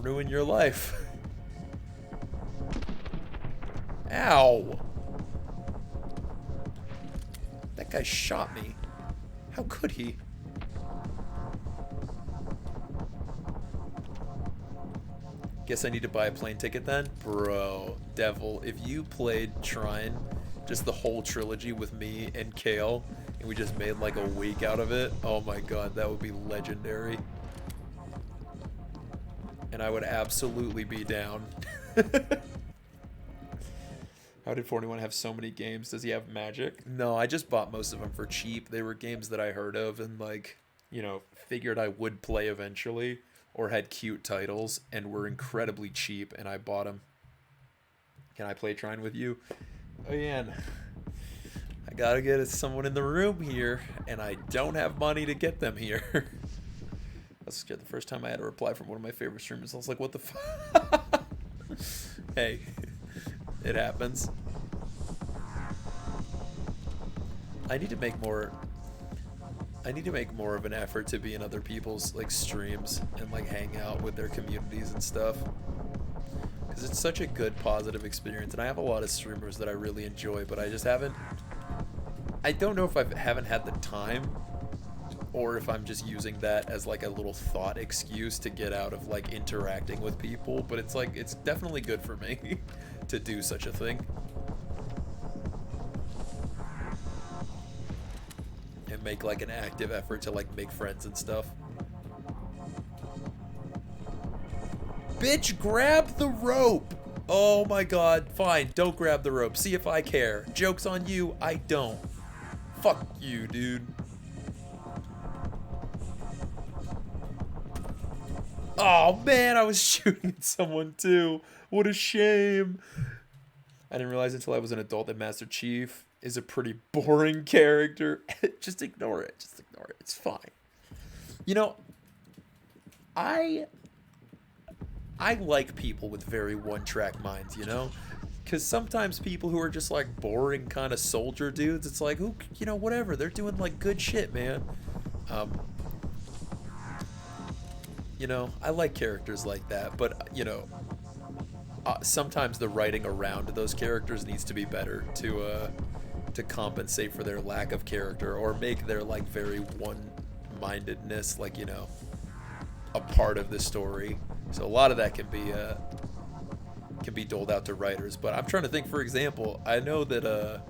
ruin your life. Ow! That guy shot me. How could he? Guess I need to buy a plane ticket then? Bro, devil, if you played Trine, just the whole trilogy with me and Kale, and we just made like a week out of it, oh my god, that would be legendary. And I would absolutely be down. How did 41 have so many games? Does he have Magic? No, I just bought most of them for cheap. They were games that I heard of and, like, you know, figured I would play eventually, or had cute titles and were incredibly cheap, and I bought them. Can I play Trine with you? Again, I gotta get someone in the room here, and I don't have money to get them here. I was scared the first time I had a reply from one of my favorite streamers. I was like, what the fuck? Hey, it happens. I need to make more of an effort to be in other people's like streams and like hang out with their communities and stuff, because it's such a good positive experience, and I have a lot of streamers that I really enjoy, but I just haven't, I don't know if I haven't had the time, or if I'm just using that as like a little thought excuse to get out of like interacting with people, but it's like, it's definitely good for me to do such a thing. And make like an active effort to like make friends and stuff. Bitch, grab the rope! Oh my god, fine, don't grab the rope. See if I care. Joke's on you, I don't. Fuck you, dude. Oh man, I was shooting at someone too. What a shame. I didn't realize until I was an adult that Master Chief is a pretty boring character. Just ignore it. Just ignore it. It's fine. You know, I like people with very one-track minds, you know? Because sometimes people who are just like boring kind of soldier dudes, it's like, who, you know, whatever. They're doing like good shit, man. You know, I like characters like that, but, you know, sometimes the writing around those characters needs to be better to compensate for their lack of character, or make their like very one-mindedness, like, you know, a part of the story. So a lot of that can be doled out to writers. But I'm trying to think, for example, I know that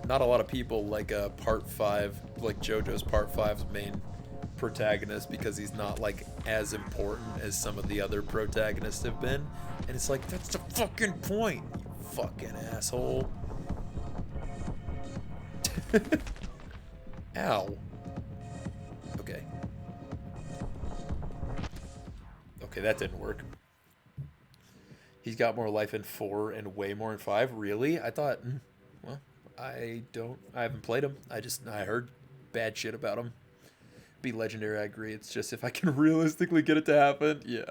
not a lot of people like Part 5, like JoJo's Part 5's main protagonist, because he's not like as important as some of the other protagonists have been, and it's like, that's the fucking point, you fucking asshole. Ow. Okay, that didn't work. He's got more life in 4 and way more in 5. Really? I thought, well, I haven't played him. I heard bad shit about him. Be legendary, I agree. It's just if I can realistically get it to happen, yeah.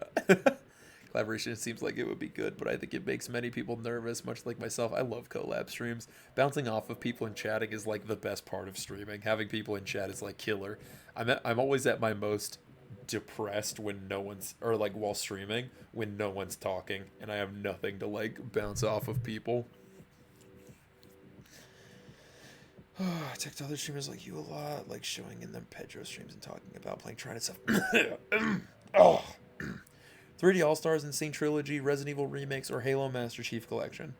Collaboration, it seems like it would be good, but I think it makes many people nervous, much like myself. I love collab streams. Bouncing off of people and chatting is like the best part of streaming. Having people in chat is like killer. I'm always at my most depressed when no one's, or like while streaming, when no one's talking and I have nothing to like bounce off of people. I talk to other streamers like you a lot, like showing in them Pedro streams and talking about playing Trine and stuff. Oh. 3D All-Stars, Insane Trilogy, Resident Evil remakes, or Halo Master Chief Collection.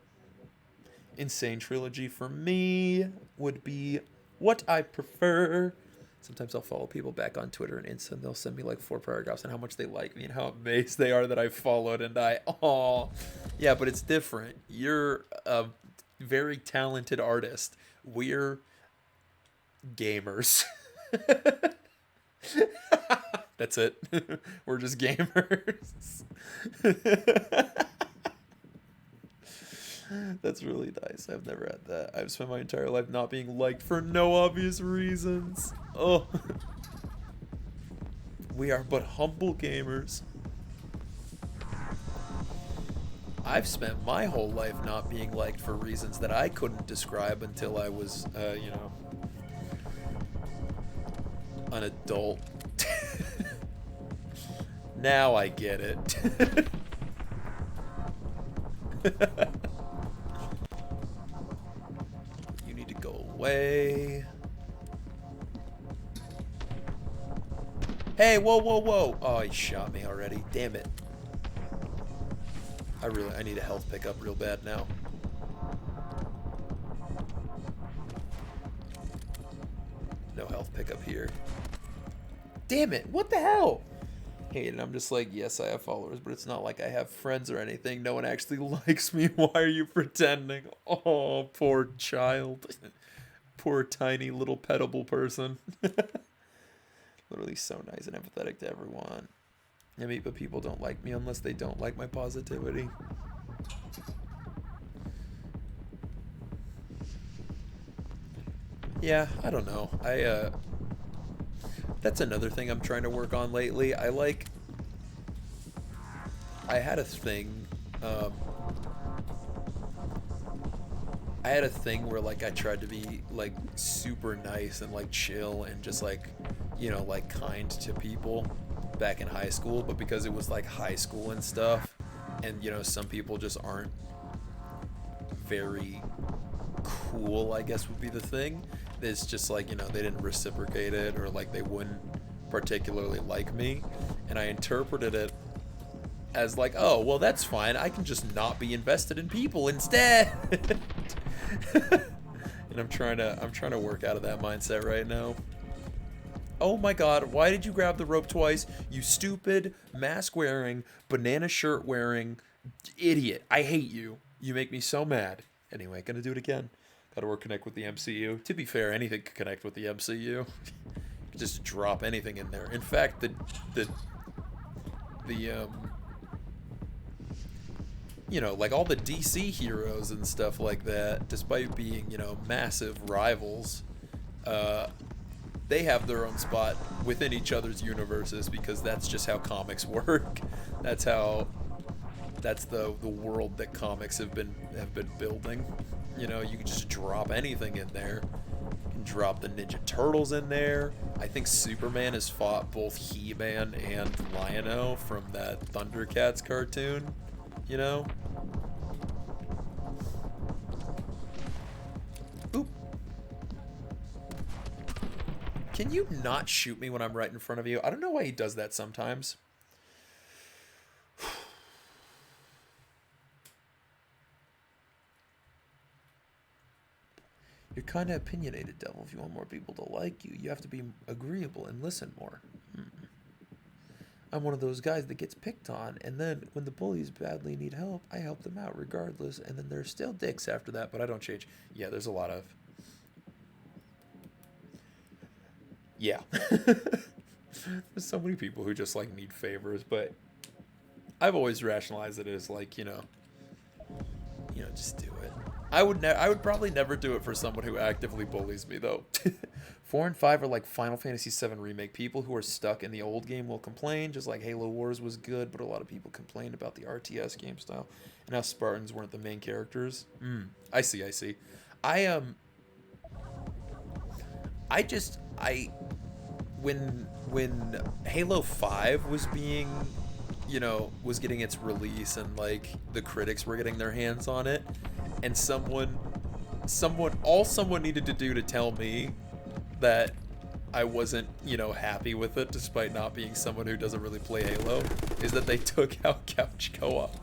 Insane Trilogy for me would be what I prefer. Sometimes I'll follow people back on Twitter and Insta, and they'll send me like 4 paragraphs on how much they like me and how amazed they are that I followed. And yeah, but it's different. You're a very talented artist. We're gamers. That's it. We're just gamers. That's really nice. I've never had that. I've spent my entire life not being liked for no obvious reasons. Oh. We are but humble gamers. I've spent my whole life not being liked for reasons that I couldn't describe until I was, an adult. Now I get it. You need to go away. Hey, whoa, whoa, whoa. Oh, he shot me already. Damn it. I need a health pickup real bad now. No health pickup here. Damn it. What the hell? Hey, and I'm just like, yes, I have followers, but it's not like I have friends or anything. No one actually likes me. Why are you pretending? Oh, poor child. Poor tiny little petable person. Literally so nice and empathetic to everyone. I mean, but people don't like me unless they don't like my positivity. Yeah, I don't know. That's another thing I'm trying to work on lately. I had a thing, where like I tried to be like super nice and like chill and just like, you know, like kind to people back in high school, but because it was like high school and stuff, and you know, some people just aren't very cool, I guess would be the thing. It's just like, you know, they didn't reciprocate it, or like they wouldn't particularly like me, and I interpreted it as like, oh, well, that's fine, I can just not be invested in people instead. And I'm trying to work out of that mindset right now. Oh my god, why did you grab the rope twice? You stupid, mask wearing, banana shirt wearing idiot. I hate you. You make me so mad. Anyway, gonna do it again. Gotta connect with the MCU. To be fair, anything can connect with the MCU. You can just drop anything in there. In fact, you know, like all the DC heroes and stuff like that, despite being, you know, massive rivals, they have their own spot within each other's universes, because that's just how comics work. That's the world that comics have been building. You know, you can just drop anything in there. You can drop the Ninja Turtles in there. I think Superman has fought both He-Man and Lion-O from that Thundercats cartoon, you know? Oop. Can you not shoot me when I'm right in front of you? I don't know why he does that sometimes. You're kind of opinionated, Devil. If you want more people to like you, you have to be agreeable and listen more. I'm one of those guys that gets picked on, and then when the bullies badly need help, I help them out regardless, and then they're still dicks after that, but I don't change. Yeah, there's a lot of... Yeah. There's so many people who just, like, need favors, but I've always rationalized it as, like, you know, just do it. I would probably never do it for someone who actively bullies me, though. 4 and 5 are like Final Fantasy VII Remake. People who are stuck in the old game will complain, just like Halo Wars was good, but a lot of people complained about the RTS game style and how Spartans weren't the main characters. I see. When Halo 5 was being, you know, was getting its release, and like the critics were getting their hands on it, and someone needed to do to tell me that I wasn't, you know, happy with it, despite not being someone who doesn't really play Halo, is that they took out couch co-op.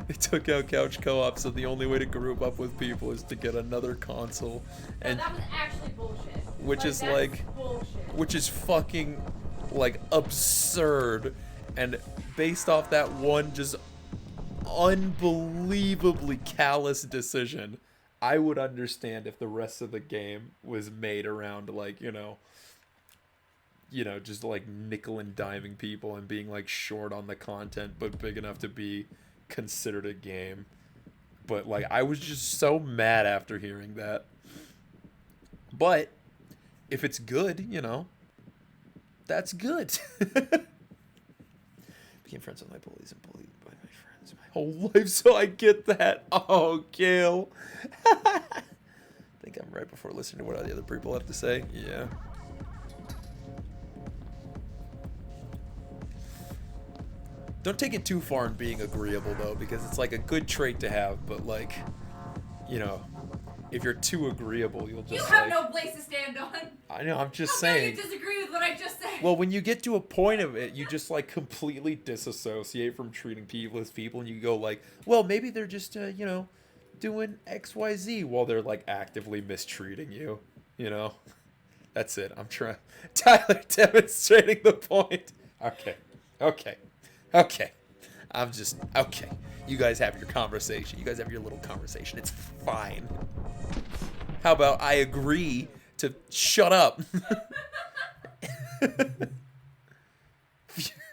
They took out couch co-op, so the only way to group up with people is to get another console. And that was actually bullshit. which is like bullshit. which is fucking, like, absurd. And based off that one just unbelievably callous decision, I would understand if the rest of the game was made around, like, just like nickel and diming people and being like short on the content, but big enough to be considered a game. But like, I was just so mad after hearing that. But if it's good, that's good. Became friends with my bullies and bullied by my friends my whole life, so I get that. Oh, Kale. I think I'm right before listening to what the other people have to say. Yeah. Don't take it too far in being agreeable, though, because it's like a good trait to have, but like, if you're too agreeable, you'll just You have no place to stand on. I know, I'm just How saying. dare you disagree with what I just said? Well, when you get to a point of it, you just like completely disassociate from treating people as people, and you go like, well, maybe they're just, doing XYZ while they're like actively mistreating you, That's it. I'm trying. Tyler demonstrating the point. Okay. I'm just, okay. You guys have your conversation. You guys have your little conversation. It's fine. How about I agree to shut up?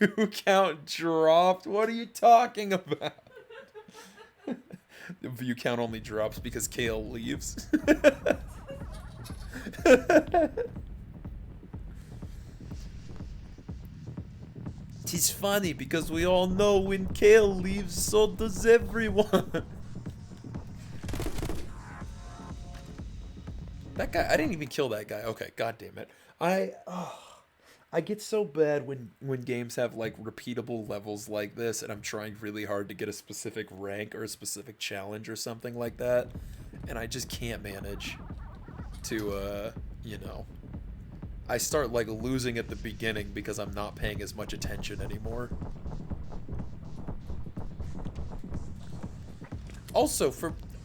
View count dropped. What are you talking about? The view count only drops because Kale leaves. It's funny because we all know when Kale leaves, so does everyone. That guy, I didn't even kill that guy. Okay, god damn it. I get so bad when games have like repeatable levels like this, and I'm trying really hard to get a specific rank or a specific challenge or something like that, and I just can't manage to, I start like losing at the beginning because I'm not paying as much attention anymore. Also,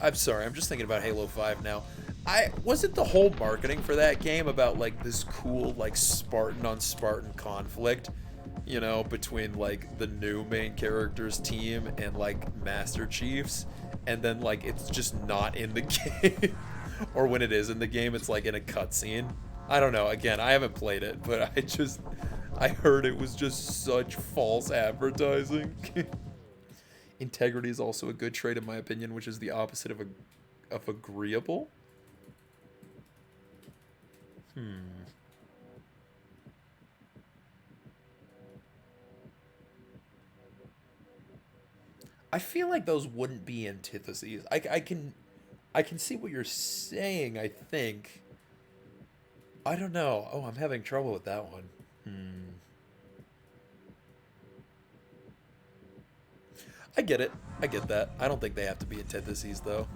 I'm sorry, I'm just thinking about Halo 5 now. Wasn't the whole marketing for that game about like this cool like Spartan on Spartan conflict, between like the new main character's team and like Master Chief's, and then like it's just not in the game, or when it is in the game, it's like in a cutscene. I don't know. Again, I haven't played it, but I heard it was just such false advertising. Integrity is also a good trait in my opinion, which is the opposite of agreeable. I feel like those wouldn't be antitheses. I can see what you're saying, I think. I don't know. Oh, I'm having trouble with that one. I get it. I get that. I don't think they have to be antitheses, though.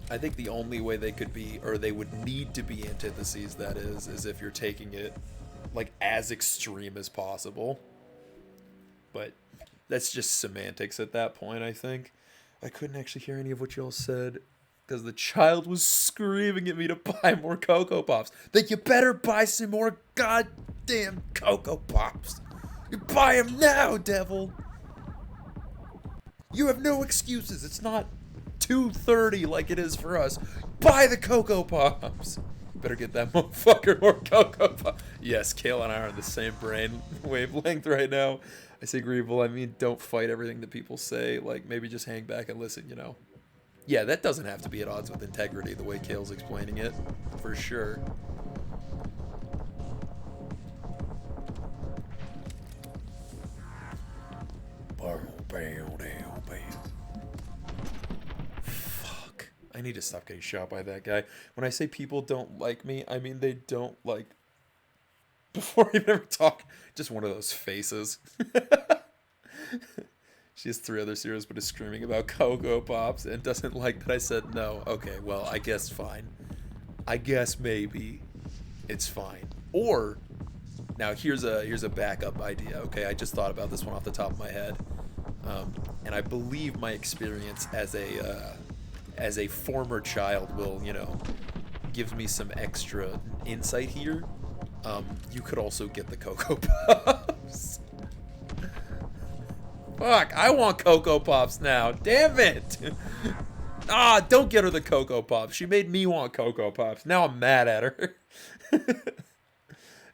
I think the only way they could be, or they would need to be antitheses, that is if you're taking it, like, as extreme as possible. But that's just semantics at that point, I think. I couldn't actually hear any of what y'all said because the child was screaming at me to buy more Cocoa Pops. That you better buy some more goddamn Cocoa Pops. You buy them now, devil. You have no excuses. It's not 2:30 like it is for us. Buy the Cocoa Pops. Better get that motherfucker more Cocoa Pops. Yes, Kale and I are on the same brain wavelength right now. I say agreeable, I mean don't fight everything that people say, like maybe just hang back and listen, Yeah, that doesn't have to be at odds with integrity the way Kale's explaining it, for sure. Fuck. I need to stop getting shot by that guy. When I say people don't like me, I mean they don't like... Before I ever talk, just one of those faces. She has 3 other zeros but is screaming about Cocoa Pops and doesn't like that I said no. Okay, well, I guess fine. I guess maybe it's fine. Or, now here's a backup idea, okay? I just thought about this one off the top of my head. And I believe my experience as as a former child will, you know, give me some extra insight here, you could also get the Cocoa Pops. Fuck, I want Cocoa Pops now. Damn it. Ah, don't get her the Cocoa Pops. She made me want Cocoa Pops. Now I'm mad at her.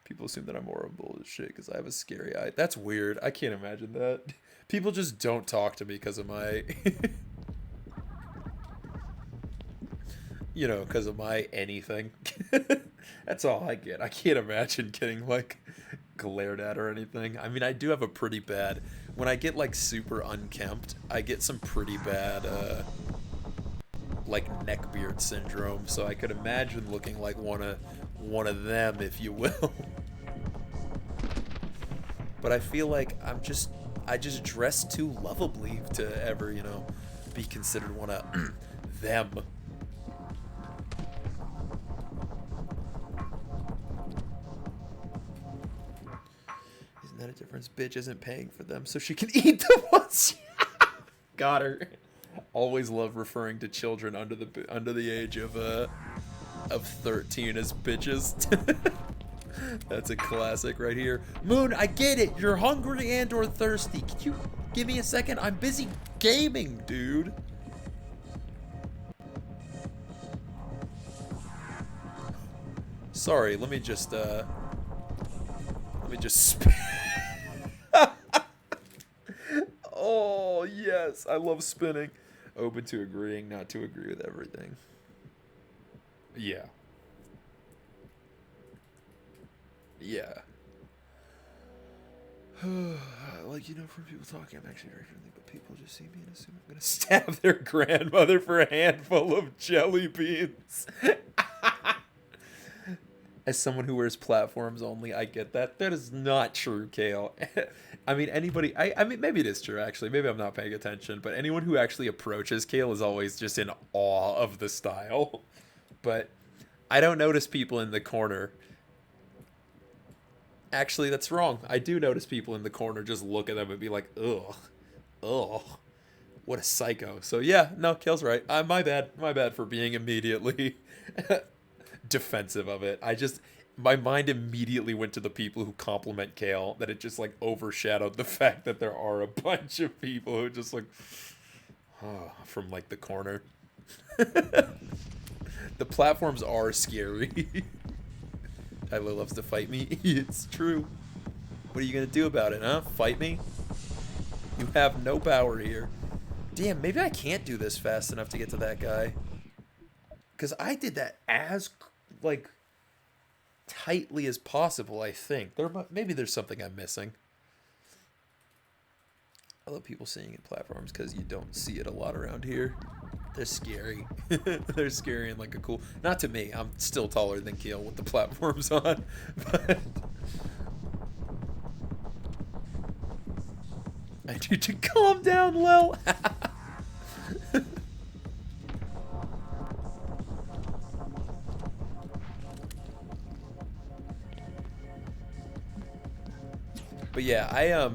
People assume that I'm horrible as shit because I have a scary eye. That's weird. I can't imagine that. People just don't talk to me because of my... you know, because of my anything. That's all I get. I can't imagine getting, like, glared at or anything. I mean, I do have a pretty bad... When I get, like, super unkempt, I get some pretty bad, like, neckbeard syndrome. So I could imagine looking like one of them, if you will. But I feel like I just dress too lovably to ever, you know, be considered one of them. Isn't that a difference? Bitch isn't paying for them so she can eat them once. Got her. Always love referring to children under the age of 13 as bitches. That's a classic right here. Moon, I get it. You're hungry and or thirsty. Can you give me a second? I'm busy gaming, dude. Sorry, let me just spin. Oh, yes. I love spinning. Open to agreeing, not to agree with everything. Yeah. Yeah. Like, you know, from people talking, I'm actually very friendly, but people just see me and assume I'm gonna stab their grandmother for a handful of jelly beans. As someone who wears platforms only, I get that. That is not true, Kale. I mean, anybody... I mean, maybe it is true, actually. Maybe I'm not paying attention. But anyone who actually approaches Kale is always just in awe of the style. But I don't notice people in the corner. Actually, that's wrong. I do notice people in the corner just look at them and be like, ugh. Ugh. What a psycho. So, yeah. No, Kale's right. My bad. My bad for being immediately... defensive of it. My mind immediately went to the people who compliment Kale, that it just like overshadowed the fact that there are a bunch of people who just like from like the corner. The platforms are scary. Tyler loves to fight me. It's true. What are you gonna do about it, huh? Fight me? You have no power here. Damn, maybe I can't do this fast enough to get to that guy. Because I did that as, like, tightly as possible, I think. Maybe there's something I'm missing. I love people seeing in platforms because you don't see it a lot around here. They're scary. They're scary and, like, a cool... Not to me. I'm still taller than Kale with the platforms on. But... I need to calm down, Lel. But yeah,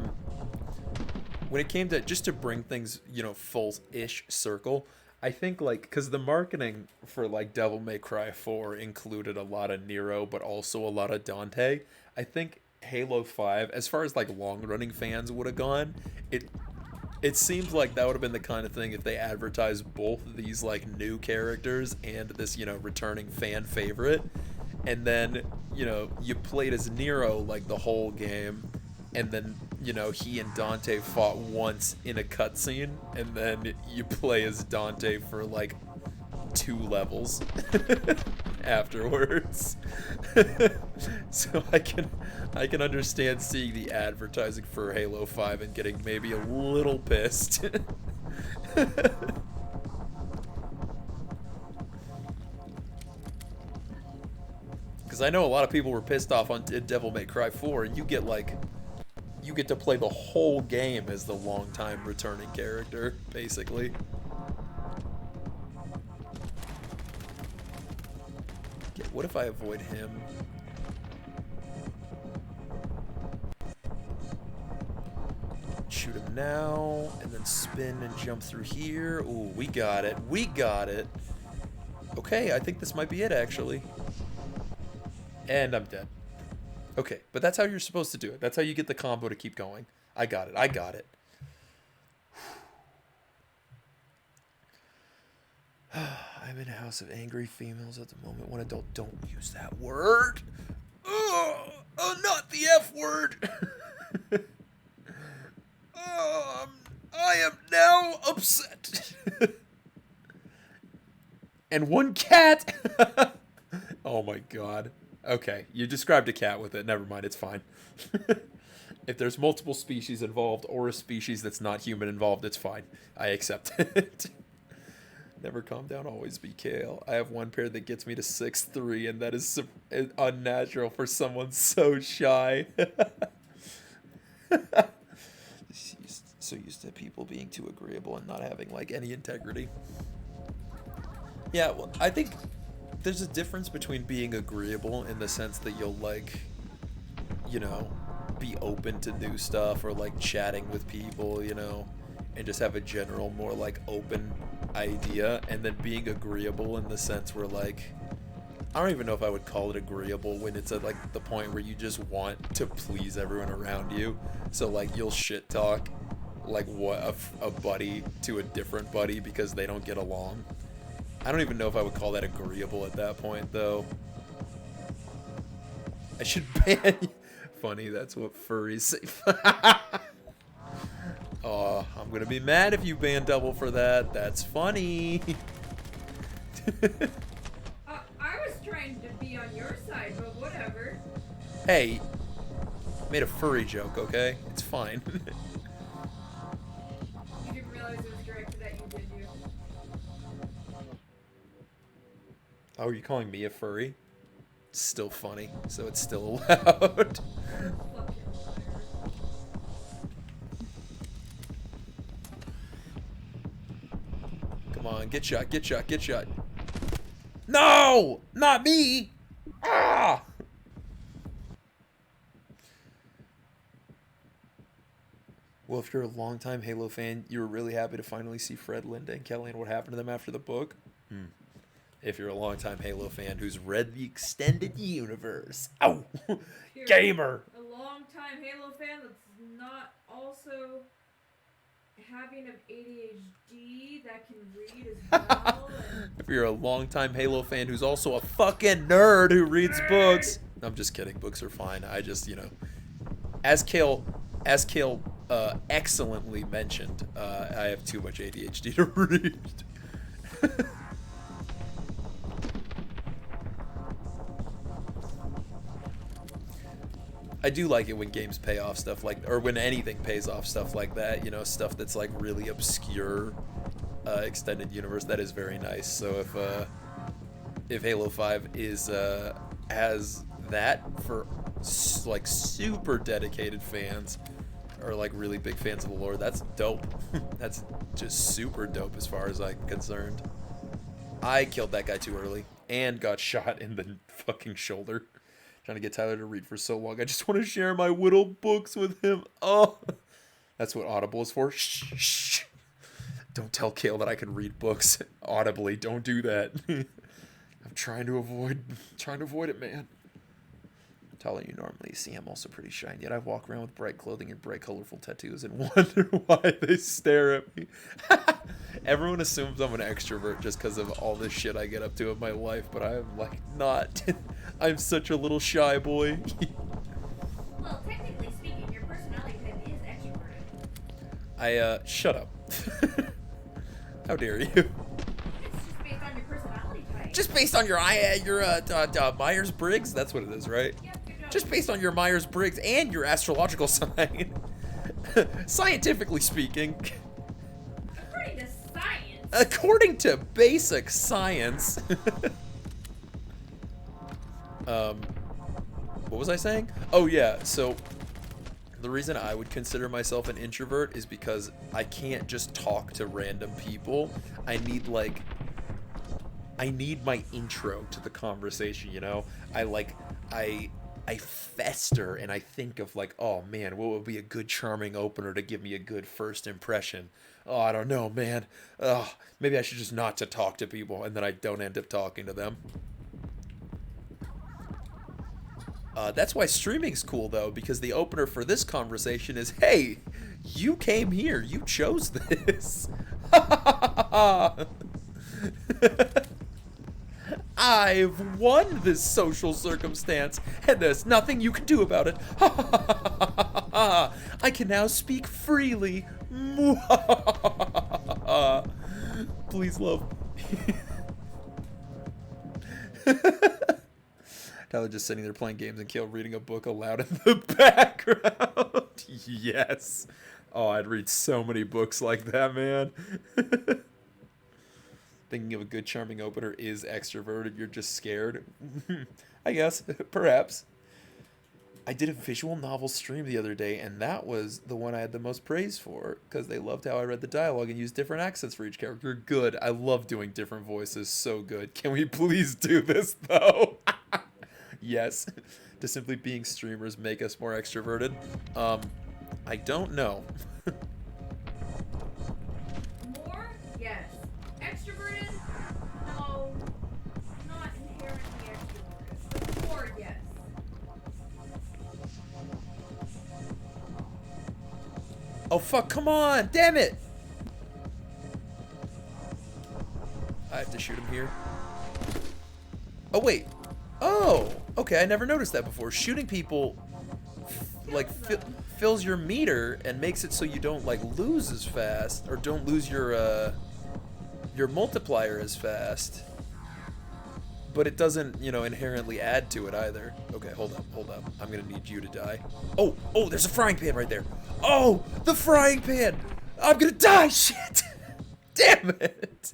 when it came to just to bring things, you know, full-ish circle, I think like because the marketing for like Devil May Cry 4 included a lot of Nero, but also a lot of Dante. I think Halo 5, as far as like long-running fans would have gone, it seems like that would have been the kind of thing if they advertised both of these like new characters and this, you know, returning fan favorite, and then, you know, you played as Nero like the whole game. And then, you know, he and Dante fought once in a cutscene, and then you play as Dante for like 2 levels afterwards. So I can understand seeing the advertising for Halo 5 and getting maybe a little pissed. Because I know a lot of people were pissed off on Devil May Cry 4, and you get to play the whole game as the long-time returning character, basically. Okay, what if I avoid him? Shoot him now, and then spin and jump through here. Ooh, we got it. We got it. Okay, I think this might be it, actually. And I'm dead. Okay, but that's how you're supposed to do it. That's how you get the combo to keep going. I got it. I got it. I'm in a house of angry females at the moment. One adult, don't use that word. Oh, not the F word. I am now upset. And one cat. Oh my god. Okay, you described a cat with it. Never mind, it's fine. If there's multiple species involved or a species that's not human involved, it's fine. I accept it. Never calm down, always be Kale. I have one pair that gets me to 6'3", and that is unnatural for someone so shy. So used to people being too agreeable and not having, like, any integrity. Yeah, well, I think there's a difference between being agreeable in the sense that you'll, like, you know, be open to new stuff or, like, chatting with people, you know, and just have a general, more, like, open idea, and then being agreeable in the sense where, like, I don't even know if I would call it agreeable when it's at, like, the point where you just want to please everyone around you. So, like, you'll shit talk, like, what a buddy to a different buddy because they don't get along. I don't even know if I would call that agreeable at that point, though. I should ban you. Funny, that's what furries say. Oh, I'm gonna be mad if you ban Double for that. That's funny. I was trying to be on your side, but whatever. Hey, made a furry joke, okay? It's fine. You didn't realize it was directed at you, did you? Oh, are you calling me a furry? It's still funny, so it's still allowed. Fucking liar. Come on, get shot, get shot, get shot. No! Not me! Ah! Well, if you're a longtime Halo fan, you were really happy to finally see Fred, Linda, and Kelly and what happened to them after the book. If you're a longtime Halo fan who's read the extended universe. Ow! You're Gamer! A long-time Halo fan that's not also having an ADHD that can read as well. And If you're a longtime Halo fan who's also a fucking nerd who reads books. I'm just kidding. Books are fine. I just, you know, as Kale excellently mentioned, I have too much ADHD to read. I do like it when games pay off stuff like, or when anything pays off stuff like that, you know, stuff that's like really obscure, extended universe. That is very nice. So if Halo 5 is has that for like super dedicated fans or like really big fans of the lore, that's dope. That's just super dope as far as I'm concerned. I killed that guy too early and got shot in the fucking shoulder. Trying to get Tyler to read for so long. I just want to share my Whittle books with him. Oh, that's what Audible is for. Shh, shh. Don't tell Kale that I can read books audibly. Don't do that. I'm trying to avoid it, man. Taller than you normally see. I'm also pretty shy, and yet I walk around with bright clothing and bright, colorful tattoos and wonder why they stare at me. Everyone assumes I'm an extrovert just because of all this shit I get up to in my life, but I'm like not. I'm such a little shy boy. Well, technically speaking, your personality type is extroverted. Shut up. How dare you? It's just based on your personality type. Just based on your Myers-Briggs? That's what it is, right? Yep, good job. Just based on your Myers-Briggs and your astrological sign. Scientifically speaking. According to science. According to basic science. What was I saying? Oh yeah, so the reason I would consider myself an introvert is because I can't just talk to random people. I need my intro to the conversation, you know? I I fester and I think of like, oh man, what would be a good charming opener to give me a good first impression? Oh, I don't know, man. Oh, maybe I should just not to talk to people, and then I don't end up talking to them. That's why streaming's cool though, because the opener for this conversation is, hey, you came here, you chose this. I've won this social circumstance, and there's nothing you can do about it. I can now speak freely. Please, love. Tyler just sitting there playing games and Kale reading a book aloud in the background. Yes. Oh, I'd read so many books like that, man. Thinking of a good charming opener is extroverted. You're just scared. I guess, perhaps. I did a visual novel stream the other day, and that was the one I had the most praise for, because they loved how I read the dialogue and used different accents for each character. Good. I love doing different voices. So good. Can we please do this, though? Yes. Does simply being streamers make us more extroverted? I don't know. More? Yes. Extroverted? No. Not inherently extroverted. But more, yes. Oh, fuck, come on! Damn it! I have to shoot him here. Oh, wait. Oh, okay, I never noticed that before. Shooting people, like, fills your meter and makes it so you don't, like, lose as fast, or don't lose your multiplier as fast. But it doesn't, you know, inherently add to it either. Okay, hold up. I'm gonna need you to die. Oh, there's a frying pan right there. Oh, the frying pan! I'm gonna die, shit! Damn it!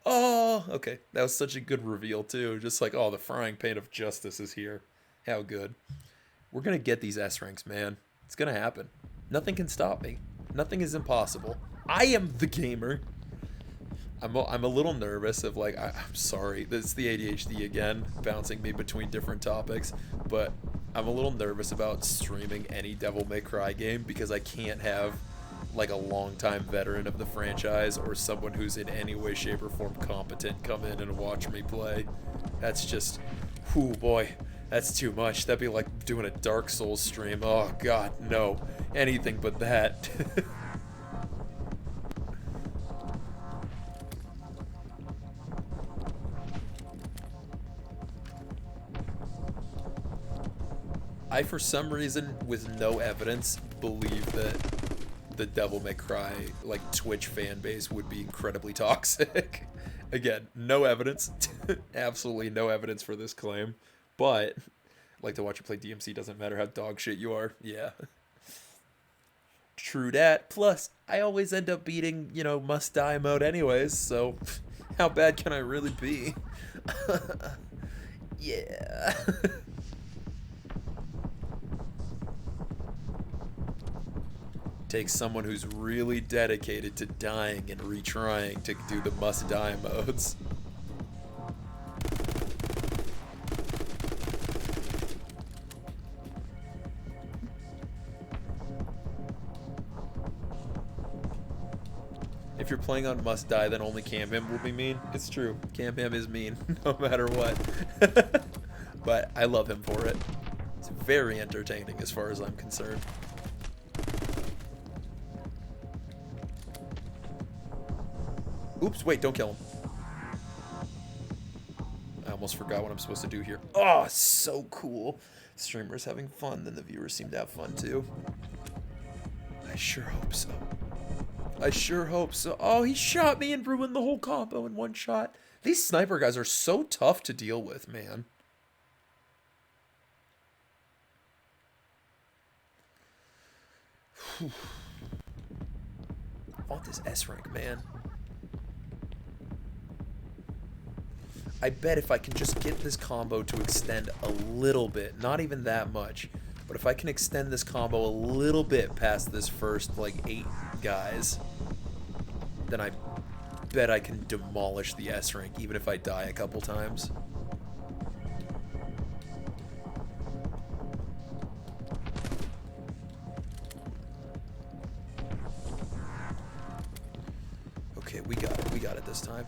Oh, okay. That was such a good reveal, too. Just like, oh, the frying pan of justice is here. How good. We're gonna get these S ranks, man. It's gonna happen. Nothing can stop me. Nothing is impossible. I am the gamer. I'm a little nervous of like, I'm sorry, this is the ADHD again, bouncing me between different topics, but I'm a little nervous about streaming any Devil May Cry game because I can't have like a longtime veteran of the franchise or someone who's in any way, shape, or form competent come in and watch me play. That's just, whew, boy, that's too much. That'd be like doing a Dark Souls stream. Oh god, no. Anything but that. I, for some reason, with no evidence, believe that the Devil May Cry, like, Twitch fan base would be incredibly toxic. Again, no evidence. Absolutely no evidence for this claim. But, like to watch you play DMC, doesn't matter how dog shit you are. Yeah. True dat. Plus, I always end up beating, you know, must die mode anyways, so how bad can I really be? Yeah. Takes someone who's really dedicated to dying and retrying to do the must die modes. If you're playing on must die, then only Cam Him will be mean. It's true. Cam Him is mean, no matter what. But I love him for it. It's very entertaining as far as I'm concerned. Oops, wait, don't kill him. I almost forgot what I'm supposed to do here. Oh, so cool. Streamers having fun, then the viewers seem to have fun too. I sure hope so. I sure hope so. Oh, he shot me and ruined the whole combo in one shot. These sniper guys are so tough to deal with, man. Whew. I want this S rank, man. I bet if I can just get this combo to extend a little bit, not even that much, but if I can extend this combo a little bit past this first, like, 8 guys, then I bet I can demolish the S rank, even if I die a couple times. this time.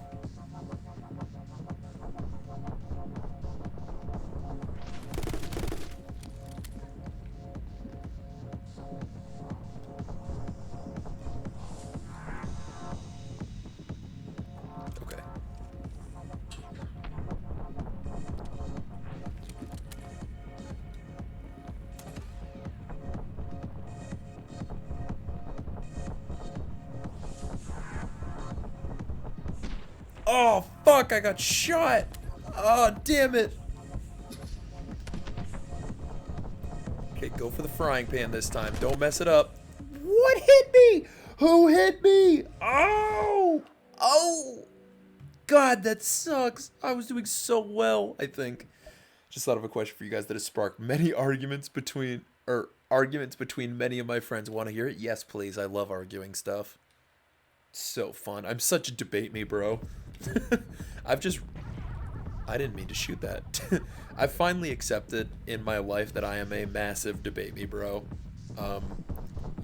Okay. Oh, fuck, I got shot. Oh, damn it. Okay, go for the frying pan this time. Don't mess it up. What hit me? Who hit me? Oh! Oh! God, that sucks. I was doing so well, I think. Just thought of a question for you guys that has sparked many arguments between many of my friends. Want to hear it? Yes, please. I love arguing stuff. So fun. I'm such a debate me, bro. I didn't mean to shoot that. I've finally accepted in my life that I am a massive debate me, bro.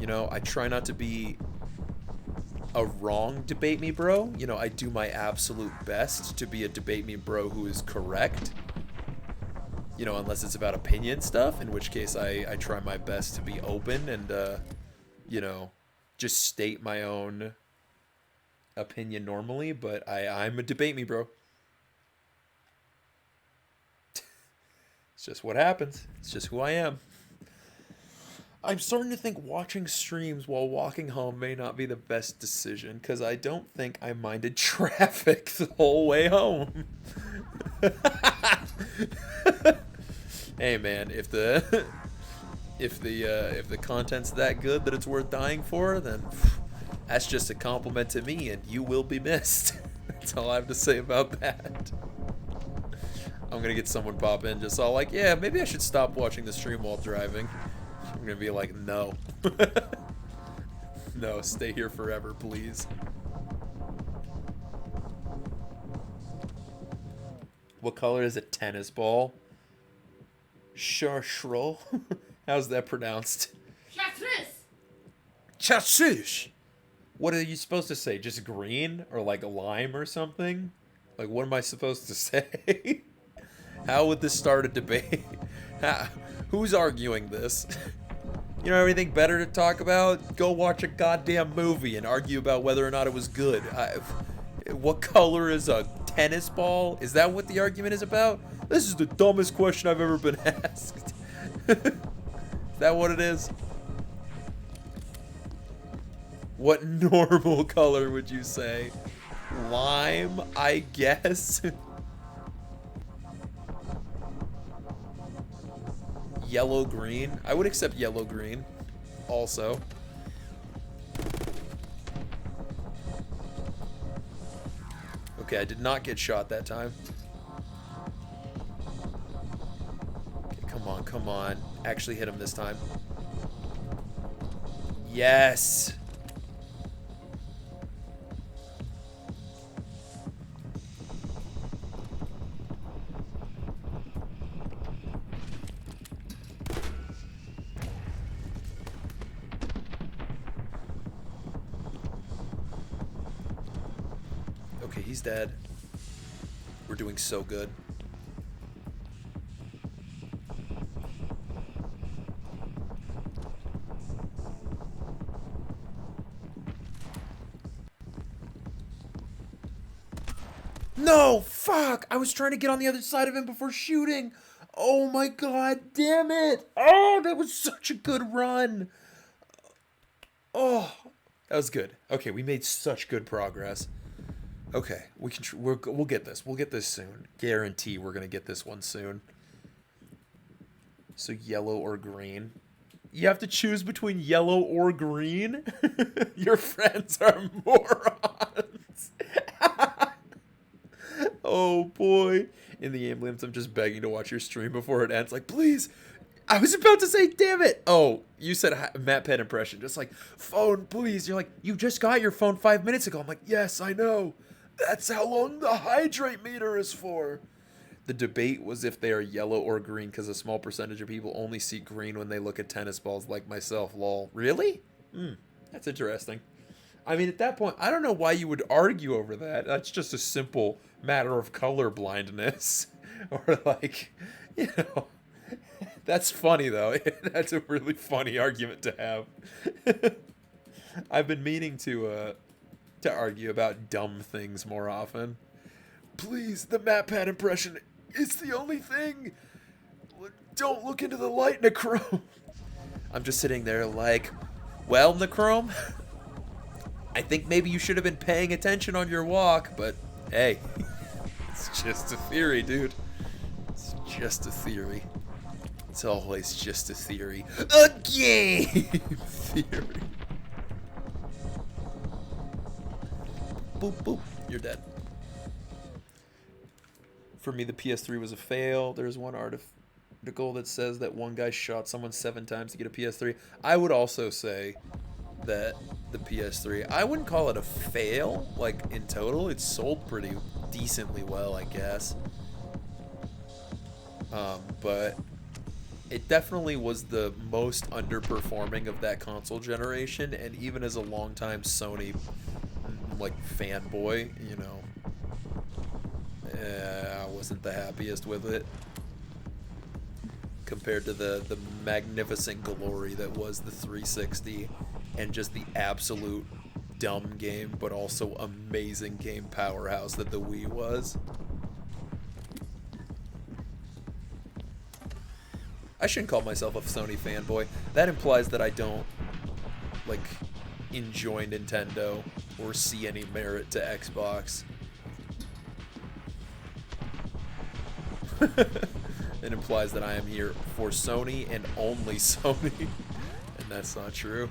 You know, I try not to be a wrong debate me, bro. You know, I do my absolute best to be a debate me, bro, who is correct. You know, unless it's about opinion stuff, in which case I try my best to be open and, you know, just state my own opinion normally, but I'm a debate me, bro. It's just what happens. It's just who I am. I'm starting to think watching streams while walking home may not be the best decision, because I don't think I minded traffic the whole way home. Hey man, if the content's that good that it's worth dying for, then that's just a compliment to me, and you will be missed. That's all I have to say about that. I'm gonna get someone pop in just all like, yeah, maybe I should stop watching the stream while driving. I'm gonna be like, no. No, stay here forever, please. What color is a tennis ball? Chartreuse? How's that pronounced? Chartreuse! Chartreuse! What are you supposed to say? Just green? Or like a lime or something? Like, what am I supposed to say? How would this start a debate? Who's arguing this? You know anything better to talk about? Go watch a goddamn movie and argue about whether or not it was good. What color is a tennis ball? Is that what the argument is about? This is the dumbest question I've ever been asked. Is that what it is? What normal color would you say? Lime, I guess. Yellow green. I would accept yellow green also. Okay, I did not get shot that time. Okay, come on, come on. Actually hit him this time. Yes. Okay, he's dead. We're doing so good. No, fuck! I was trying to get on the other side of him before shooting. Oh my god, damn it! Oh, that was such a good run. Oh, that was good. Okay, we made such good progress. Okay, we'll get this. We'll get this soon. Guarantee we're gonna get this one soon. So yellow or green. You have to choose between yellow or green? Your friends are morons. Oh boy. In the ambulance, I'm just begging to watch your stream before it ends. Like, please. I was about to say, damn it. Oh, you said Matt Penn impression. Just like, phone, please. You're like, you just got your phone 5 minutes ago. I'm like, yes, I know. That's how long the hydrate meter is for. The debate was if they are yellow or green because a small percentage of people only see green when they look at tennis balls like myself, lol. Really? That's interesting. I mean, at that point, I don't know why you would argue over that. That's just a simple matter of color blindness. Or, like, you know, that's funny, though. That's a really funny argument to have. I've been meaning to argue about dumb things more often. Please, the MatPat impression is the only thing. Don't look into the light, Necrome. I'm just sitting there like, well, Necrome, I think maybe you should have been paying attention on your walk, but hey, it's just a theory, dude. It's just a theory. It's always just a theory. A game theory. Boop, boop. You're dead. For me, the PS3 was a fail. There's one article that says that one guy shot someone 7 times to get a PS3. I would also say that the PS3, I wouldn't call it a fail, like, in total. It sold pretty decently well, I guess. But it definitely was the most underperforming of that console generation, and even as a longtime Sony, like, fanboy, you know, I wasn't the happiest with it compared to the magnificent glory that was the 360 and just the absolute dumb game but also amazing game powerhouse that the Wii was. I shouldn't call myself a Sony fanboy. That implies that I don't, like, enjoy Nintendo or see any merit to Xbox. It implies that I am here for Sony and only Sony, and that's not true.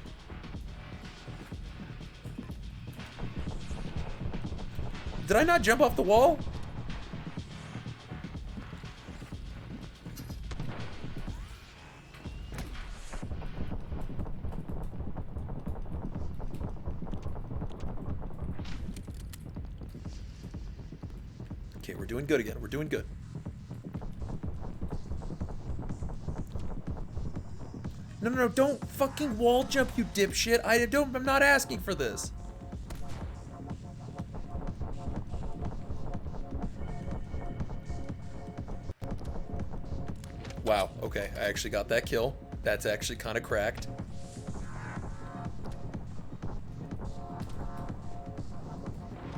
Did I not jump off the wall? Okay, we're doing good again. We're doing good. No, don't fucking wall jump, you dipshit. I'm not asking for this. Wow, okay, I actually got that kill. That's actually kind of cracked.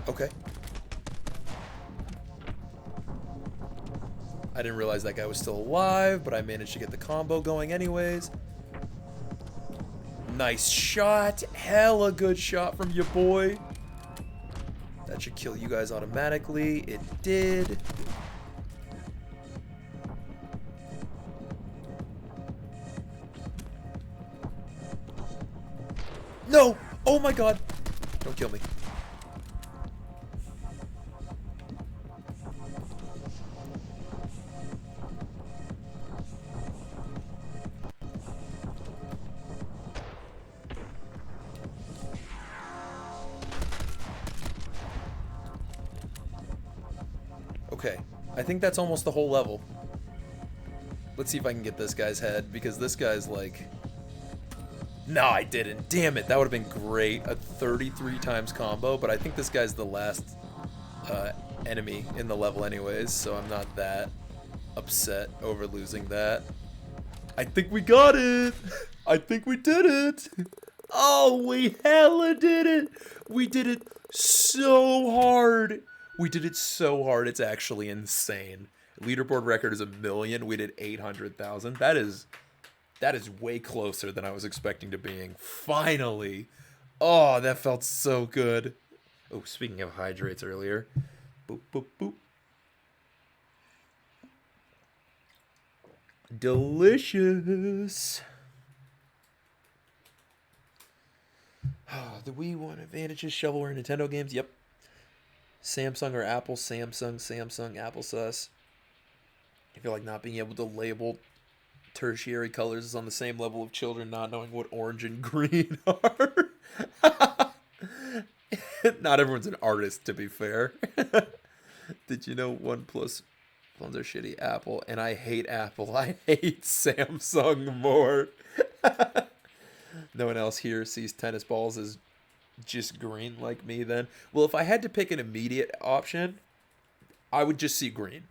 Okay. I didn't realize that guy was still alive, but I managed to get the combo going anyways. Nice shot. Hella good shot from your boy. That should kill you guys automatically. It did. No! Oh my god! Don't kill me. Okay, I think that's almost the whole level. Let's see if I can get this guy's head, because this guy's like... No, I didn't. Damn it, that would have been great. A 33 times combo, but I think this guy's the last enemy in the level anyways, so I'm not that upset over losing that. I think we got it! I think we did it! Oh, we hella did it! We did it so hard! We did it so hard, it's actually insane. Leaderboard record is 1 million. We did 800,000. That is way closer than I was expecting to being. Finally. Oh, that felt so good. Oh, speaking of hydrates earlier. Boop, boop, boop. Delicious. The Wii One advantages, shovelware, Nintendo games. Yep. Samsung or Apple, Samsung, applesauce. I feel like not being able to label tertiary colors is on the same level of children not knowing what orange and green are. Not everyone's an artist, to be fair. Did you know OnePlus phones are shitty? Apple, and I hate Apple. I hate Samsung more. No one else here sees tennis balls as just green like me then. Well, if I had to pick an immediate option, I would just see green.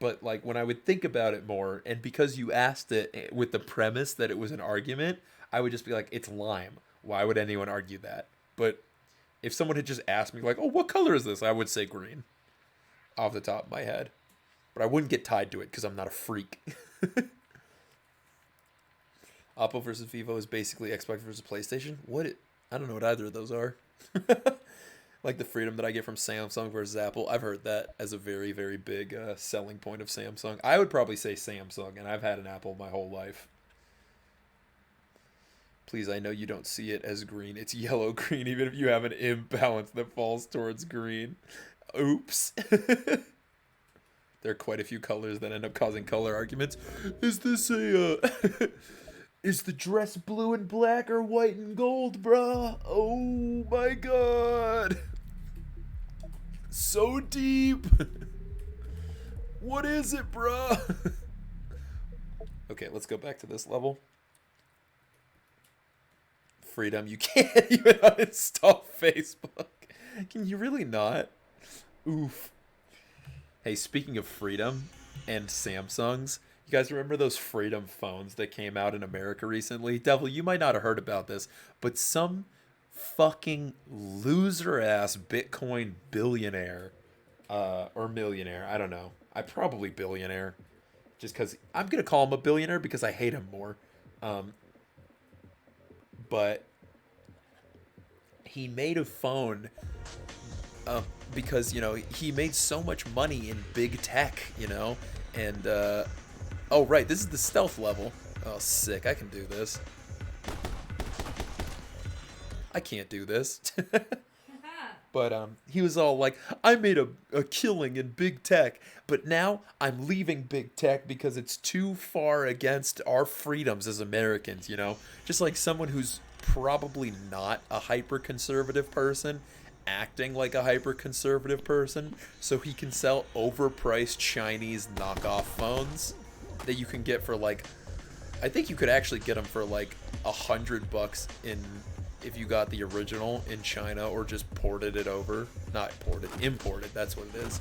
But like when I would think about it more, and because you asked it with the premise that it was an argument, I would just be like, it's lime. Why would anyone argue that? But if someone had just asked me like, "Oh, what color is this?" I would say green off the top of my head. But I wouldn't get tied to it because I'm not a freak. Oppo versus Vivo is basically Xbox versus PlayStation. I don't know what either of those are. Like the freedom that I get from Samsung versus Apple. I've heard that as a very, very big selling point of Samsung. I would probably say Samsung, and I've had an Apple my whole life. Please, I know you don't see it as green. It's yellow-green, even if you have an imbalance that falls towards green. Oops. There are quite a few colors that end up causing color arguments. Is this is the dress blue and black or white and gold, bruh? Oh my god. So deep. What is it, bruh? Okay, let's go back to this level. Freedom, you can't even uninstall Facebook. Can you really not? Oof. Hey, speaking of Freedom and Samsungs, you guys remember those Freedom phones that came out in America recently? Devil, you might not have heard about this, but some fucking loser-ass Bitcoin billionaire, or millionaire, I don't know. Probably billionaire, just because I'm going to call him a billionaire because I hate him more. But he made a phone because, he made so much money in big tech, and, oh, right, this is the stealth level. Oh, sick, I can do this. I can't do this. But he was all like, I made a killing in big tech, but now I'm leaving big tech because it's too far against our freedoms as Americans, Just like someone who's probably not a hyper-conservative person acting like a hyper-conservative person so he can sell overpriced Chinese knockoff phones that you can get for like, I think you could actually get them for like $100 if you got the original in China or just imported, that's what it is.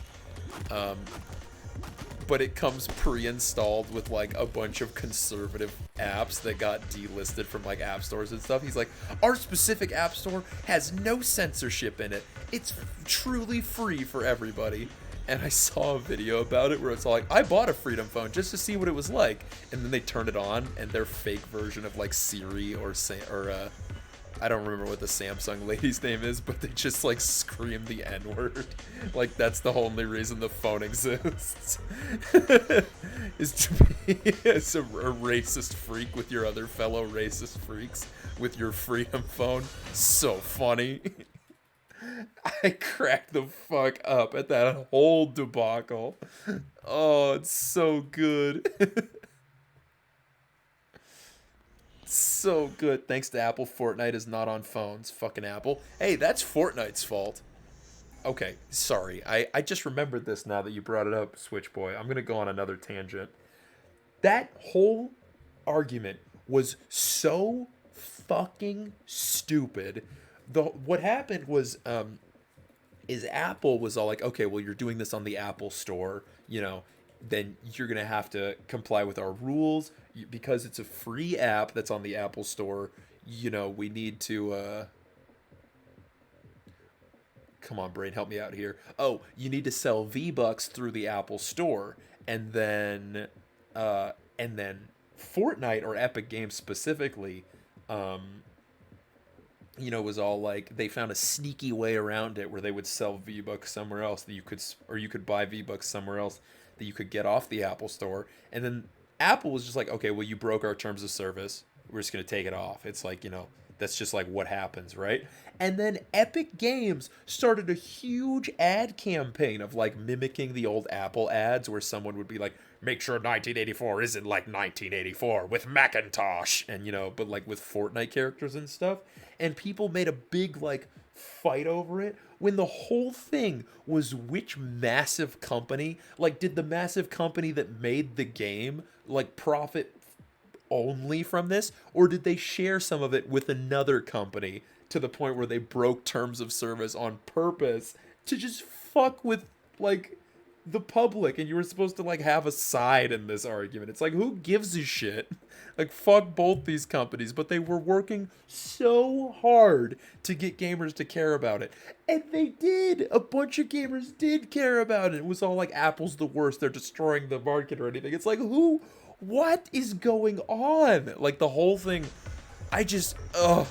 But it comes pre-installed with like a bunch of conservative apps that got delisted from like app stores and stuff. He's like, our specific app store has no censorship in it. It's truly free for everybody. And I saw a video about it where it's all like, I bought a Freedom phone just to see what it was like. And then they turn it on and their fake version of like Siri or I don't remember what the Samsung lady's name is, but they just like scream the N-word. Like that's the only reason the phone exists. Is to be a racist freak with your other fellow racist freaks with your Freedom phone. So funny. I cracked the fuck up at that whole debacle. Oh, it's so good. So good. Thanks to Apple, Fortnite is not on phones. Fucking Apple. Hey, that's Fortnite's fault. Okay, sorry. I just remembered this now that you brought it up, Switch Boy. I'm going to go on another tangent. That whole argument was so fucking stupid. What happened was is Apple was all like, okay, well, you're doing this on the Apple Store, then you're going to have to comply with our rules. Because it's a free app that's on the Apple Store, we need to... Come on, brain, help me out here. Oh, you need to sell V-Bucks through the Apple Store. And then Fortnite, or Epic Games specifically, was all like, they found a sneaky way around it where they would sell V-Bucks somewhere else that you could buy V-Bucks somewhere else that you could get off the Apple Store. And then Apple was just like, okay, well, you broke our terms of service. We're just going to take it off. It's like, that's just like what happens, right? And then Epic Games started a huge ad campaign of like mimicking the old Apple ads where someone would be like, make sure 1984 isn't like 1984 with Macintosh. And, but like with Fortnite characters and stuff. And people made a big like fight over it when the whole thing was which massive company, like did the massive company that made the game like profit only from this, or did they share some of it with another company to the point where they broke terms of service on purpose to just fuck with like the public, and you were supposed to like have a side in this argument. It's like, who gives a shit? Like, fuck both these companies, but they were working so hard to get gamers to care about it. And they did. A bunch of gamers did care about it. It was all like, Apple's the worst, they're destroying the market or anything. It's like, who, what is going on? Like, the whole thing, I just, ugh.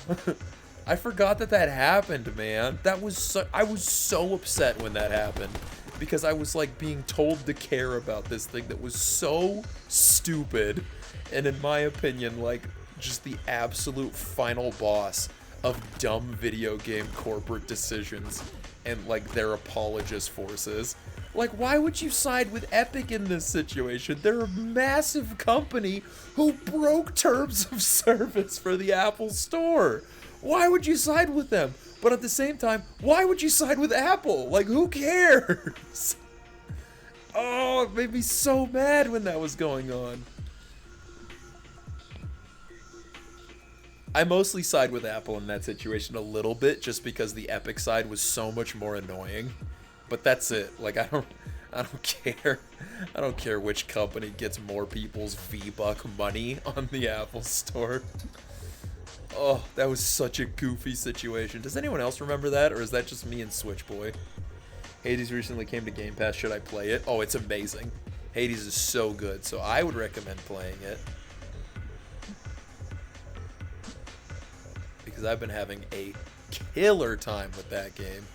I forgot that that happened, man. That was so, I was so upset when that happened. Because I was like being told to care about this thing that was so stupid. And in my opinion, like just the absolute final boss of dumb video game corporate decisions and like their apologist forces. Like, why would you side with Epic in this situation? They're a massive company who broke terms of service for the Apple Store. Why would you side with them? But at the same time, why would you side with Apple? Like, who cares? Oh, it made me so mad when that was going on. I mostly side with Apple in that situation a little bit, just because the Epic side was so much more annoying. But that's it. Like, I don't care. I don't care which company gets more people's V-Buck money on the Apple Store. Oh, that was such a goofy situation. Does anyone else remember that, or is that just me and Switchboy? Hades recently came to Game Pass. Should I play it? Oh, it's amazing. Hades is so good, so I would recommend playing it. Because I've been having a killer time with that game.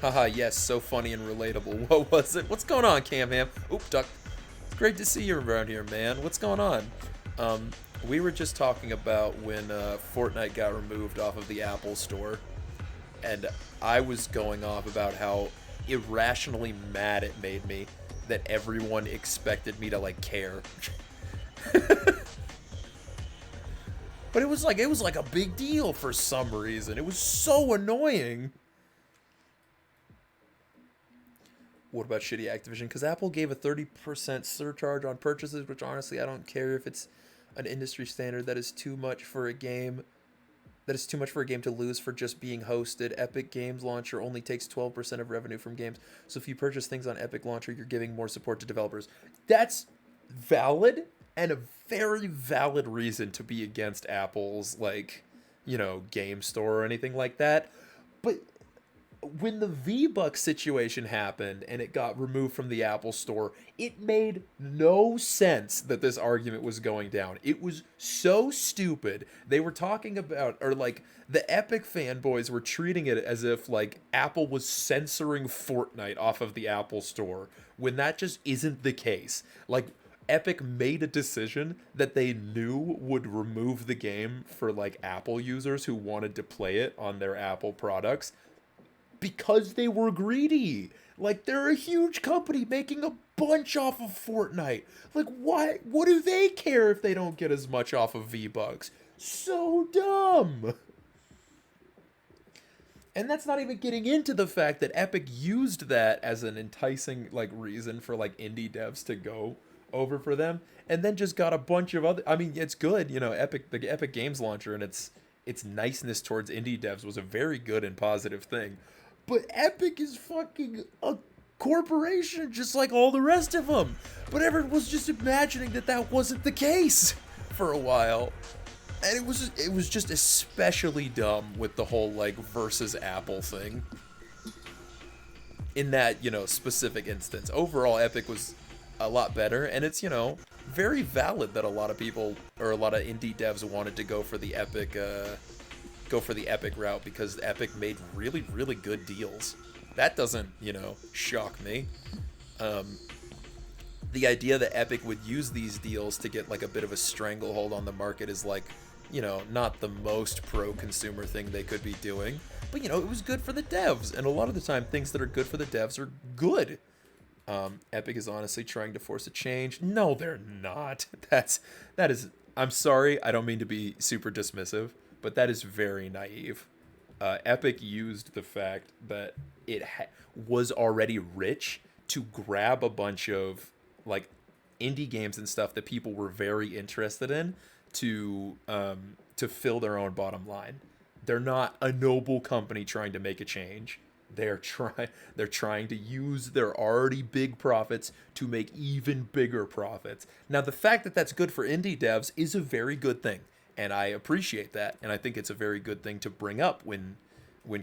Haha, yes, so funny and relatable. What was it? What's going on, Camham? Oop, duck. Great to see you around here, man. What's going on? We were just talking about when Fortnite got removed off of the Apple Store, and I was going off about how irrationally mad it made me that everyone expected me to like care. But it was like a big deal for some reason. It was so annoying. What about shitty Activision? Because Apple gave a 30% surcharge on purchases, which honestly I don't care if it's an industry standard. That is too much for a game. That is too much for a game to lose for just being hosted. Epic Games Launcher only takes 12% of revenue from games. So if you purchase things on Epic Launcher, you're giving more support to developers. That's valid and a very valid reason to be against Apple's, like, you know, game store or anything like that. But when the V-Bucks situation happened and it got removed from the Apple Store, it made no sense that this argument was going down. It was so stupid. They were talking about, or like, the Epic fanboys were treating it as if, like, Apple was censoring Fortnite off of the Apple Store, when that just isn't the case. Like, Epic made a decision that they knew would remove the game for, like, Apple users who wanted to play it on their Apple products, because they were greedy. Like, they're a huge company making a bunch off of Fortnite. Like, what do they care if they don't get as much off of V-Bucks? So dumb. And that's not even getting into the fact that Epic used that as an enticing, like, reason for, like, indie devs to go over for them, and then just got a bunch of other, I mean, it's good, you know, the Epic Games Launcher and its niceness towards indie devs was a very good and positive thing. But Epic is fucking a corporation just like all the rest of them. But everyone was just imagining that that wasn't the case for a while. And it was just especially dumb with the whole, like, versus Apple thing. In that, you know, specific instance. Overall, Epic was a lot better. And it's, you know, very valid that a lot of people, or a lot of indie devs, wanted to go for the Epic route, because Epic made really, really good deals. That doesn't, you know, shock me. The idea that Epic would use these deals to get, like, a bit of a stranglehold on the market is, like, you know, not the most pro-consumer thing they could be doing. But, you know, it was good for the devs. And a lot of the time, things that are good for the devs are good. Epic is honestly trying to force a change. No, they're not. That is, I'm sorry, I don't mean to be super dismissive, but that is very naive. Epic used the fact that it was already rich to grab a bunch of, like, indie games and stuff that people were very interested in to fill their own bottom line. They're not a noble company trying to make a change. They're trying to use their already big profits to make even bigger profits. Now, the fact that that's good for indie devs is a very good thing, and I appreciate that, and I think it's a very good thing to bring up when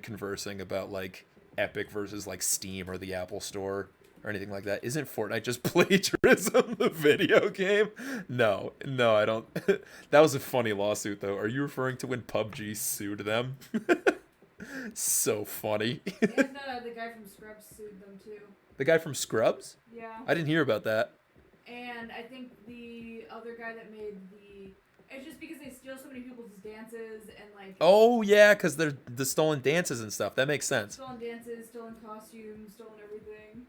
conversing about like Epic versus like Steam or the Apple Store or anything like that. Isn't Fortnite just plagiarism, the video game? No, I don't. That was a funny lawsuit, though. Are you referring to when PUBG sued them? So funny. And the guy from Scrubs sued them too. The guy from Scrubs? Yeah. I didn't hear about that. And I think the other guy that made the... It's just because they steal so many people's dances and like... Oh, yeah, because they're the stolen dances and stuff. That makes sense. Stolen dances, stolen costumes, stolen everything.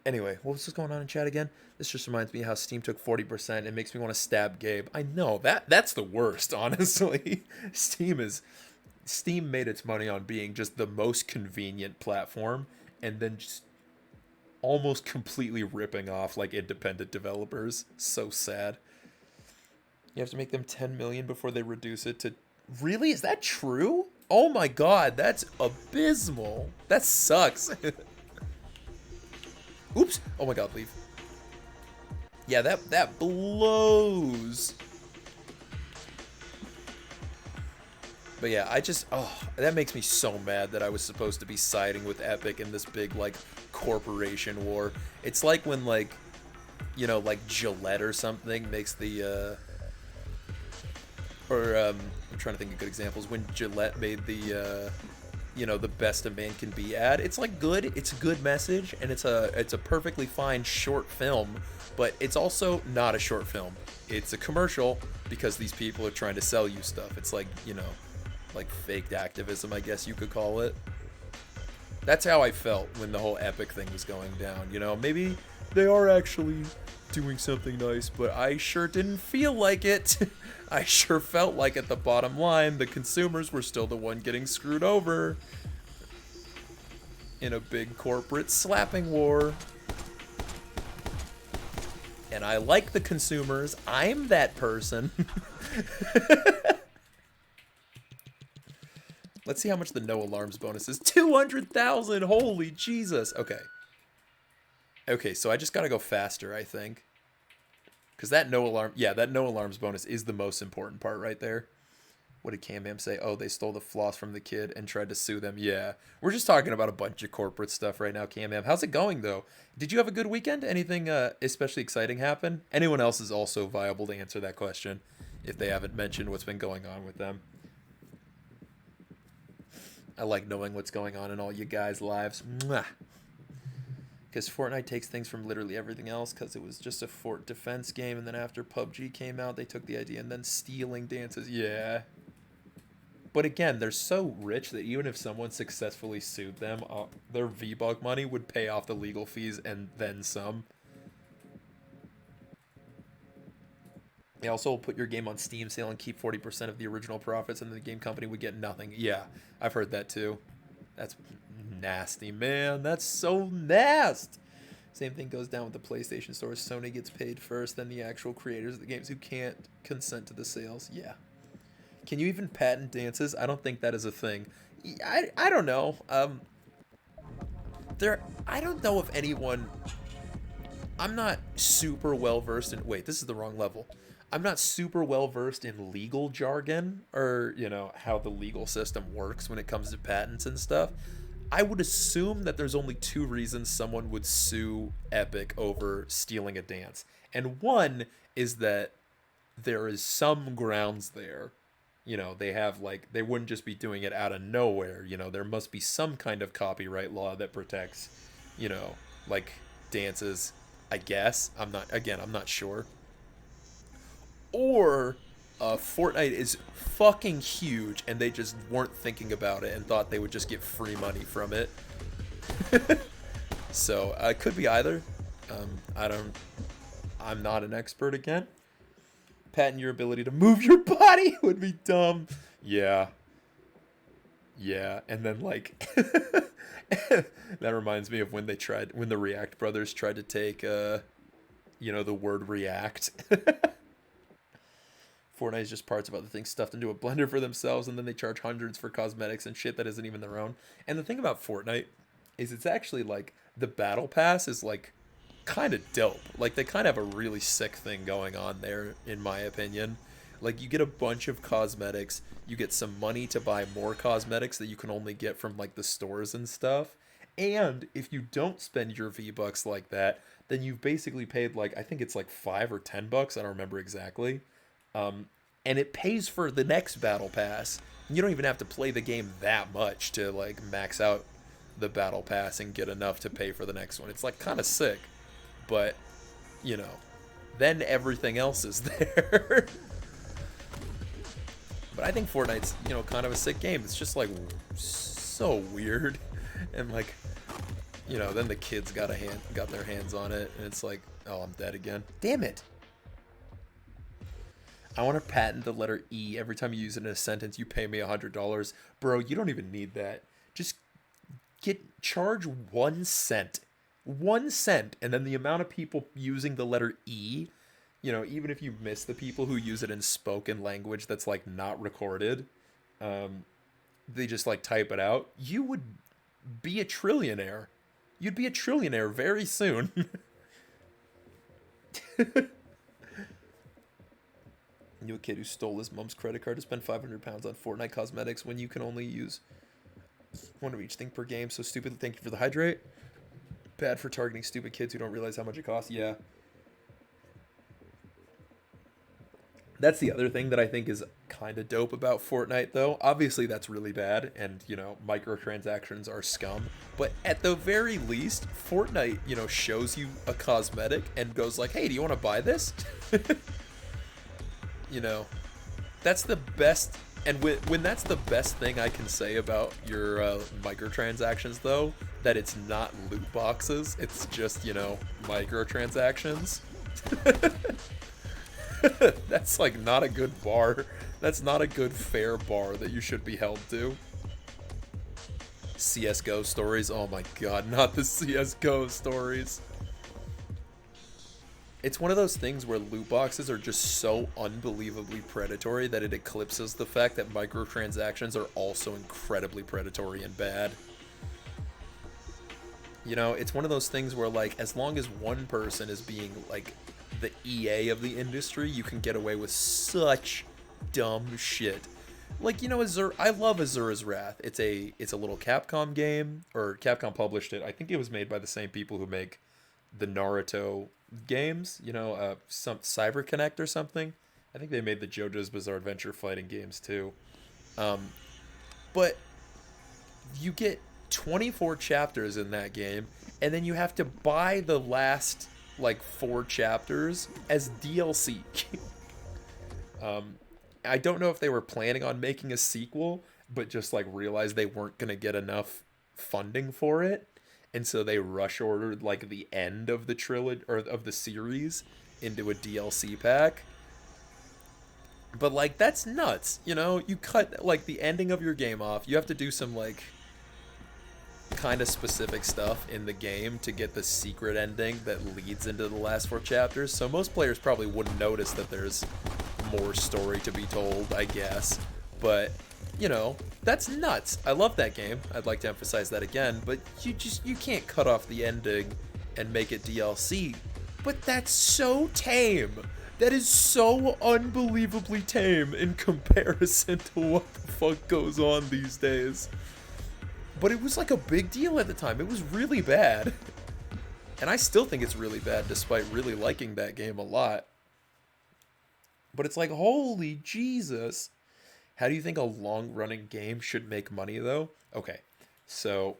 Anyway, what was going on in chat again? This just reminds me how Steam took 40%. It makes me want to stab Gabe. I know, that's the worst, honestly. Steam made its money on being just the most convenient platform and then just almost completely ripping off like independent developers. So sad. You have to make them 10 million before they reduce it to... Really? Is that true? Oh my god, that's abysmal. That sucks. Oops. Oh my god, leave. Yeah, that blows. But yeah, that makes me so mad that I was supposed to be siding with Epic in this big, like, corporation war. It's like when, like, you know, like Gillette or something makes the, I'm trying to think of good examples. When Gillette made the, you know, the best a man can be ad. It's like good. It's a good message, and it's a perfectly fine short film. But it's also not a short film. It's a commercial because these people are trying to sell you stuff. It's like, you know, like faked activism, I guess you could call it. That's how I felt when the whole Epic thing was going down. You know, maybe they are actually doing something nice, but I sure didn't feel like it. I sure felt like at the bottom line, the consumers were still the one getting screwed over in a big corporate slapping war. And I like the consumers. I'm that person. Let's see how much the no alarms bonus is. 200,000! Holy Jesus! Okay. Okay, so I just gotta go faster, I think. Because that no alarms bonus is the most important part right there. What did Cam Ham say? Oh, they stole the floss from the kid and tried to sue them. Yeah. We're just talking about a bunch of corporate stuff right now, Cam Ham. How's it going, though? Did you have a good weekend? Anything especially exciting happen? Anyone else is also viable to answer that question if they haven't mentioned what's been going on with them. I like knowing what's going on in all you guys' lives. Mwah. Because Fortnite takes things from literally everything else because it was just a fort defense game, and then after PUBG came out, they took the idea and then stealing dances. Yeah. But again, they're so rich that even if someone successfully sued them, their VBuck money would pay off the legal fees and then some. They also will put your game on Steam sale and keep 40% of the original profits, and the game company would get nothing. Yeah, I've heard that too. That's nasty, man. That's so nasty. Same thing goes down with the PlayStation Store. Sony gets paid first, then the actual creators of the games who can't consent to the sales. Yeah. Can you even patent dances? I don't think that is a thing. I don't know. I don't know if anyone... I'm not super well versed in... Wait, this is the wrong level. I'm not super well versed in legal jargon or, you know, how the legal system works when it comes to patents and stuff. I would assume that there's only two reasons someone would sue Epic over stealing a dance. And one is that there is some grounds there. You know, they have like, they wouldn't just be doing it out of nowhere. You know, there must be some kind of copyright law that protects, you know, like dances, I guess. I'm not sure. Or Fortnite is fucking huge and they just weren't thinking about it and thought they would just get free money from it. So it could be either. I'm not an expert again. Patent your ability to move your body would be dumb. Yeah. And then like That reminds me of when the React brothers tried to take, the word React. Fortnite is just parts of other things stuffed into a blender for themselves, and then they charge hundreds for cosmetics and shit that isn't even their own. And the thing about Fortnite is it's actually like the battle pass is like kind of dope. Like they kind of have a really sick thing going on there, in my opinion. Like you get a bunch of cosmetics, you get some money to buy more cosmetics that you can only get from like the stores and stuff. And if you don't spend your V-Bucks like that, then you've basically paid like I think it's like $5 or $10, I don't remember exactly. And it pays for the next battle pass. You don't even have to play the game that much to like max out the battle pass and get enough to pay for the next one. It's like kind of sick, but you know, then everything else is there. But I think Fortnite's, kind of a sick game. It's just like so weird, and like, then the kids got their hands on it, and it's like, oh, I'm dead again. Damn it. I want to patent the letter E. Every time you use it in a sentence, you pay me $100. Bro, you don't even need that. Just charge 1 cent. 1 cent. And then the amount of people using the letter E, even if you miss the people who use it in spoken language that's like not recorded, they just like type it out. You would be a trillionaire. You'd be a trillionaire very soon. Knew a kid who stole his mom's credit card to spend £500 on Fortnite cosmetics when you can only use one of each thing per game. So stupid. Thank you for the hydrate. Bad for targeting stupid kids who don't realize how much it costs. Yeah. That's the other thing that I think is kind of dope about Fortnite, though. Obviously, that's really bad, and, microtransactions are scum. But at the very least, Fortnite, shows you a cosmetic and goes like, hey, do you want to buy this? That's the best. And when that's the best thing I can say about your microtransactions, though, that it's not loot boxes, it's just, microtransactions. That's like not a good bar. That's not a good fair bar that you should be held to. CSGO stories. Oh my god, not the CSGO stories. It's one of those things where loot boxes are just so unbelievably predatory that it eclipses the fact that microtransactions are also incredibly predatory and bad. It's one of those things where, like, as long as one person is being, like, the EA of the industry, you can get away with such dumb shit. Like, Azure, I love Azura's Wrath. It's a little Capcom game, or Capcom published it. I think it was made by the same people who make the Naruto games, some Cyber Connect or something. I think they made the JoJo's Bizarre Adventure fighting games too. But you get 24 chapters in that game, and then you have to buy the last like 4 chapters as DLC. I don't know if they were planning on making a sequel, but just like realized they weren't gonna get enough funding for it. And so they rush ordered like the end of the trilogy or of the series into a DLC pack. But like that's nuts, You cut like the ending of your game off. You have to do some like kind of specific stuff in the game to get the secret ending that leads into the last 4 chapters. So most players probably wouldn't notice that there's more story to be told, I guess. But that's nuts. I love that game. I'd like to emphasize that again, but you can't cut off the ending and make it DLC. But that's so tame. That is so unbelievably tame in comparison to what the fuck goes on these days. But it was like a big deal at the time. It was really bad. And I still think it's really bad despite really liking that game a lot. But it's like, holy Jesus. How do you think a long-running game should make money, though? Okay, so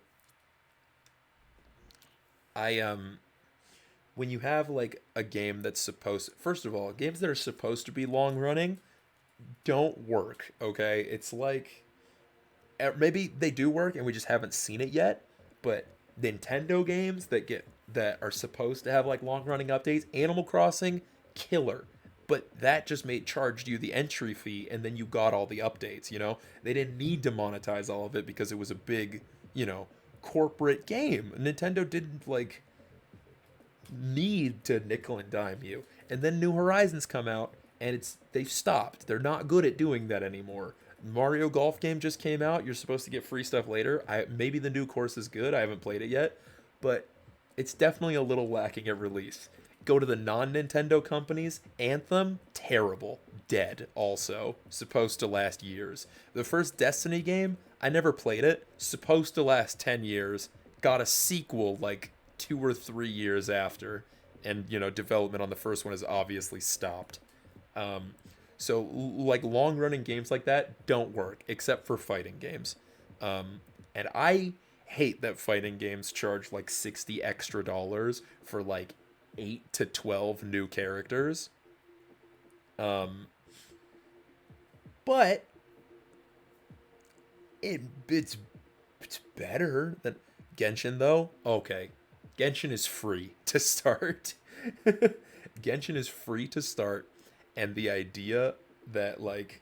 when you have like a game that's first of all, games that are supposed to be long-running don't work. Okay, it's like maybe they do work and we just haven't seen it yet. But Nintendo games that are supposed to have like long-running updates, Animal Crossing, killer. But that just charged you the entry fee, and then you got all the updates, They didn't need to monetize all of it because it was a big, corporate game. Nintendo didn't like need to nickel and dime you. And then New Horizons come out and they've stopped. They're not good at doing that anymore. Mario Golf game just came out. You're supposed to get free stuff later. Maybe the new course is good. I haven't played it yet, but it's definitely a little lacking at release. Go to the non-Nintendo companies. Anthem, terrible. Dead, also. Supposed to last years. The first Destiny game, I never played it. Supposed to last 10 years. Got a sequel like 2 or 3 years after. And, development on the first one has obviously stopped. So, like, long-running games like that don't work, except for fighting games. And I hate that fighting games charge, like, $60 extra for, like, 8 to 12 new characters. But it's better than Genshin, though. Okay, Genshin is free to start. Genshin is free to start, and the idea that, like,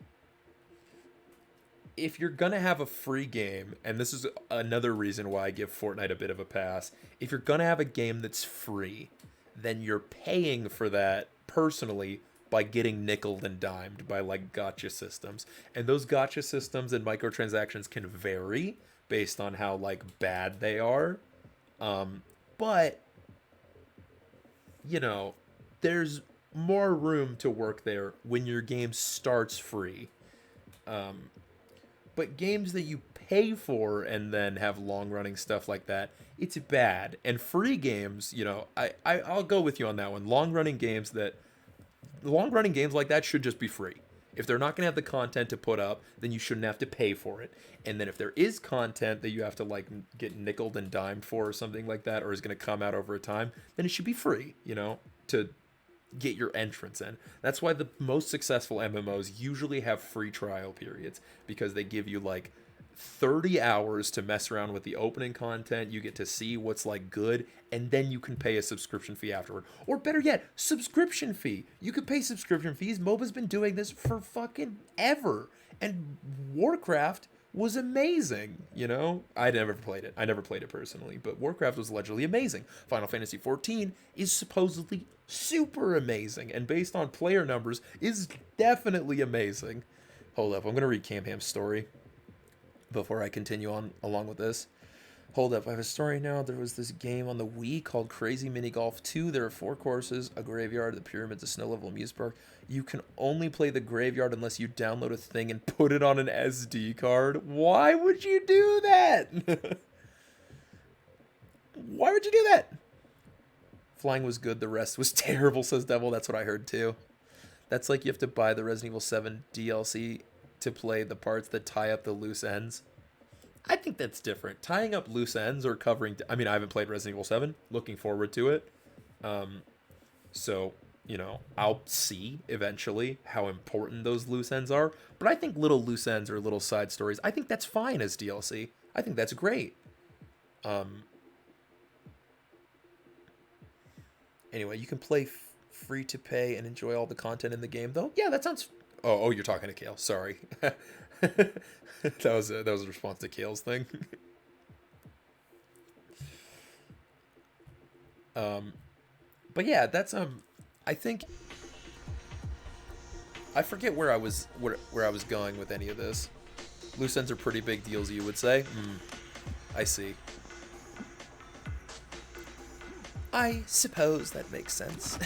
if you're gonna have a free game, and this is another reason why I give Fortnite a bit of a pass, if you're gonna have a game that's free, then you're paying for that personally by getting nickeled and dimed by, like, gacha systems. And those gacha systems and microtransactions can vary based on how, like, bad they are. But, there's more room to work there when your game starts free. But games that you pay for and then have long-running stuff like that, it's bad. And free games, I'll go with you on that one. Long-running games like that should just be free. If they're not going to have the content to put up, then you shouldn't have to pay for it. And then if there is content that you have to, like, get nickeled and dimed for or something like that, or is going to come out over a time, then it should be free, to get your entrance in. That's why the most successful MMOs usually have free trial periods, because they give you, like, 30 hours to mess around with the opening content. You get to see what's, like, good, and then you can pay a subscription fee afterward. Or better yet, subscription fee. You could pay subscription fees. MOBA's been doing this for fucking ever. And Warcraft was amazing, I never played it. I never played it personally, but Warcraft was allegedly amazing. Final Fantasy XIV is supposedly super amazing, and based on player numbers, is definitely amazing. Hold up, I'm going to read Cam Ham's story before I continue on along with this. Hold up, I have a story now. There was this game on the Wii called Crazy Mini Golf 2. There are 4 courses, a graveyard, the pyramids, a snow level, amusement park. You can only play the graveyard unless you download a thing and put it on an SD card. Why would you do that? Why would you do that? Flying was good, the rest was terrible, says Devil. That's what I heard too. That's like you have to buy the Resident Evil 7 DLC to play the parts that tie up the loose ends. I think that's different. Tying up loose ends or covering... I mean, I haven't played Resident Evil 7. Looking forward to it. So, I'll see eventually how important those loose ends are. But I think little loose ends or little side stories, I think that's fine as DLC. I think that's great. Anyway, you can play free to pay and enjoy all the content in the game, though. Yeah, that sounds... Oh, you're talking to Kale. Sorry. that was a response to Kale's thing. But yeah, that's I think I forget where I was going with any of this. Loose ends are pretty big deals, you would say. I see. I suppose that makes sense.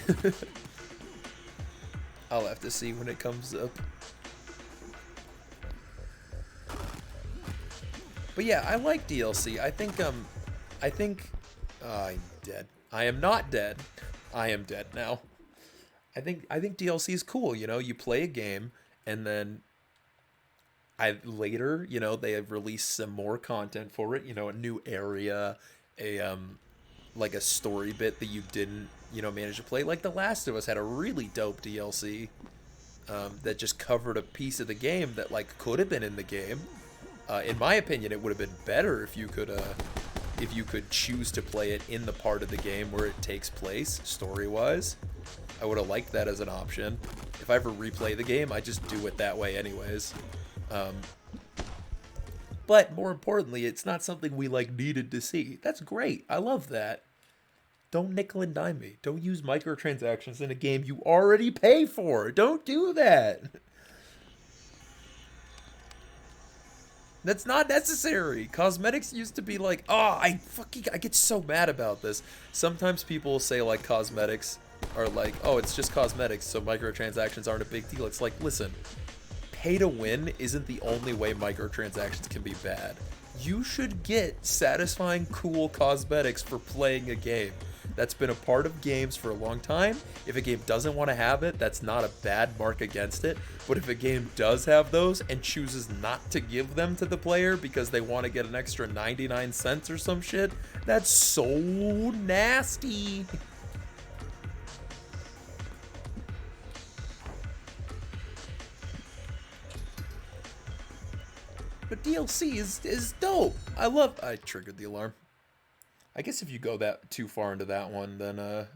I'll have to see when it comes up. But yeah, I like DLC. I think I'm dead. I am not dead. I am dead now. I think DLC is cool, you play a game and then later, they have released some more content for it, a new area, like a story bit that you didn't, manage to play. Like The Last of Us had a really dope DLC that just covered a piece of the game that, like, could have been in the game. In my opinion, it would have been better if you could choose to play it in the part of the game where it takes place, story-wise. I would have liked that as an option. If I ever replay the game, I just do it that way anyways. But more importantly, it's not something we like needed to see. That's great. I love that. Don't nickel and dime me. Don't use microtransactions in a game you already pay for. Don't do that. That's not necessary. Cosmetics used to be like, oh, I get so mad about this. Sometimes people say like cosmetics are like, oh, it's just cosmetics, so microtransactions aren't a big deal. It's like, listen, pay to win isn't the only way microtransactions can be bad. You should get satisfying, cool cosmetics for playing a game. That's been a part of games for a long time. If a game doesn't want to have it, that's not a bad mark against it. But if a game does have those and chooses not to give them to the player because they want to get an extra 99 cents or some shit, that's so nasty. But DLC is dope. I triggered the alarm. I guess if you go that too far into that one, then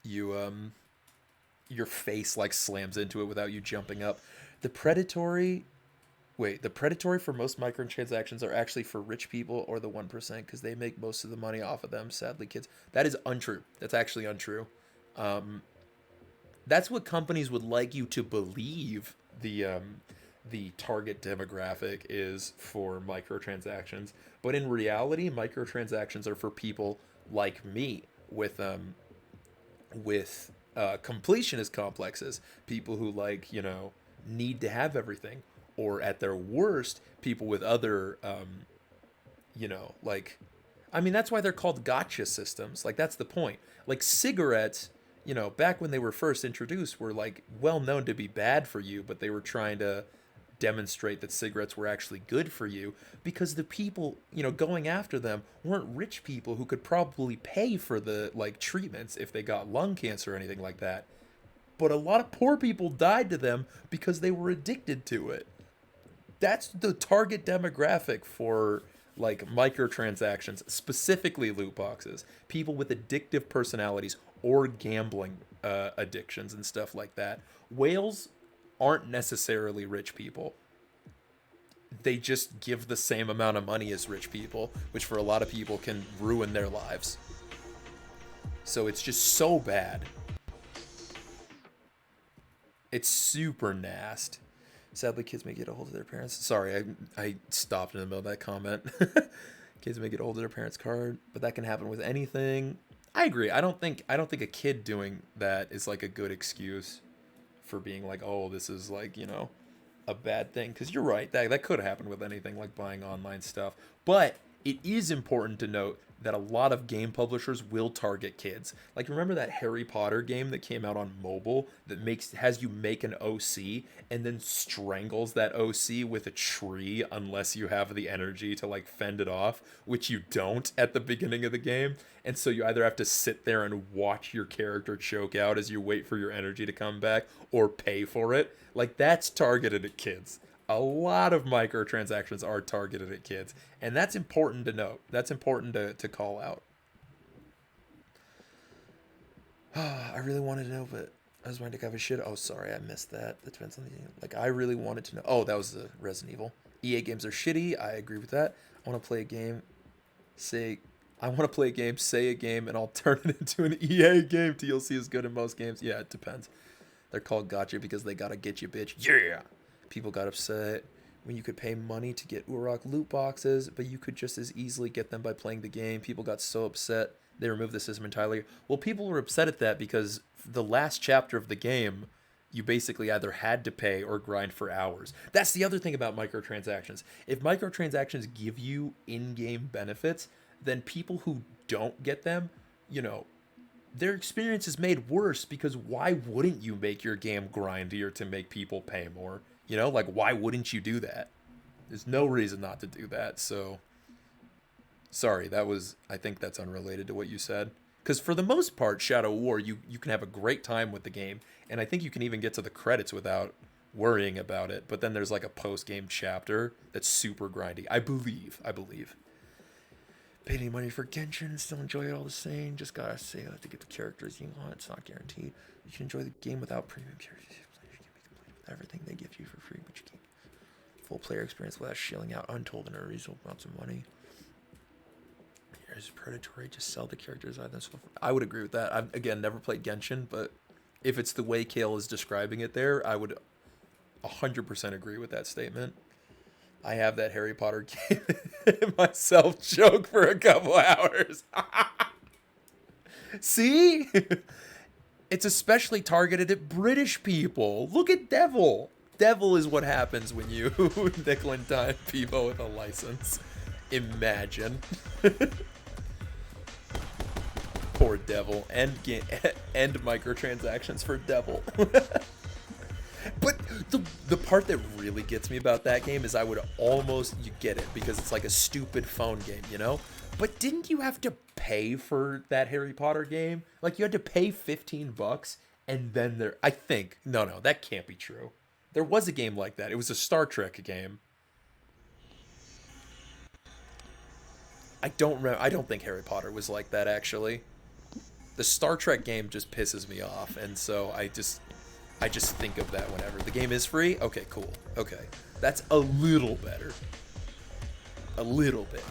your face like slams into it without you jumping up. The predatory for most microtransactions are actually for rich people or the 1% because they make most of the money off of them. Sadly, kids. That is untrue. That's actually untrue. That's what companies would like you to believe the target demographic is for microtransactions, but in reality, microtransactions are for people like me with completionist complexes, people who like need to have everything, or at their worst, people with other like, I mean, that's why they're called gotcha systems. Like that's the point. Like cigarettes, back when they were first introduced, were like well known to be bad for you, but they were trying to demonstrate that cigarettes were actually good for you because the people, going after them weren't rich people who could probably pay for the like treatments if they got lung cancer or anything like that. But a lot of poor people died to them because they were addicted to it. That's the target demographic for like microtransactions, specifically loot boxes. People with addictive personalities or gambling addictions and stuff like that. Whales aren't necessarily rich people. They just give the same amount of money as rich people, which for a lot of people can ruin their lives. So it's just so bad. It's super nasty. Sadly, kids may get a hold of their parents. Sorry, I stopped in the middle of that comment. Kids may get a hold of their parents' card, but that can happen with anything. I agree. I don't think a kid doing that is like a good excuse for being like, oh, this is like, a bad thing. Because you're right, that could happen with anything like buying online stuff. But it is important to note that a lot of game publishers will target kids. Like, remember that Harry Potter game that came out on mobile that has you make an OC and then strangles that OC with a tree unless you have the energy to like fend it off, which you don't at the beginning of the game. And so you either have to sit there and watch your character choke out as you wait for your energy to come back or pay for it. Like, that's targeted at kids. A lot of microtransactions are targeted at kids, and that's important to note. That's important to call out. I really wanted to know, but I was wondering to have a shit. Oh, sorry, I missed that. That depends on the like. I really wanted to know. Oh, that was the Resident Evil. EA games are shitty. I agree with that. I want to play a game. Say a game, and I'll turn it into an EA game. DLC is good in most games. Yeah, it depends. They're called gotcha because they gotta get you, bitch. Yeah. People got upset when you could pay money to get Urok loot boxes, but you could just as easily get them by playing the game. People got so upset they removed the system entirely. Well, people were upset at that because the last chapter of the game, you basically either had to pay or grind for hours. That's the other thing about microtransactions. If microtransactions give you in-game benefits, then people who don't get them, their experience is made worse because why wouldn't you make your game grindier to make people pay more? Like, why wouldn't you do that? There's no reason not to do that. So, sorry, I think that's unrelated to what you said. Because for the most part, Shadow War, you can have a great time with the game. And I think you can even get to the credits without worrying about it. But then there's like a post-game chapter that's super grindy. I believe. Pay any money for Genshin, still enjoy it all the same. Just gotta say, to get the characters you want. It's not guaranteed. You can enjoy the game without premium characters. Everything they give you for free, but you can't. full player experience without shelling out untold and unreasonable amounts of money. Here's predatory. Just sell the characters. I would agree with that. I've, again, never played Genshin, but if it's the way Kale is describing it there, I would 100% agree with that statement. I have that Harry Potter game myself joke for a couple hours. See? It's especially targeted at British people. Look at Devil. Devil is what happens when you nickel and dime people with a license. Imagine. Poor Devil. End microtransactions for Devil. But the part that really gets me about that game is I would almost, you get it, because it's like a stupid phone game, you know? But didn't you have to pay for that Harry Potter game? Like, you had to pay $15 and then there, I think, no, that can't be true. There was a game like that. It was a Star Trek game. I don't think Harry Potter was like that, actually. The Star Trek game just pisses me off, and so I just think of that whenever. The game is free? Okay, cool. Okay. That's a little better. A little bit.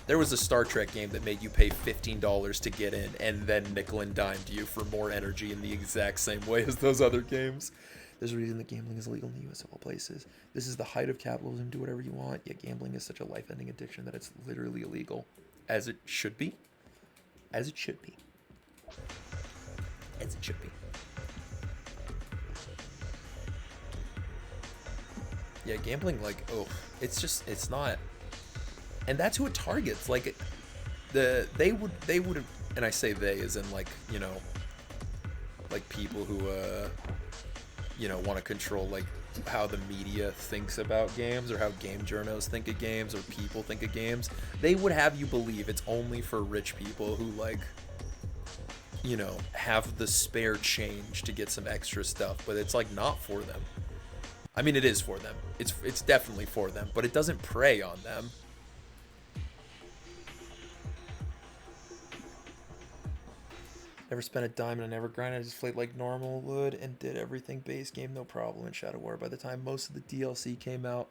There was a Star Trek game that made you pay $15 to get in and then nickel and dimed you for more energy in the exact same way as those other games. There's a reason that gambling is illegal in the US of all places. This is the height of capitalism. Do whatever you want, yet gambling is such a life-ending addiction that it's literally illegal. As it should be. As it should be. As it should be. Yeah, gambling, like, oh, it's not, and that's who it targets. Like, they would, and I say they as in, like, you know, like people who, you know, want to control, like, how the media thinks about games or how game journos think of games or people think of games. They would have you believe it's only for rich people who, like, you know, have the spare change to get some extra stuff, but it's, like, not for them. I mean, it is for them. It's definitely for them, but it doesn't prey on them. Never spent a dime and I never grinded. I just played like normal would and did everything base game, no problem in Shadow War. By the time most of the DLC came out,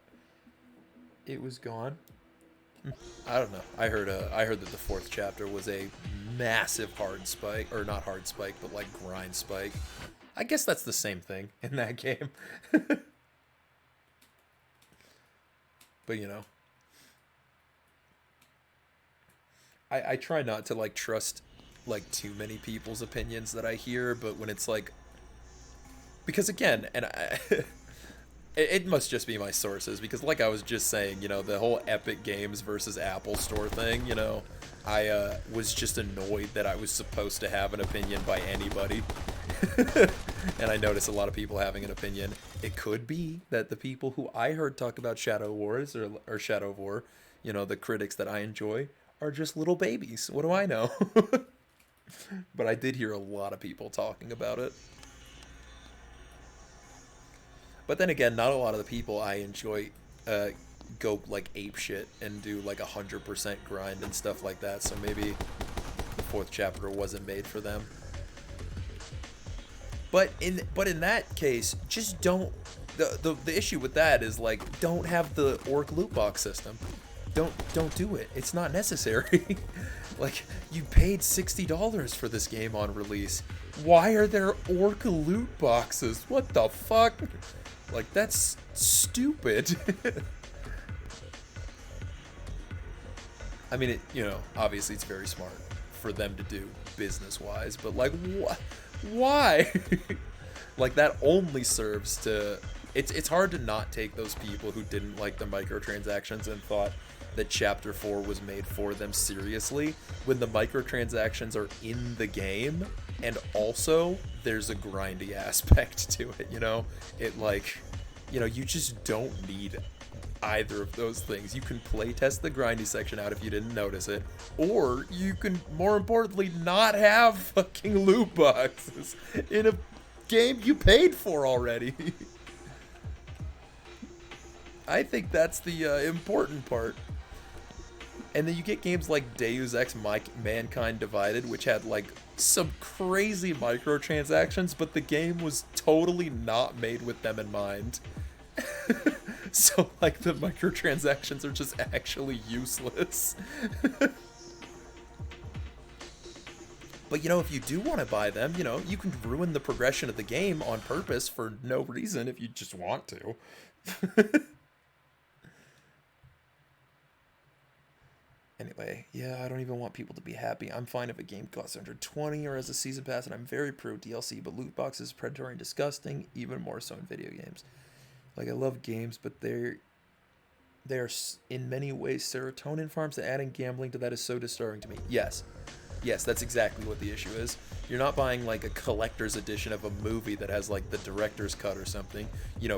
it was gone. I don't know. I heard that the 4th chapter was a massive hard spike, or not hard spike, but like grind spike. I guess that's the same thing in that game. But, you know, I try not to, like, trust, like, too many people's opinions that I hear, but when it's, like, because, again, and it must just be my sources, because, like I was just saying, you know, the whole Epic Games versus Apple Store thing, you know, I was just annoyed that I was supposed to have an opinion by anybody. And I notice a lot of people having an opinion. It could be that the people who I heard talk about Shadow Wars or Shadow of War, you know, the critics that I enjoy, are just little babies. What do I know? But I did hear a lot of people talking about it. But then again, not a lot of the people I enjoy go like ape shit and do like 100% grind and stuff like that. So maybe the 4th chapter wasn't made for them. But in that case, just don't. The issue with that is, like, don't have the orc loot box system. Don't do it. It's not necessary. Like, you paid $60 for this game on release. Why are there orc loot boxes? What the fuck? Like, that's stupid. I mean, you know, obviously it's very smart for them to do business-wise, but, like, why? Like, that only serves to... It's hard to not take those people who didn't like the microtransactions and thought that Chapter 4 was made for them seriously, when the microtransactions are in the game, and also there's a grindy aspect to it, you know? It, like, you know, you just don't need either of those things. You can playtest the grindy section out if you didn't notice it, or you can, more importantly, not have fucking loot boxes in a game you paid for already. I think that's the important part. And then you get games like Deus Ex Mankind Divided, which had like some crazy microtransactions, but the game was totally not made with them in mind. So like the microtransactions are just actually useless. But if you do want to buy them, you can ruin the progression of the game on purpose for no reason if you just want to. Anyway, yeah, I don't even want people to be happy. I'm fine if a game costs 120 or as a season pass, and I'm very pro DLC, but loot boxes predatory and disgusting, even more so in video games. Like, I love games, but they're in many ways serotonin farms, and adding gambling to that is so disturbing to me. Yes, that's exactly what the issue is. You're not buying like a collector's edition of a movie that has like the director's cut or something,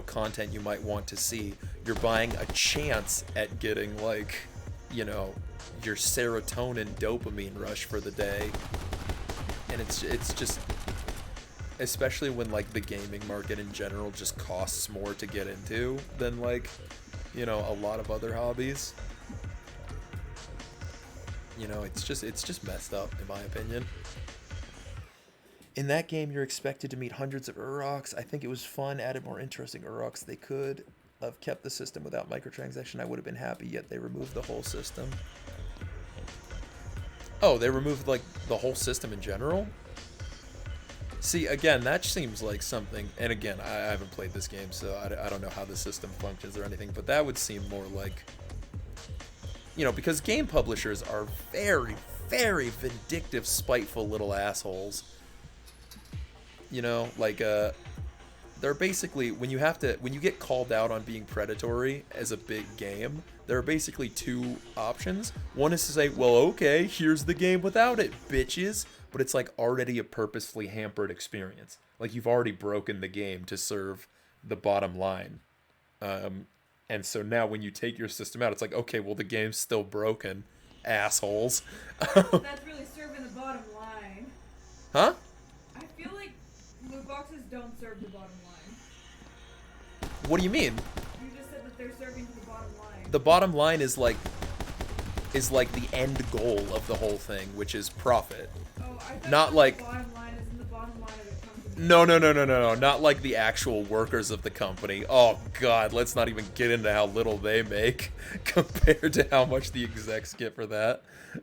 content you might want to see. You're buying a chance at getting like, your serotonin dopamine rush for the day. And it's just, especially when like the gaming market in general just costs more to get into than like, a lot of other hobbies. It's just messed up, in my opinion. In that game, you're expected to meet hundreds of Uroks. I think it was fun, added more interesting Uroks. They could have kept the system without microtransaction. I would have been happy, yet they removed the whole system. Oh, they removed, like, the whole system in general? See, again, that seems like something, and again, I haven't played this game, so I don't know how the system functions or anything, but that would seem more like, because game publishers are very, very vindictive, spiteful little assholes. They're basically, when you get called out on being predatory as a big game, there are basically two options. One is to say, well, okay, here's the game without it, bitches. But it's like already a purposefully hampered experience. Like you've already broken the game to serve the bottom line. And so now when you take your system out, it's like, okay, well, the game's still broken, assholes. That's really serving the bottom line. Huh? I feel like loot boxes don't serve the bottom line. What do you mean? You just said that they're serving the bottom line. The bottom line is like the end goal of the whole thing, which is profit. Oh, I thought Not like the bottom line is in the bottom line of the company. No, not like the actual workers of the company. Oh god, let's not even get into how little they make compared to how much the execs get for that.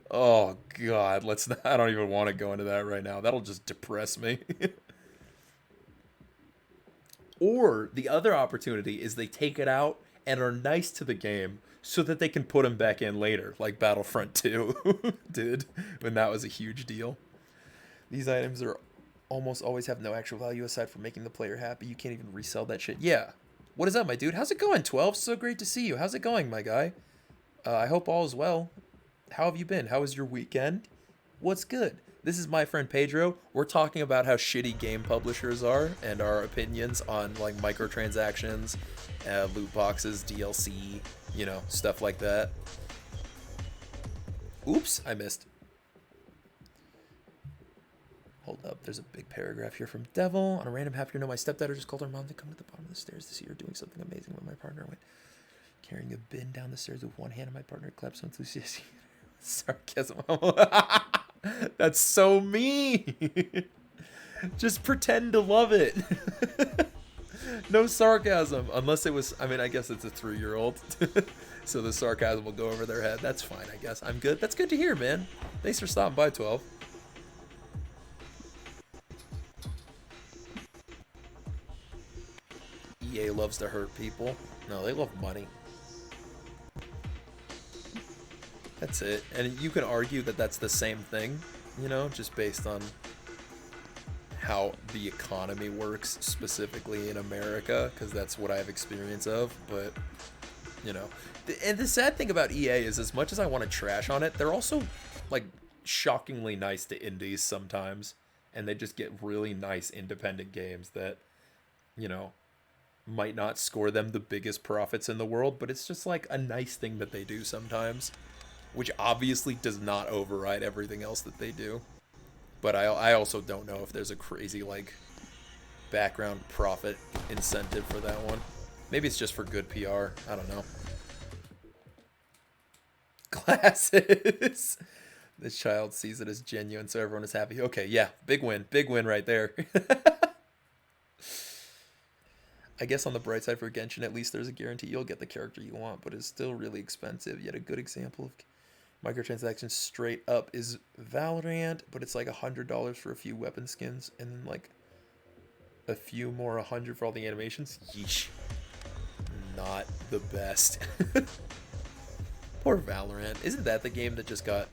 Oh god, I don't even want to go into that right now. That'll just depress me. Or the other opportunity is they take it out and are nice to the game so that they can put them back in later, like Battlefront 2 did when that was a huge deal. These items are almost always have no actual value aside from making the player happy. You can't even resell that shit. Yeah. What is up, my dude? How's it going, 12? So great to see you. How's it going, my guy? I hope all is well. How have you been? How was your weekend? What's good? This is my friend Pedro. We're talking about how shitty game publishers are and our opinions on like microtransactions, loot boxes, DLC, stuff like that. Oops, I missed. Hold up, there's a big paragraph here from Devil. On a random half year note, my stepdaughter just called her mom to come to the bottom of the stairs to see her doing something amazing when my partner went carrying a bin down the stairs with one hand, and my partner clapped so enthusiastic. Sarcasm. That's so mean. Just pretend to love it. No sarcasm, unless it was, I guess it's a 3-year-old. So the sarcasm will go over their head. That's fine, I guess. I'm good. That's good to hear, man. Thanks for stopping by, 12. EA loves to hurt people. No, they love money. That's it. And you can argue that that's the same thing, just based on how the economy works specifically in America, because that's what I have experience of. But, and the sad thing about EA is as much as I want to trash on it, they're also, like, shockingly nice to indies sometimes. And they just get really nice independent games that, might not score them the biggest profits in the world, but it's just, like, a nice thing that they do sometimes. Which obviously does not override everything else that they do. But I also don't know if there's a crazy, like, background profit incentive for that one. Maybe it's just for good PR. I don't know. Glasses. This child sees it as genuine, so everyone is happy. Okay, yeah, big win. Big win right there. I guess on the bright side for Genshin, at least there's a guarantee you'll get the character you want, but it's still really expensive. Yet a good example of microtransactions straight up is Valorant, but it's like $100 for a few weapon skins, and then like a few more 100 for all the animations. Yeesh. Not the best. Poor Valorant. Isn't that the game that just got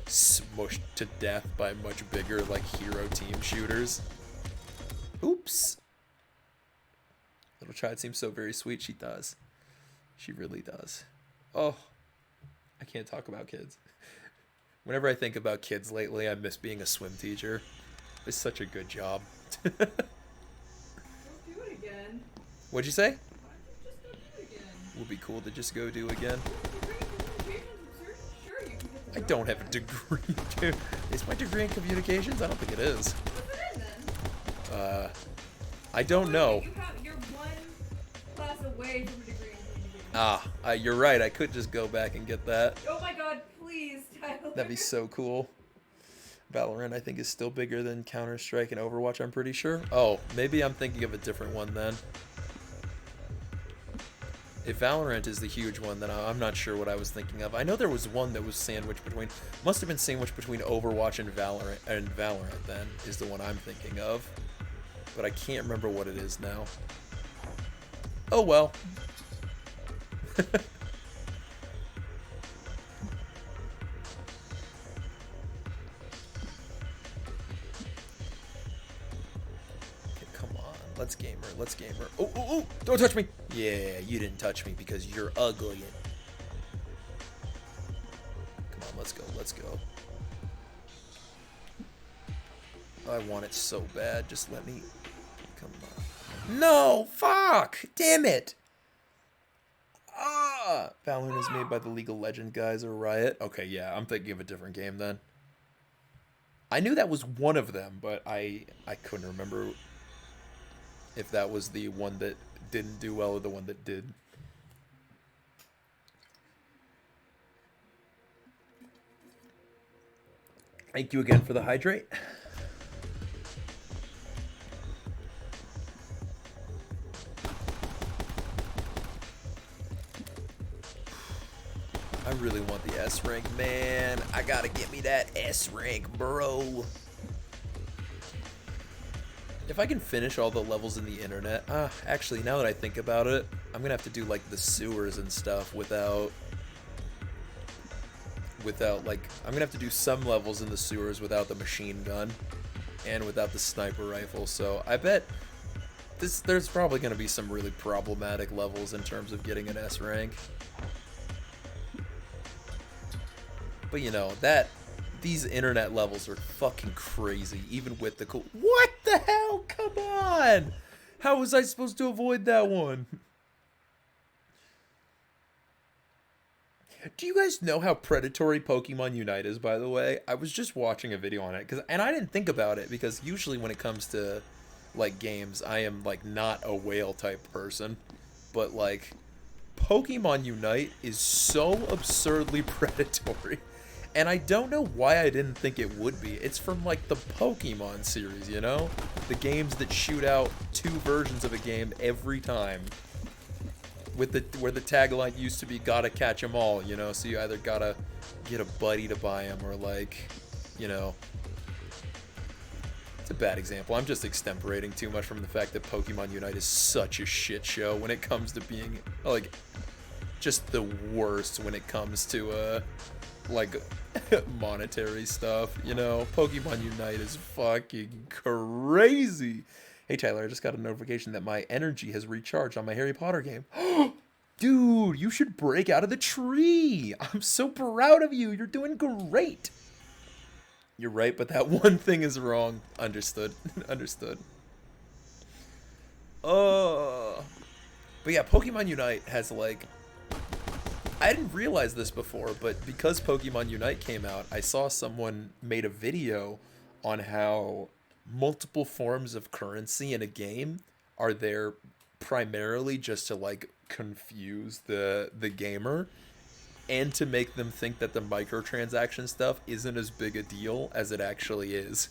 smushed to death by much bigger like hero team shooters? Oops. Little child seems so very sweet. She does. She really does. Oh, I can't talk about kids. Whenever I think about kids lately, I miss being a swim teacher. It's such a good job. Don't do it again. What'd you say? Why don't you just go do it again? Would be cool to just go do again. Sure, you can get the I job don't have a back. degree, dude. Is my degree in communications? I don't think it is. Put it in then. I don't know. You're one class away from a degree in communication. Ah, you're right. I could just go back and get that. Oh my god, please, Tyler. That'd be so cool. Valorant, I think, is still bigger than Counter-Strike and Overwatch, I'm pretty sure. Oh, maybe I'm thinking of a different one then. If Valorant is the huge one, then I'm not sure what I was thinking of. I know there was one that was sandwiched between... Must have been sandwiched between Overwatch and Valorant, then, is the one I'm thinking of. But I can't remember what it is now. Oh well. Come on, let's gamer, let's gamer. Oh, oh, oh, don't touch me. Yeah, you didn't touch me because you're ugly. Come on, let's go, let's go. I want it so bad, just let me, come on. No, fuck, damn it. Ah, Valorant is made by the League of Legends guys or Riot. Okay, yeah, I'm thinking of a different game then. I knew that was one of them, but I couldn't remember if that was the one that didn't do well or the one that did. Thank you again for the hydrate. I really want the S rank, man. I gotta get me that S rank, bro. If I can finish all the levels in the internet, actually, now that I think about it, I'm gonna have to do like the sewers and stuff without like, I'm gonna have to do some levels in the sewers without the machine gun and without the sniper rifle. So I bet there's probably gonna be some really problematic levels in terms of getting an S rank. But you know, these internet levels are fucking crazy, even with the cool... What the hell? Come on! How was I supposed to avoid that one? Do you guys know how predatory Pokemon Unite is, by the way? I was just watching a video on it, and I didn't think about it, because usually when it comes to, like, games, I am, like, not a whale type person. But, like, Pokemon Unite is so absurdly predatory. And I don't know why I didn't think it would be. It's from, like, the Pokemon series, you know? The games that shoot out 2 versions of a game every time. Where the tagline used to be, gotta catch 'em all, you know? So you either gotta get a buddy to buy them or, like, you know... It's a bad example. I'm just extemporating too much from the fact that Pokemon Unite is such a shit show when it comes to being, like, just the worst when it comes to, like, monetary stuff, you know? Pokemon Unite is fucking crazy. Hey, Tyler, I just got a notification that my energy has recharged on my Harry Potter game. Dude, you should break out of the tree. I'm so proud of you. You're doing great. You're right, but that one thing is wrong. Understood. Understood. But yeah, Pokemon Unite has, like... I didn't realize this before, but because Pokemon Unite came out, I saw someone made a video on how multiple forms of currency in a game are there primarily just to, like, confuse the gamer and to make them think that the microtransaction stuff isn't as big a deal as it actually is,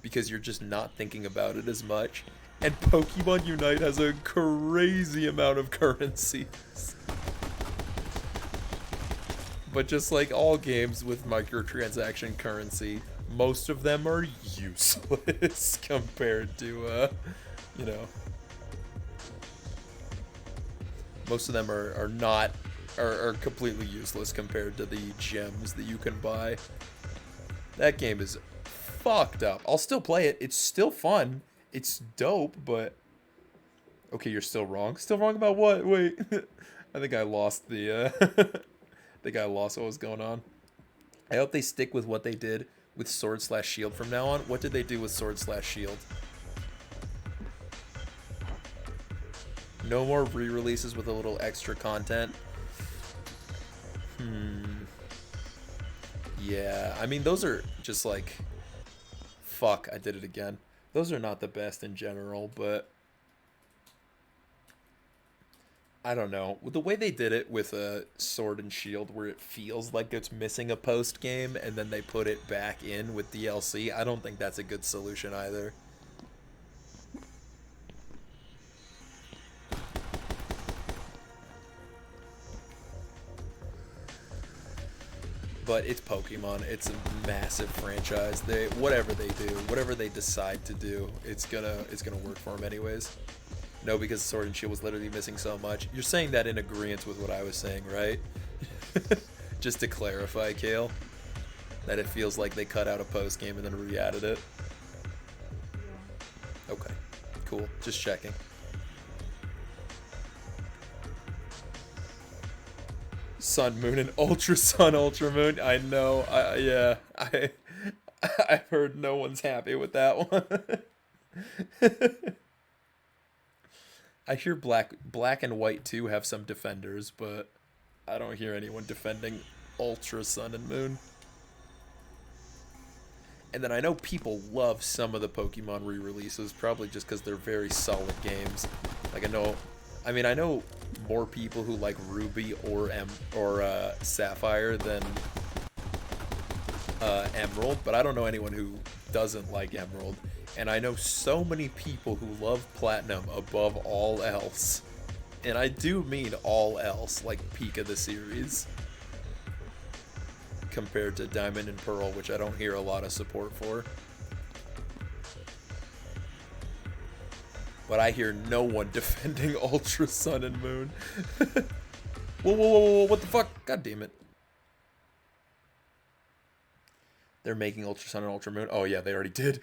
because you're just not thinking about it as much. And Pokemon Unite has a crazy amount of currencies. But just like all games with microtransaction currency, most of them are useless compared to, you know. Most of them are completely useless compared to the gems that you can buy. That game is fucked up. I'll still play it. It's still fun. It's dope, but... Okay, you're still wrong. Still wrong about what? Wait. I think I lost the, I think I lost what was going on. I hope they stick with what they did with Sword / Shield from now on. What did they do with Sword / Shield? No more re-releases with a little extra content. Yeah, I mean, those are just like... Fuck, I did it again. Those are not the best in general, but... I don't know. The way they did it with a Sword and Shield, where it feels like it's missing a post game, and then they put it back in with DLC, I don't think that's a good solution either. But it's Pokemon. It's a massive franchise. Whatever they do, whatever they decide to do, it's gonna work for them anyways. No, because Sword and Shield was literally missing so much. You're saying that in agreement with what I was saying, right? Just to clarify, Kale, that it feels like they cut out a post game and then re-added it. Okay, cool. Just checking. Sun, Moon, and Ultra Sun, Ultra Moon. I know. Yeah. I've heard no one's happy with that one. I hear Black and White too have some defenders, but I don't hear anyone defending Ultra Sun and Moon. And then I know people love some of the Pokemon re-releases, probably just because they're very solid games. Like I know more people who like Ruby or Sapphire than Emerald, but I don't know anyone who doesn't like Emerald. And I know so many people who love Platinum above all else. And I do mean all else, like peak of the series. Compared to Diamond and Pearl, which I don't hear a lot of support for. But I hear no one defending Ultra Sun and Moon. Whoa, what the fuck? God damn it. They're making Ultra Sun and Ultra Moon. Oh yeah, they already did.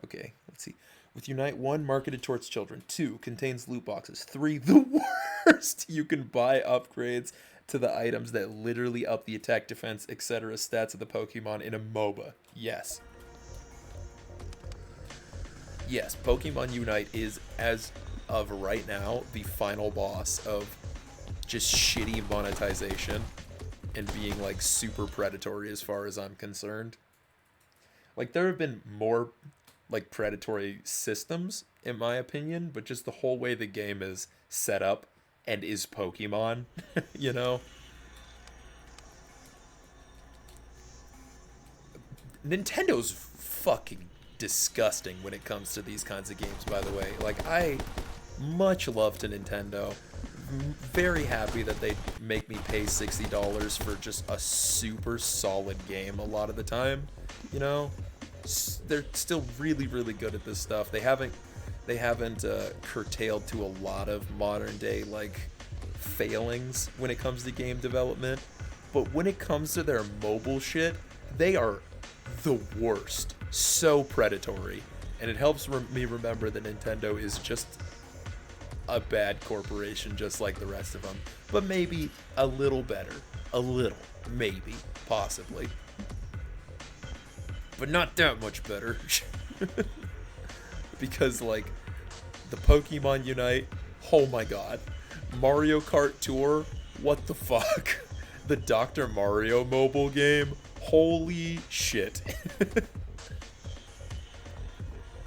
Okay, let's see. With Unite, 1, marketed towards children. 2, contains loot boxes. 3, the worst. You can buy upgrades to the items that literally up the attack, defense, etc. stats of the Pokemon in a MOBA. Yes. Yes, Pokemon Unite is, as of right now, the final boss of just shitty monetization and being, like, super predatory as far as I'm concerned. Like, there have been more, like, predatory systems, in my opinion, but just the whole way the game is set up and is Pokemon, you know? Nintendo's fucking disgusting when it comes to these kinds of games, by the way. Like, I much love to Nintendo. Very happy that they make me pay $60 for just a super solid game a lot of the time, you know? They're still really, really good at this stuff. They haven't curtailed to a lot of modern day, like, failings when it comes to game development. But when it comes to their mobile shit, they are the worst. So predatory. And it helps me remember that Nintendo is just a bad corporation just like the rest of them. But maybe a little better. A little. Maybe. Possibly. But not that much better. Because, like, the Pokemon Unite, oh my god. Mario Kart Tour, what the fuck? The Dr. Mario mobile game, holy shit.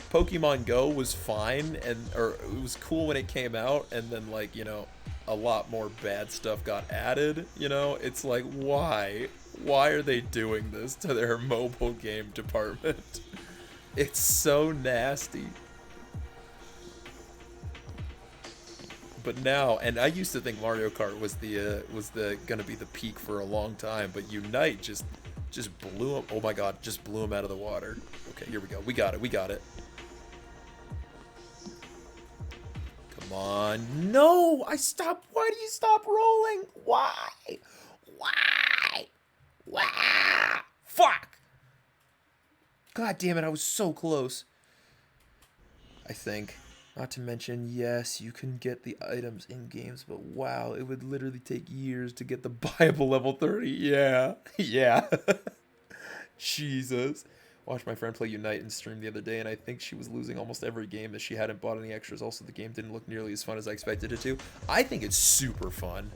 Pokemon Go was fine, or it was cool when it came out, and then, like, you know, a lot more bad stuff got added, you know? It's like, why? Why are they doing this to their mobile game department? It's so nasty. But now, and I used to think Mario Kart was the gonna be the peak for a long time, but Unite just blew him. Oh my god, just blew him out of the water. Okay, here we go. We got it. We got it. Come on. No, I stopped. Why do you stop rolling? Why? Why? Why? Fuck. God damn it, I was so close. I think. Not to mention, yes, you can get the items in games, but wow, it would literally take years to get the buyable level 30. Yeah. Yeah. Jesus. Watched my friend play Unite in stream the other day, and I think she was losing almost every game as she hadn't bought any extras. Also, the game didn't look nearly as fun as I expected it to. I think it's super fun.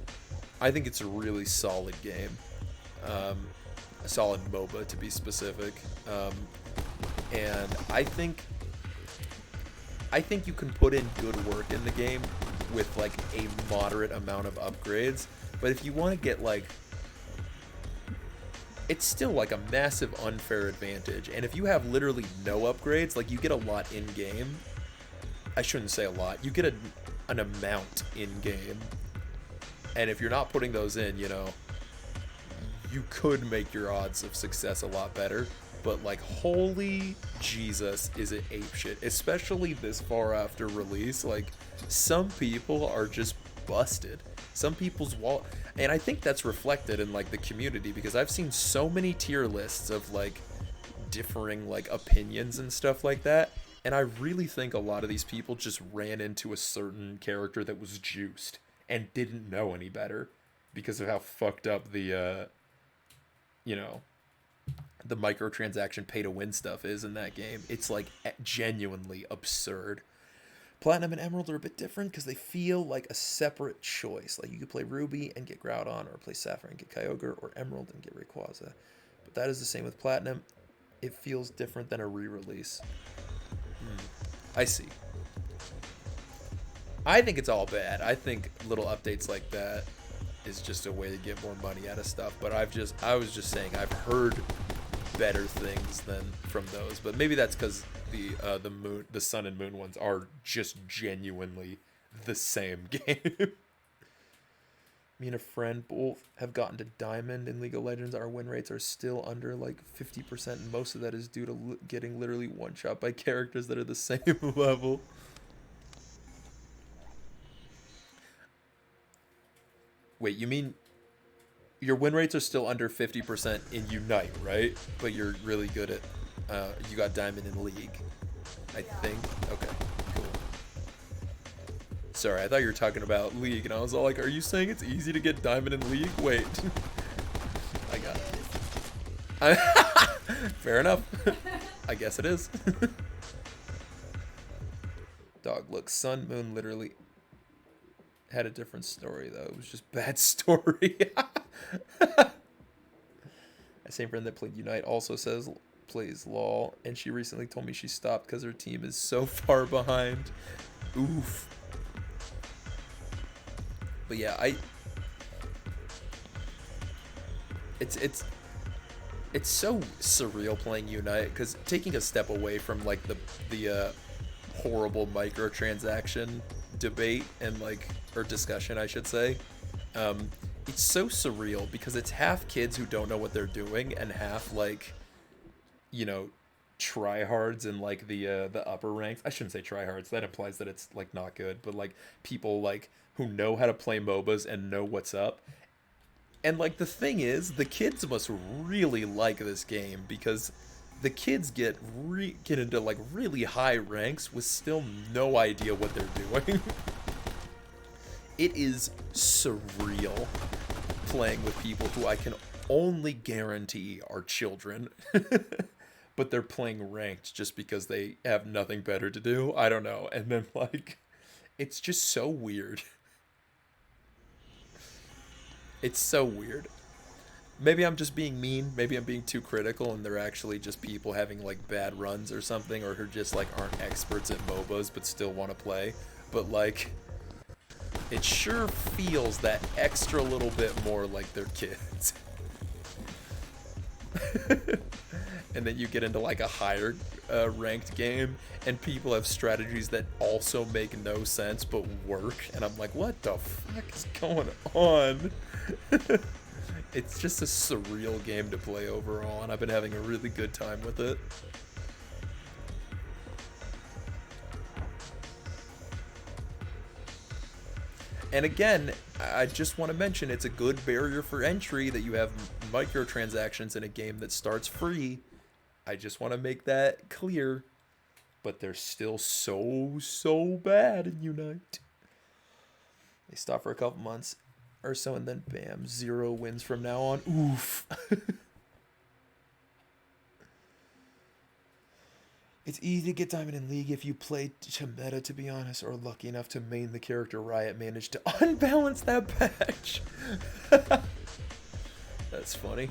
I think it's a really solid game. A solid MOBA, to be specific. And I think you can put in good work in the game with like a moderate amount of upgrades, but if you want to get like, it's still like a massive unfair advantage. And if you have literally no upgrades, like you get a lot in game. I shouldn't say a lot. You get an amount in game. And if you're not putting those in, you know, you could make your odds of success a lot better. But like, holy Jesus, is it apeshit, especially this far after release. Like, some people are just busted. Some people's wallet, and I think that's reflected in like the community, because I've seen so many tier lists of like differing like opinions and stuff like that, and I really think a lot of these people just ran into a certain character that was juiced and didn't know any better because of how fucked up the you know, the microtransaction pay to win stuff is in that game. It's like genuinely absurd. Platinum and Emerald are a bit different because they feel like a separate choice. Like you could play Ruby and get Groudon, or play Sapphire and get Kyogre, or Emerald and get Rayquaza. But that is the same with Platinum. It feels different than a re-release. I see. I think it's all bad. I think little updates like that is just a way to get more money out of stuff. But I was just saying, I've heard better things than from those, but maybe that's because the Sun and Moon ones are just genuinely the same game. Me and a friend both have gotten to Diamond in League of Legends. Our win rates are still under like 50%, and most of that is due to getting literally one shot by characters that are the same level. Wait, you mean your win rates are still under 50% in Unite, right? But you're really good at, you got Diamond in League, I think. Okay, cool. Sorry, I thought you were talking about League, and I was all like, are you saying it's easy to get Diamond in League? Wait. I got it. Fair enough. I guess it is. Dog, look, Sun Moon literally had a different story, though. It was just bad story. That same friend that played Unite also plays LOL, and she recently told me she stopped because her team is so far behind. Oof. But yeah, it's so surreal playing Unite, because taking a step away from like the horrible microtransaction debate and like, or discussion I should say, it's so surreal because it's half kids who don't know what they're doing and half like, you know, tryhards in like the upper ranks. I shouldn't say tryhards, that implies that it's like not good, but like people like who know how to play MOBAs and know what's up. And like the thing is, the kids must really like this game, because the kids get into like really high ranks with still no idea what they're doing. It is surreal playing with people who I can only guarantee are children. But they're playing ranked just because they have nothing better to do. I don't know. And then like, it's just so weird. It's so weird. Maybe I'm just being mean. Maybe I'm being too critical, and they're actually just people having like bad runs or something, or who just like aren't experts at MOBAs but still want to play. But like, it sure feels that extra little bit more like they're kids. And then you get into like a higher a ranked game, and people have strategies that also make no sense but work, and I'm like, what the fuck is going on? It's just a surreal game to play overall, and I've been having a really good time with it. And again, I just want to mention it's a good barrier for entry that you have microtransactions in a game that starts free. I just want to make that clear. But they're still so bad in Unite. They stop for a couple months or so, and then bam, 0 wins from now on. Oof. It's easy to get Diamond in League if you play to meta, to be honest, or lucky enough to main the character Riot managed to unbalance that patch. That's funny.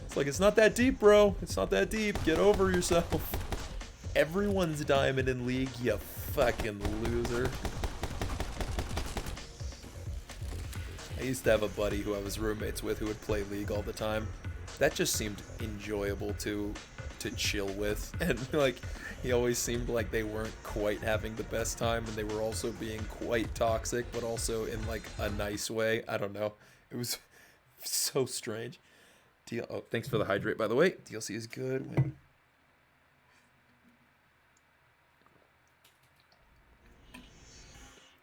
It's like, it's not that deep, bro. It's not that deep. Get over yourself. Everyone's Diamond in League, you fucking loser. I used to have a buddy who I was roommates with who would play League all the time. That just seemed enjoyable to chill with, and like he always seemed like they weren't quite having the best time, and they were also being quite toxic, but also in like a nice way. I don't know. It was so strange. Oh, thanks for the hydrate, by the way. DLC is good.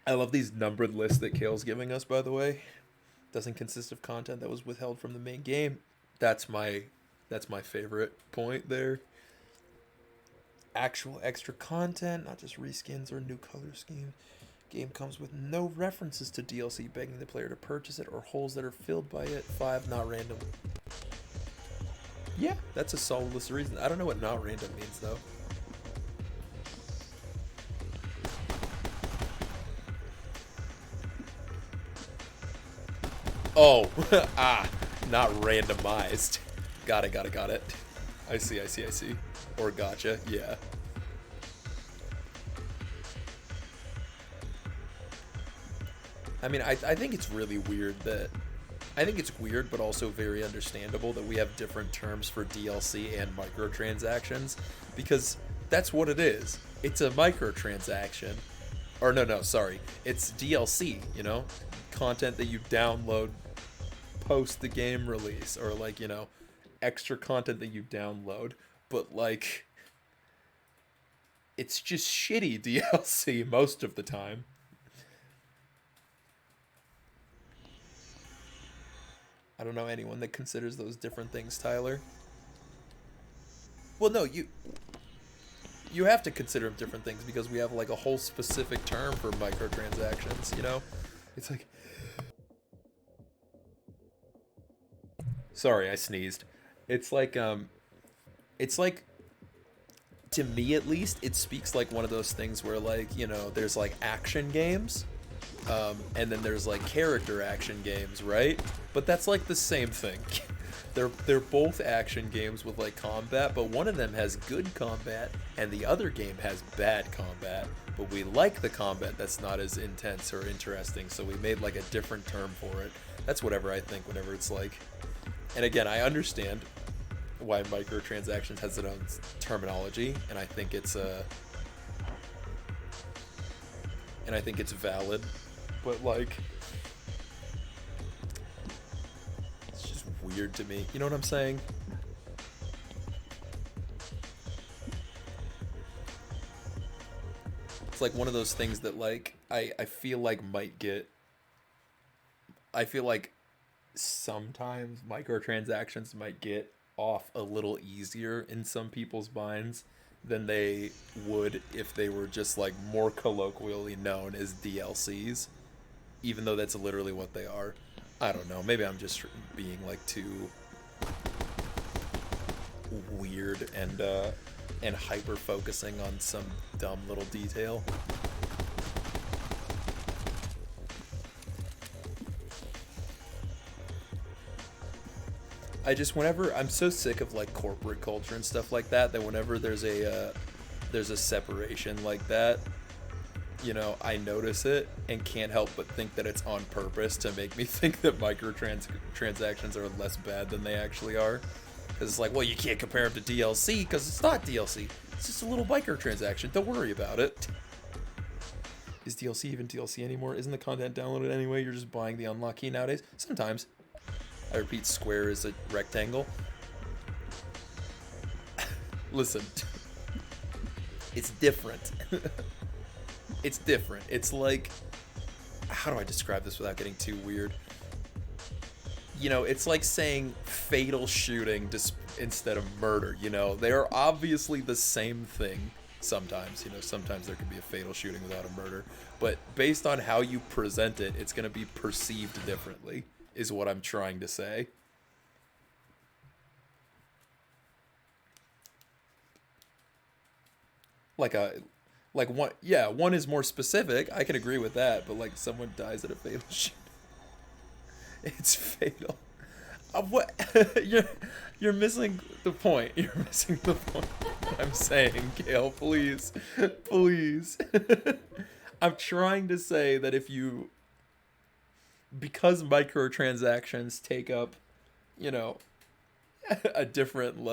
I love these numbered lists that Kale's giving us, by the way. Doesn't consist of content that was withheld from the main game. That's my favorite point there. Actual extra content, not just reskins or new color scheme. Game comes with no references to DLC, begging the player to purchase it, or holes that are filled by it. 5, not random. Yeah, that's a solid list of reasons. I don't know what not random means, though. Oh, not randomized. Got it. I see. Or gotcha, yeah. I mean, I think it's really weird that... I think it's weird, but also very understandable that we have different terms for DLC and microtransactions, because that's what it is. It's a microtransaction. Or no, sorry. It's DLC, you know? Content that you download post the game release, or like, you know, extra content that you download, but like it's just shitty DLC most of the time. I don't know anyone that considers those different things, Tyler. Well, no, you have to consider them different things because we have like a whole specific term for microtransactions, you know? It's like, sorry, I sneezed. It's like, to me at least, it speaks like one of those things where, like, you know, there's like action games, and then there's like character action games, right? But that's like the same thing. They're both action games with like combat, but one of them has good combat and the other game has bad combat. But we like the combat that's not as intense or interesting, so we made like a different term for it. That's whatever I think whenever it's like... And again, I understand why microtransactions has its own terminology, and I think it's valid, but like, it's just weird to me. You know what I'm saying? It's like one of those things that like I feel like sometimes microtransactions might get off a little easier in some people's minds than they would if they were just like more colloquially known as DLCs, even though that's literally what they are. I don't know, maybe I'm just being like too weird and hyper focusing on some dumb little detail. Whenever I'm so sick of like corporate culture and stuff like that whenever there's a separation like that, you know, I notice it and can't help but think that it's on purpose to make me think that microtransactions are less bad than they actually are. Because it's like, well, you can't compare them to DLC because it's not DLC. It's just a little microtransaction. Don't worry about it. Is DLC even DLC anymore? Isn't the content downloaded anyway? You're just buying the unlock key nowadays? Sometimes. I repeat, square is a rectangle. Listen. It's different. It's different. It's like... How do I describe this without getting too weird? You know, it's like saying fatal shooting instead of murder, you know? They are obviously the same thing sometimes. You know, sometimes there can be a fatal shooting without a murder. But based on how you present it, it's going to be perceived differently, is what I'm trying to say. One is more specific. I can agree with that, but like someone dies at a fatal shooting. It's fatal. What? You're missing the point. You're missing the point. I'm saying, Gail, please, please. I'm trying to say that because microtransactions take up, you know, a different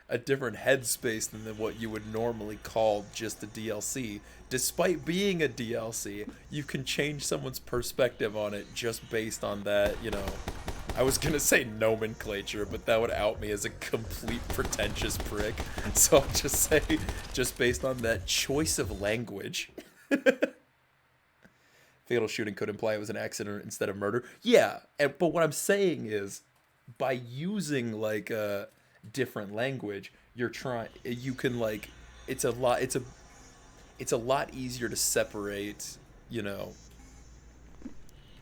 a different headspace than what you would normally call just a DLC. Despite being a DLC, you can change someone's perspective on it just based on that, you know. I was gonna say nomenclature, but that would out me as a complete pretentious prick. So I'll just say, just based on that choice of language. Fatal shooting could imply it was an accident instead of murder. Yeah, but what I'm saying is, by using like a different language, you can like, it's a lot easier to separate, you know,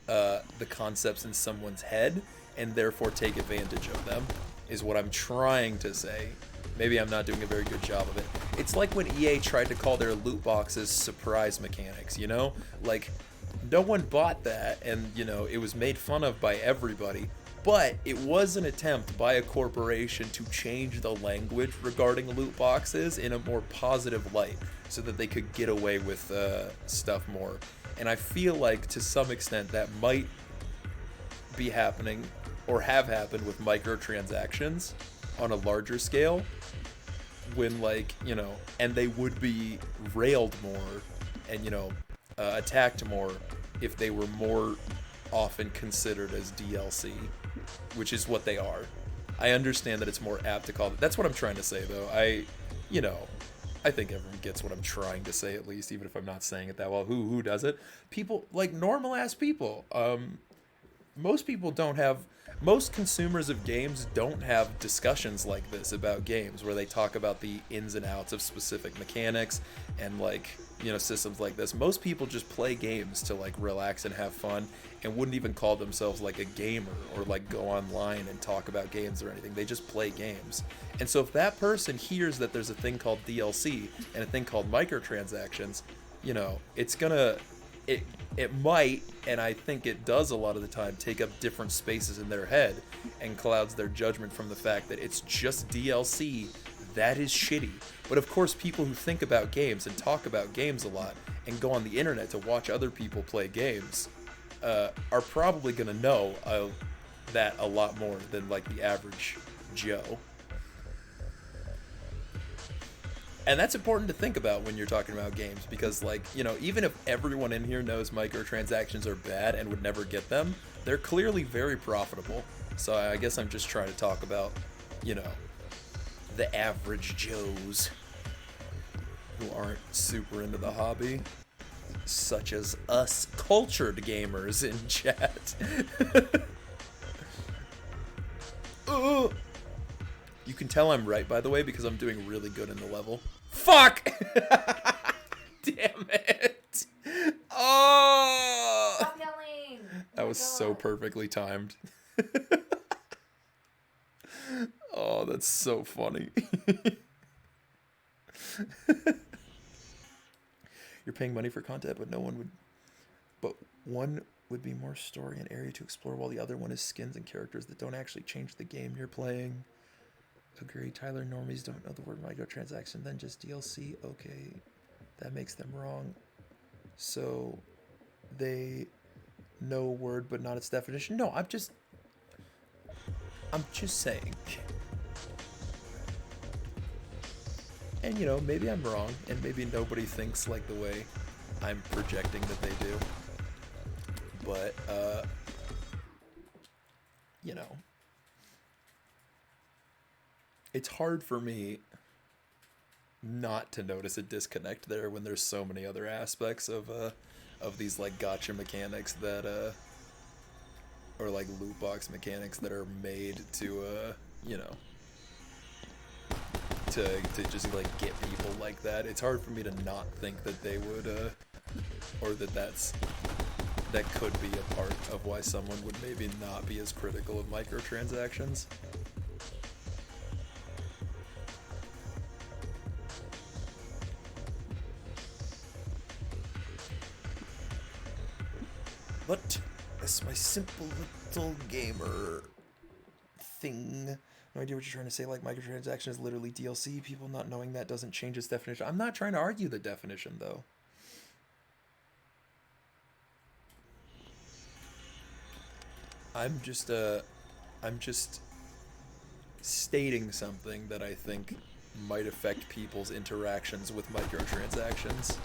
the concepts in someone's head and therefore take advantage of them, is what I'm trying to say. Maybe I'm not doing a very good job of it. It's like when EA tried to call their loot boxes surprise mechanics, you know? Like, no one bought that, and, you know, it was made fun of by everybody. But it was an attempt by a corporation to change the language regarding loot boxes in a more positive light so that they could get away with stuff more. And I feel like, to some extent, that might be happening or have happened with microtransactions on a larger scale when, like, you know, and they would be railed more and, you know, attacked more if they were more often considered as DLC, which is what they are. I understand that it's more apt to call it. That's what I'm trying to say, though. You know, I think everyone gets what I'm trying to say, at least, even if I'm not saying it that well. Who does it? People, like normal ass people. Most people don't have. Most consumers of games don't have discussions like this about games, where they talk about the ins and outs of specific mechanics and, like, you know, systems like this. Most people just play games to, like, relax and have fun, and wouldn't even call themselves like a gamer or like go online and talk about games or anything. They just play games. And so if that person hears that there's a thing called DLC and a thing called microtransactions, you know, it's gonna, it might, and I think it does a lot of the time, take up different spaces in their head and clouds their judgment from the fact that it's just DLC. That is shitty. But of course, people who think about games and talk about games a lot and go on the internet to watch other people play games are probably going to know that a lot more than, like, the average Joe. And that's important to think about when you're talking about games, because, like, you know, even if everyone in here knows microtransactions are bad and would never get them, they're clearly very profitable. So I guess I'm just trying to talk about, you know, the average Joes who aren't super into the hobby, such as us cultured gamers in chat. You can tell I'm right, by the way, because I'm doing really good in the level. Fuck! Damn it! Oh! Stop yelling! That was so perfectly timed. Oh, that's so funny. You're paying money for content, but one would be more story and area to explore, while the other one is skins and characters that don't actually change the game you're playing. Agree. Tyler, normies don't know the word microtransaction, then just DLC. Okay, that makes them wrong. So they know word but not its definition. No, I'm just saying. And you know, maybe I'm wrong, and maybe nobody thinks like the way I'm projecting that they do. But, you know, it's hard for me not to notice a disconnect there when there's so many other aspects of these like gotcha mechanics that or like loot box mechanics that are made to you know, to just like get people like that. It's hard for me to not think that they would or that could be a part of why someone would maybe not be as critical of microtransactions. But that's my simple little gamer thing. No idea what you're trying to say, like microtransaction is literally DLC. People not knowing that doesn't change its definition. I'm not trying to argue the definition, though. I'm just stating something that I think might affect people's interactions with microtransactions.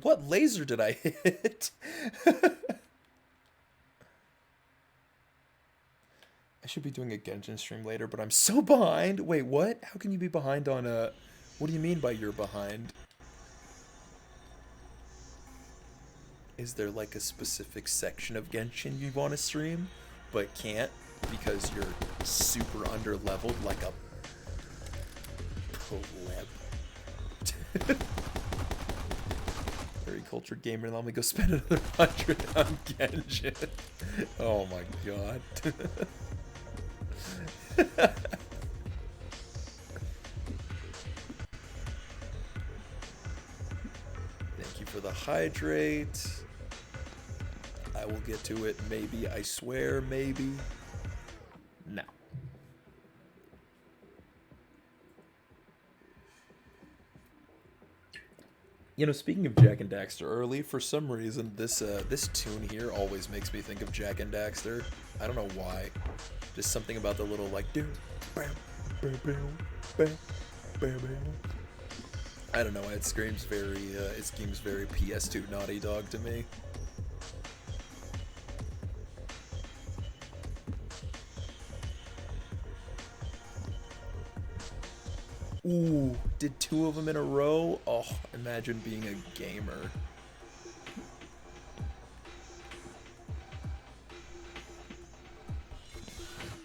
What laser did I hit? I should be doing a Genshin stream later, but I'm so behind. Wait, what? How can you be behind on a... What do you mean by you're behind? Is there like a specific section of Genshin you want to stream, but can't because you're super under-leveled like a pleb? Very cultured gamer, let me go spend another 100 on Genshin. Oh my god. Thank you for the hydrate. I will get to it, maybe, I swear, maybe. No. You know, speaking of Jak and Daxter early, for some reason, this tune here always makes me think of Jak and Daxter. I don't know why. Just something about the little, like, I don't know, it screams very PS2 Naughty Dog to me. Ooh, did 2 of them in a row? Oh, imagine being a gamer.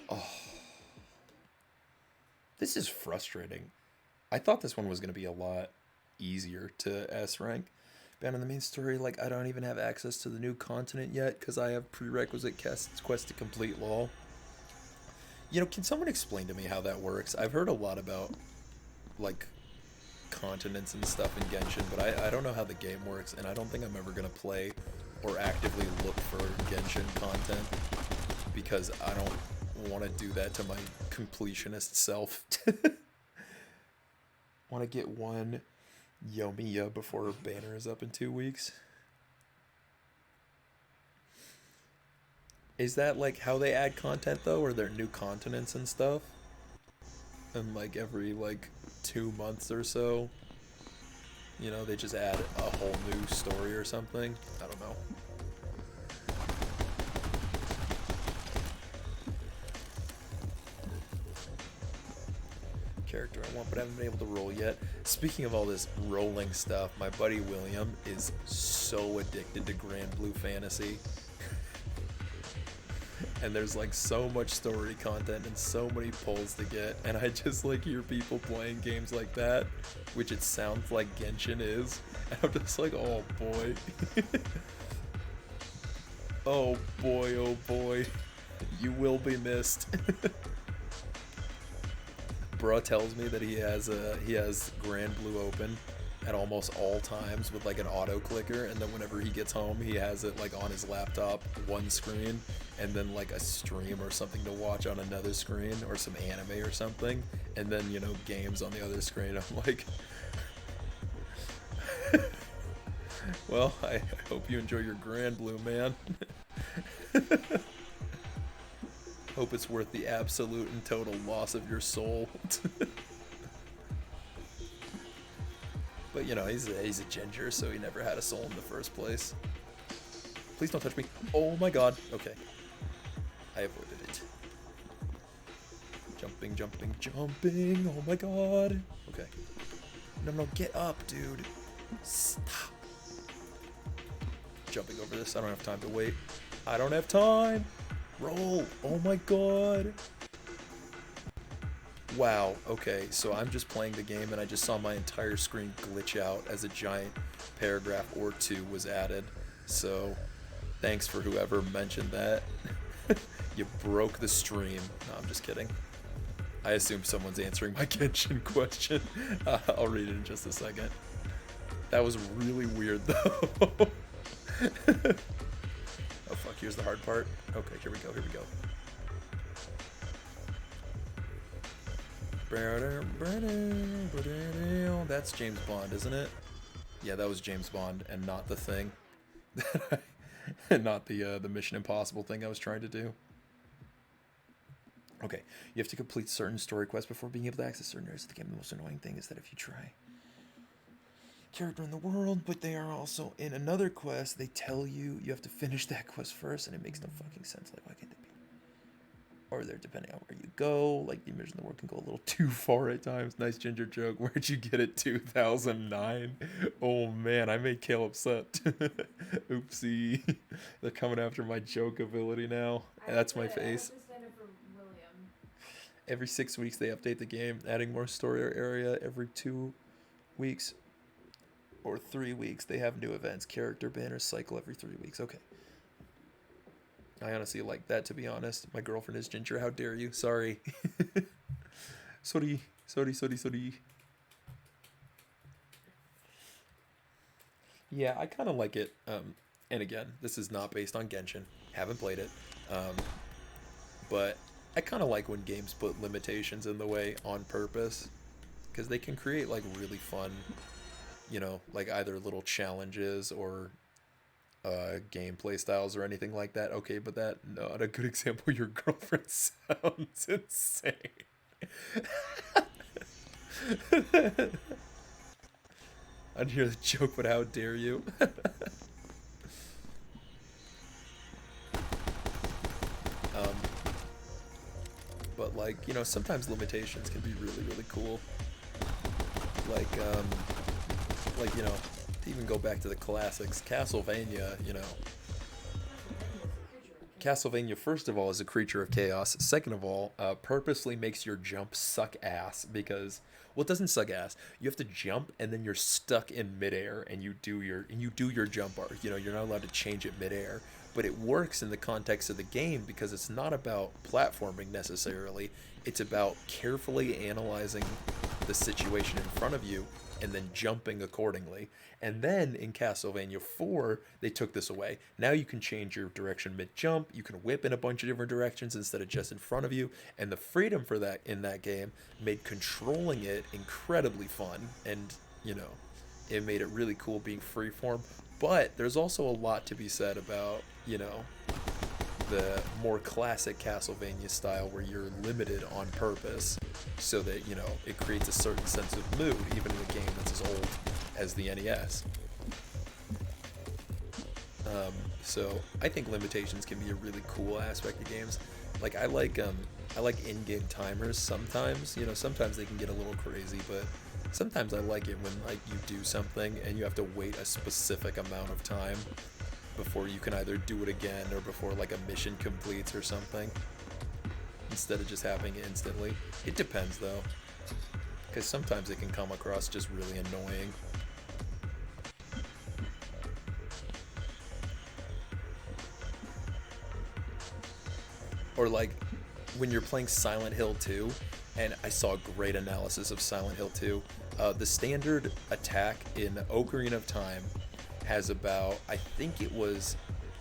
Oh. This is frustrating. I thought this one was going to be a lot easier to S rank. Banned on the main story, like, I don't even have access to the new continent yet because I have prerequisite quest to complete lol. You know, can someone explain to me how that works? I've heard a lot about like continents and stuff in Genshin, but I don't know how the game works, and I don't think I'm ever gonna play or actively look for Genshin content because I don't want to do that to my completionist self. Want to get one Yoimiya before her banner is up in 2 weeks. Is that like how they add content though? Are there new continents and stuff? And like every like 2 months or so, you know, they just add a whole new story or something. I don't know. Character I want, but I haven't been able to roll yet. Speaking of all this rolling stuff, my buddy William is so addicted to Grand Blue Fantasy. And there's like so much story content and so many pulls to get, and I just like hear people playing games like that, which it sounds like Genshin is, and I'm just like, oh boy. Oh boy, you will be missed. Bruh tells me that he has Grand Blue open at almost all times with like an auto clicker, and then whenever he gets home he has it like on his laptop, one screen, and then like a stream or something to watch on another screen, or some anime or something, and then, you know, games on the other screen. I'm like Well, I hope you enjoy your Grand Blue, man. Hope it's worth the absolute and total loss of your soul. But you know, he's a ginger, so he never had a soul in the first place. Please don't touch me. Oh my god. Okay. I avoided it. Jumping, jumping, jumping. Oh my god. Okay. No, get up, dude. Stop. Jumping over this. I don't have time to wait. I don't have time. Roll. Oh my god. Wow. Okay, so I'm just playing the game and I just saw my entire screen glitch out as a giant paragraph or two was added. So, thanks for whoever mentioned that. You broke the stream. No, I'm just kidding. I assume someone's answering my Genshin question. I'll read it in just a second. That was really weird, though. Oh, fuck, here's the hard part. Okay, here we go. That's James Bond, isn't it? Yeah, that was James Bond, and not the thing. Not the Mission Impossible thing I was trying to do. Okay, you have to complete certain story quests before being able to access certain areas of the game. The most annoying thing is that if you try character in the world, but they are also in another quest, they tell you you have to finish that quest first, and it makes no fucking sense. Like, why can't they be? Or they're depending on where you go. Like, the image in the world can go a little too far at times. Nice ginger joke. Where'd you get it? 2009. Oh man, I made Kale upset. Oopsie. They're coming after my joke ability now. That's my face. Every 6 weeks they update the game, adding more story area. Every 2 weeks or 3 weeks they have new events. Character banners cycle every 3 weeks. Okay. I honestly like that, to be honest. My girlfriend is ginger. How dare you? Sorry. Sorry. Yeah, I kind of like it. And again, this is not based on Genshin. Haven't played it. But I kind of like when games put limitations in the way on purpose, because they can create like really fun, you know, like either little challenges or gameplay styles or anything like that. Okay, but that not a good example. Your girlfriend sounds insane. I didn't hear the joke, but how dare you? But like, you know, sometimes limitations can be really, really cool. Like, you know, to even go back to the classics, Castlevania, you know. Castlevania, first of all, is a creature of chaos. Second of all, purposely makes your jump suck ass because, well, it doesn't suck ass. You have to jump and then you're stuck in midair and you do your jump bar. You know, you're not allowed to change it midair. But it works in the context of the game because it's not about platforming necessarily. It's about carefully analyzing the situation in front of you and then jumping accordingly. And then in Castlevania 4, they took this away. Now you can change your direction mid-jump. You can whip in a bunch of different directions instead of just in front of you. And the freedom for that in that game made controlling it incredibly fun. And, you know, it made it really cool being freeform. But there's also a lot to be said about, you know, the more classic Castlevania style where you're limited on purpose so that, you know, it creates a certain sense of mood even in a game that's as old as the NES. So I think limitations can be a really cool aspect of games. Like I like in-game timers sometimes. You know, sometimes they can get a little crazy, but sometimes I like it when like you do something and you have to wait a specific amount of time before you can either do it again or before like a mission completes or something, instead of just happening instantly. It depends though, because sometimes it can come across just really annoying. Or like when you're playing Silent Hill 2, and I saw a great analysis of Silent Hill 2. The standard attack in Ocarina of Time has about, I think it was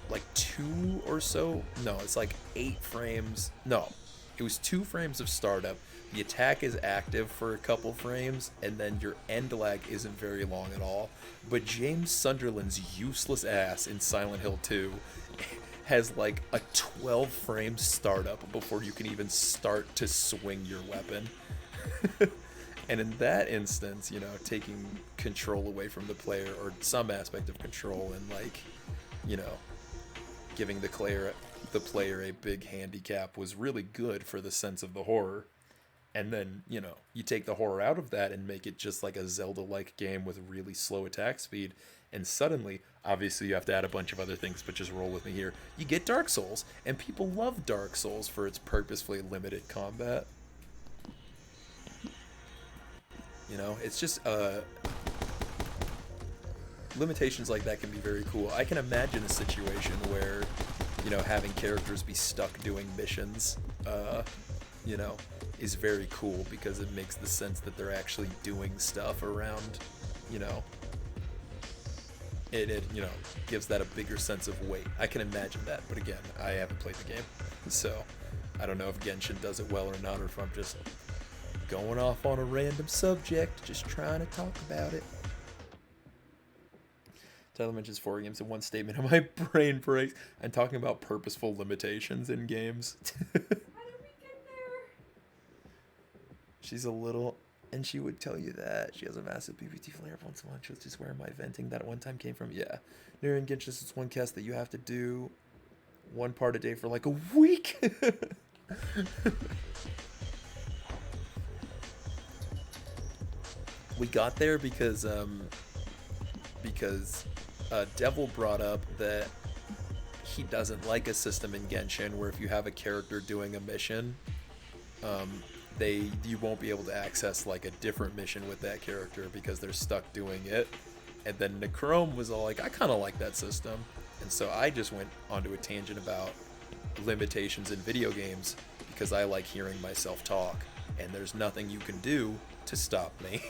like 2 or so. No, it's like 8 frames. No, it was 2 frames of startup, the attack is active for a couple frames, and then your end lag isn't very long at all. But James Sunderland's useless ass in Silent Hill 2 has like a 12 frame startup before you can even start to swing your weapon. And in that instance, you know, taking control away from the player, or some aspect of control, and like, you know, giving the player a big handicap was really good for the sense of the horror. And then, you know, you take the horror out of that and make it just like a Zelda-like game with really slow attack speed, and suddenly, obviously you have to add a bunch of other things, but just roll with me here, you get Dark Souls. And people love Dark Souls for its purposefully limited combat. You know, it's just, limitations like that can be very cool. I can imagine a situation where, you know, having characters be stuck doing missions, you know, is very cool, because it makes the sense that they're actually doing stuff around, you know, it you know, gives that a bigger sense of weight. I can imagine that, but again, I haven't played the game, so I don't know if Genshin does it well or not, or if I'm just going off on a random subject, just trying to talk about it. Tyler mentions 4 games in one statement, and my brain breaks. I'm talking about purposeful limitations in games. How did we get there? She's a little, and she would tell you that she has a massive PPT flare once in a while. She'll just where am I venting that at one time came from? Yeah, Near and Genshin is one cast that you have to do one part a day for like a week. We got there because Devil brought up that he doesn't like a system in Genshin where if you have a character doing a mission, you won't be able to access like a different mission with that character because they're stuck doing it. And then Necrome was all like, I kind of like that system, and so I just went onto a tangent about limitations in video games because I like hearing myself talk, and there's nothing you can do to stop me.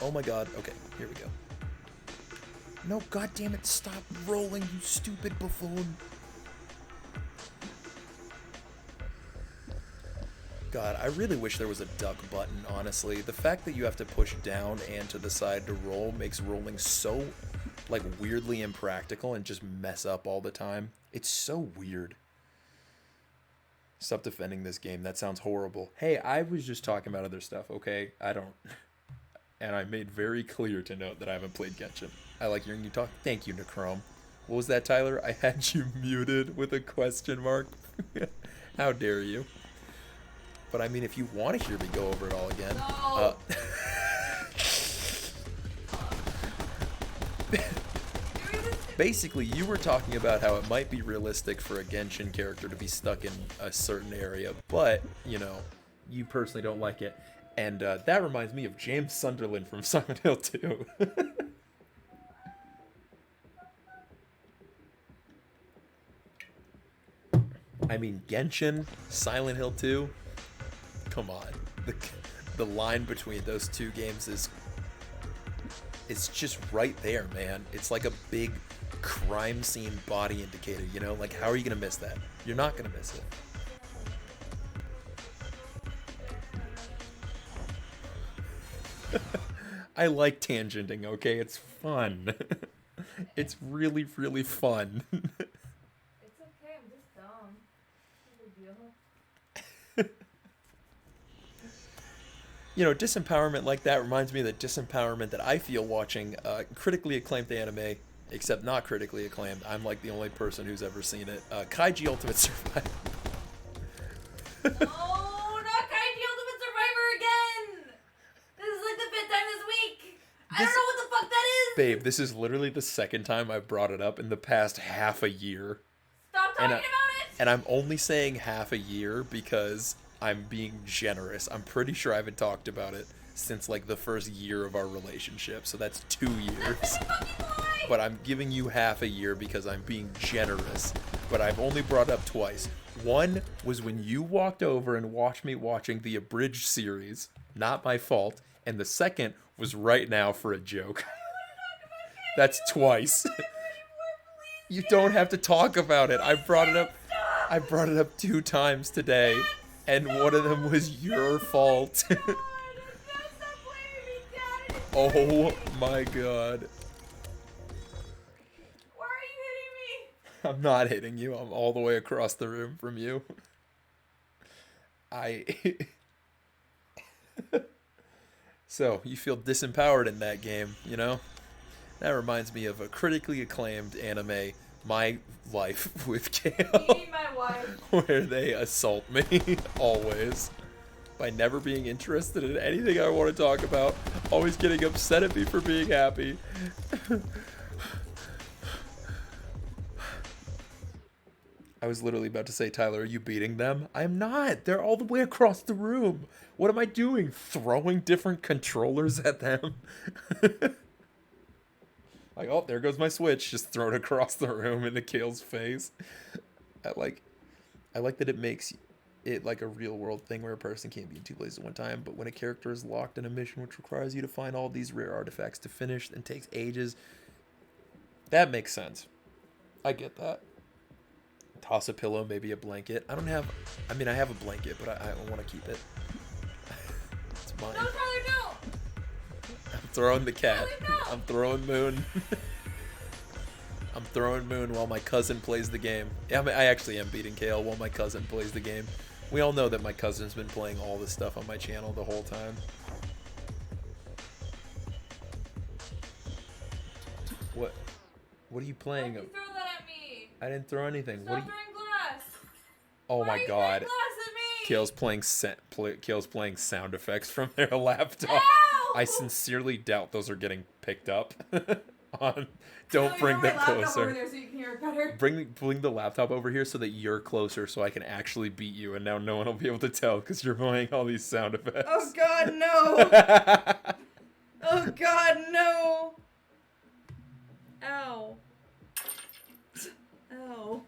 Oh my god, okay, here we go. No, god damn it, stop rolling, you stupid buffoon. God, I really wish there was a duck button, honestly. The fact that you have to push down and to the side to roll makes rolling so, like, weirdly impractical and just mess up all the time. It's so weird. Stop defending this game, that sounds horrible. Hey, I was just talking about other stuff, okay? I don't... And I made very clear to note that I haven't played Genshin. I like hearing you talk. Thank you, Necrome. What was that, Tyler? I had you muted with a question mark. How dare you? But I mean, if you want to hear me go over it all again. No. Basically, you were talking about how it might be realistic for a Genshin character to be stuck in a certain area, but, you know, you personally don't like it. And that reminds me of James Sunderland from Silent Hill 2. I mean, Genshin, Silent Hill 2, come on. The line between those two games it's just right there, man. It's like a big crime scene body indicator, you know? Like, how are you going to miss that? You're not going to miss it. I like tangenting, okay? It's fun. It's really, really fun. It's okay, I'm just dumb. No big deal. You know, disempowerment like that reminds me of the disempowerment that I feel watching critically acclaimed anime, except not critically acclaimed. I'm like the only person who's ever seen it. Kaiji Ultimate Survivor. Oh, not Kaiji Ultimate Survivor again! This is like the 5th time this week! I don't know what the fuck that is! Babe, this is literally the second time I've brought it up in the past half a year. Stop talking about it! And I'm only saying half a year because I'm being generous. I'm pretty sure I haven't talked about it since like the first year of our relationship, so that's 2 years. That's a fucking lie! But I'm giving you half a year because I'm being generous. but I've only brought it up twice. One was when you walked over and watched me watching the abridged series. Not my fault. And the second was right now for a joke. That's twice. You don't have to talk about it. I brought it up 2 times today, and one of them was your fault. Oh my god. Why are you hitting me? I'm not hitting you. I'm all the way across the room from you. So, you feel disempowered in that game, you know? That reminds me of a critically acclaimed anime, My Life with Kale, Beating my wife. where they assault me, always, by never being interested in anything I want to talk about, always getting upset at me for being happy. I was literally about to say, Tyler, are you beating them? I'm not. They're all the way across the room. What am I doing? Throwing different controllers at them? Like, oh, there goes my Switch. Just throw it across the room into Kale's face. I like that it makes it like a real world thing where a person can't be in 2 places at one time, but when a character is locked in a mission which requires you to find all these rare artifacts to finish and takes ages, that makes sense. I get that. Toss a pillow, maybe a blanket. I have a blanket, but I want to keep it. It's mine. No, Tyler, no! I'm throwing the cat. Tyler, no! I'm throwing Moon. I'm throwing Moon while my cousin plays the game. Yeah, I actually am beating Kale while my cousin plays the game. We all know that my cousin's been playing all this stuff on my channel the whole time. What are you playing? Why'd you throw that at me? I didn't throw anything. Stop throwing glass. Oh Why are my you god. throwing glass at me? Kale's playing sound effects from their laptop. Ow! I sincerely doubt those are getting picked up. Don't No, bring you them want my laptop closer. over there so you can hear it better. Bring the laptop over here so that you're closer so I can actually beat you, and now no one will be able to tell because you're playing all these sound effects. Oh god, no! Oh god, no! Ow. Ow.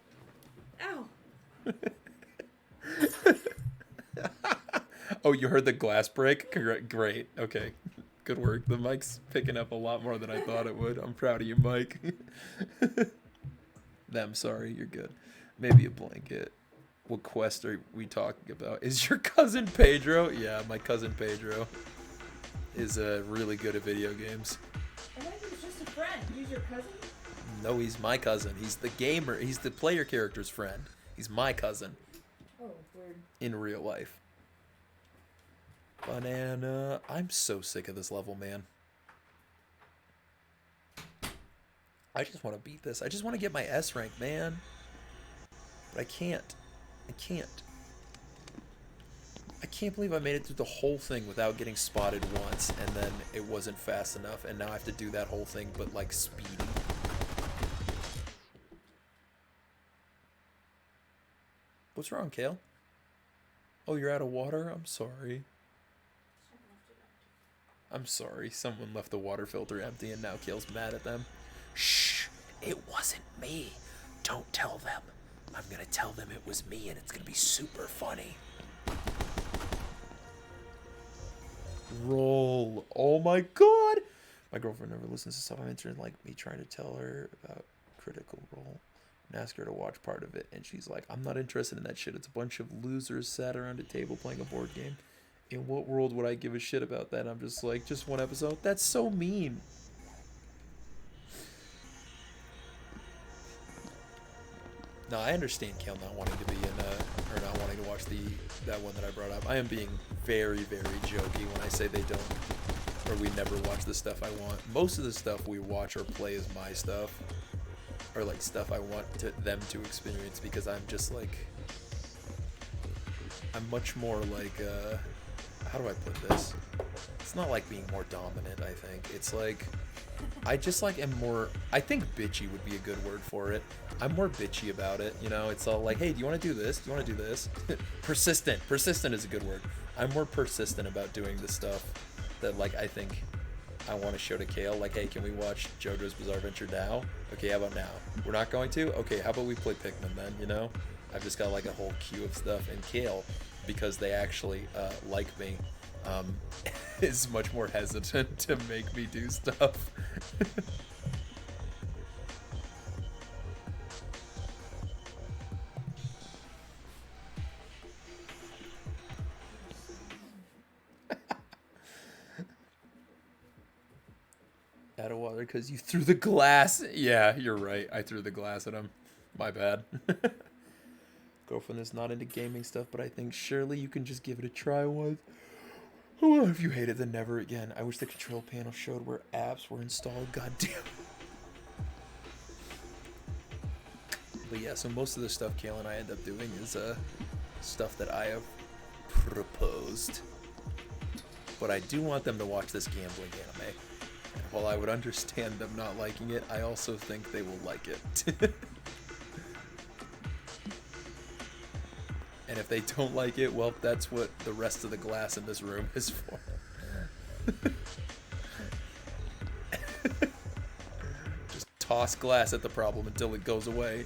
Ow. Oh, you heard the glass break? Great. Okay. Good work. The mic's picking up a lot more than I thought it would. I'm proud of you, Mike. Them, sorry. You're good. Maybe a blanket. What quest are we talking about? Is your cousin Pedro? Yeah, my cousin Pedro is really good at video games. I thought he was just a friend. He's your cousin? No, he's my cousin. He's the gamer. He's the player character's friend. He's my cousin Oh, weird. in real life. Banana. I'm so sick of this level, man. I just want to beat this. I just want to get my S rank, man. But I can't. I can't believe I made it through the whole thing without getting spotted once, and then it wasn't fast enough, and now I have to do that whole thing, but like speedy. What's wrong, Kale? Oh, you're out of water? I'm sorry. I'm sorry. Someone left the water filter empty and now Kale's mad at them. Shh! It wasn't me. Don't tell them. I'm gonna tell them it was me and it's gonna be super funny. Roll. Oh my god! My girlfriend never listens to stuff I'm interested in, like me trying to tell her about Critical Role and ask her to watch part of it, and she's like, I'm not interested in that shit. It's a bunch of losers sat around a table playing a board game. In what world would I give a shit about that? I'm just like, just one episode? That's so mean. No, I understand Kale not wanting to be in or not wanting to watch that one that I brought up. I am being very, very jokey when I say they don't, or we never watch the stuff I want. Most of the stuff we watch or play is my stuff, or like stuff I want them to experience, because I'm just like, I'm much more like, how do I put this? It's not like being more dominant, I think. It's like, I just like am more, I think bitchy would be a good word for it. I'm more bitchy about it, you know? It's all like, hey, do you want to do this? Do you want to do this? Persistent. Persistent is a good word. I'm more persistent about doing the stuff that, like, I think I want to show to Kale, like, hey, can we watch JoJo's Bizarre Adventure now? Okay, how about now? We're not going to? Okay, how about we play Pikmin then, you know? I've just got like a whole queue of stuff. And Kale, because they actually like me, is much more hesitant to make me do stuff. Out of water because you threw the glass. Yeah, you're right. I threw the glass at him. My bad. Girlfriend is not into gaming stuff, but I think surely you can just give it a try once. Oh, if you hate it, then never again. I wish the control panel showed where apps were installed. God damn. But yeah, so most of the stuff Kale and I end up doing is stuff that I have proposed. But I do want them to watch this gambling anime. And while I would understand them not liking it, I also think they will like it. And if they don't like it, well, that's what the rest of the glass in this room is for. Just toss glass at the problem until it goes away.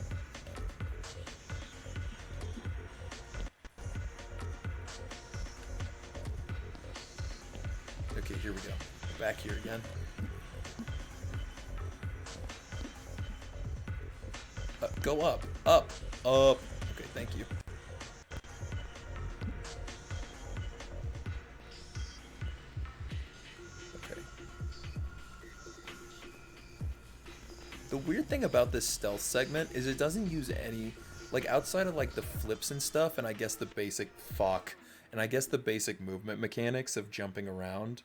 Okay, here we go. Back here again. Go up, up, up. Okay, thank you. Okay. The weird thing about this stealth segment is it doesn't use any, like, outside of like the flips and stuff, and I guess the basic and I guess the basic movement mechanics of jumping around.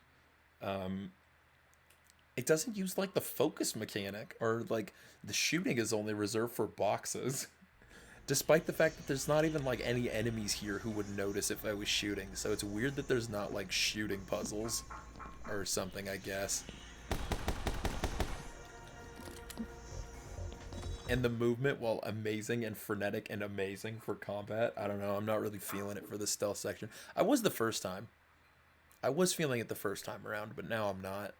It doesn't use like the focus mechanic, or like the shooting is only reserved for boxes. Despite the fact that there's not even like any enemies here who would notice if I was shooting. So it's weird that there's not like shooting puzzles or something, I guess. And the movement, while amazing and frenetic and amazing for combat, I don't know, I'm not really feeling it for the stealth section. I was the first time. I was feeling it the first time around, but now I'm not.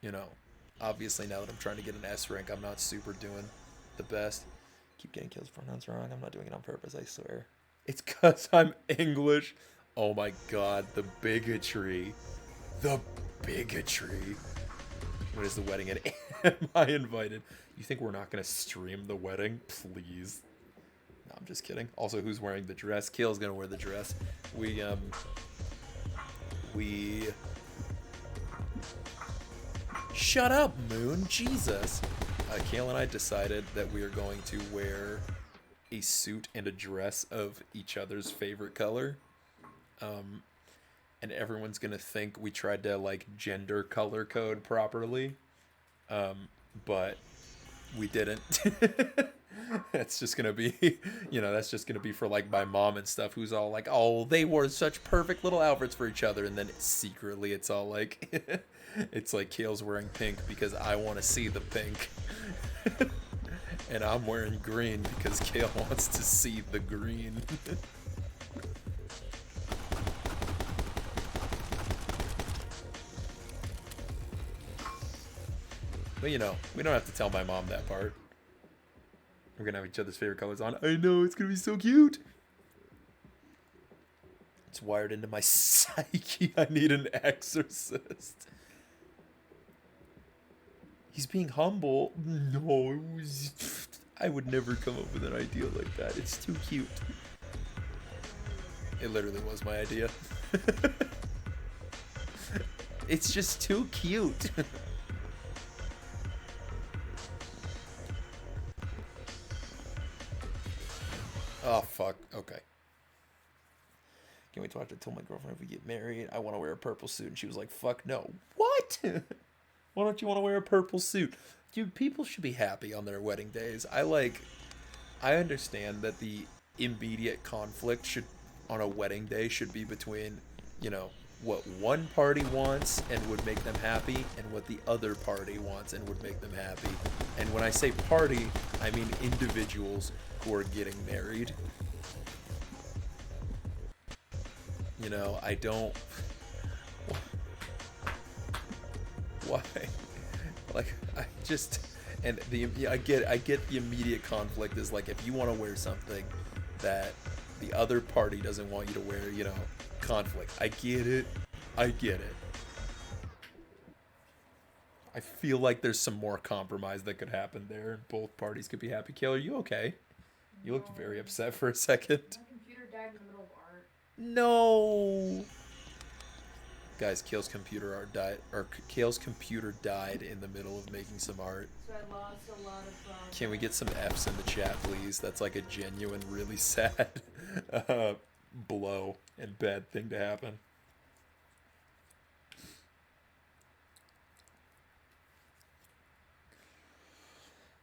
You know, obviously now that I'm trying to get an S rank, I'm not super doing the best. Keep getting kills pronouns wrong. I'm not doing it on purpose, I swear. It's because I'm English. Oh my god, the bigotry. The bigotry. When is the wedding and am I invited? You think we're not going to stream the wedding? Please. No, I'm just kidding. Also, who's wearing the dress? Kale's going to wear the dress. We Shut up, Moon. Jesus. Kale and I decided that we are going to wear a suit and a dress of each other's favorite color. And everyone's going to think we tried to, like, gender color code properly. But we didn't. That's just going to be, you know, that's just going to be for, like, my mom and stuff, who's all like, oh, they wore such perfect little outfits for each other. And then secretly it's all like... It's like Kale's wearing pink because I want to see the pink. And I'm wearing green because Kale wants to see the green. But you know, we don't have to tell my mom that part. We're gonna have each other's favorite colors on. I know, it's gonna be so cute. It's wired into my psyche. I need an exorcist. He's being humble. No, I would never come up with an idea like that. It's too cute. It literally was my idea. It's just too cute. Oh, fuck. Okay. Can't wait to watch it. I told my girlfriend if we get married, I want to wear a purple suit. And she was like, fuck no. What? Why don't you want to wear a purple suit? Dude, people should be happy on their wedding days. I understand that the immediate conflict on a wedding day should be between, you know, what one party wants and would make them happy and what the other party wants and would make them happy. And when I say party, I mean individuals who are getting married. You know, I don't... Why? Like, I just, and I get the immediate conflict is like, if you want to wear something that the other party doesn't want you to wear, you know, conflict. I get it. I get it. I feel like there's some more compromise that could happen there. Both parties could be happy. Kale, are you okay? You looked very upset for a second. My computer died in the middle of art. No. Guys, Kale's computer died in the middle of making some art. So I lost a lot of. Can we get some F's in the chat, please? That's like a genuine, really sad blow and bad thing to happen.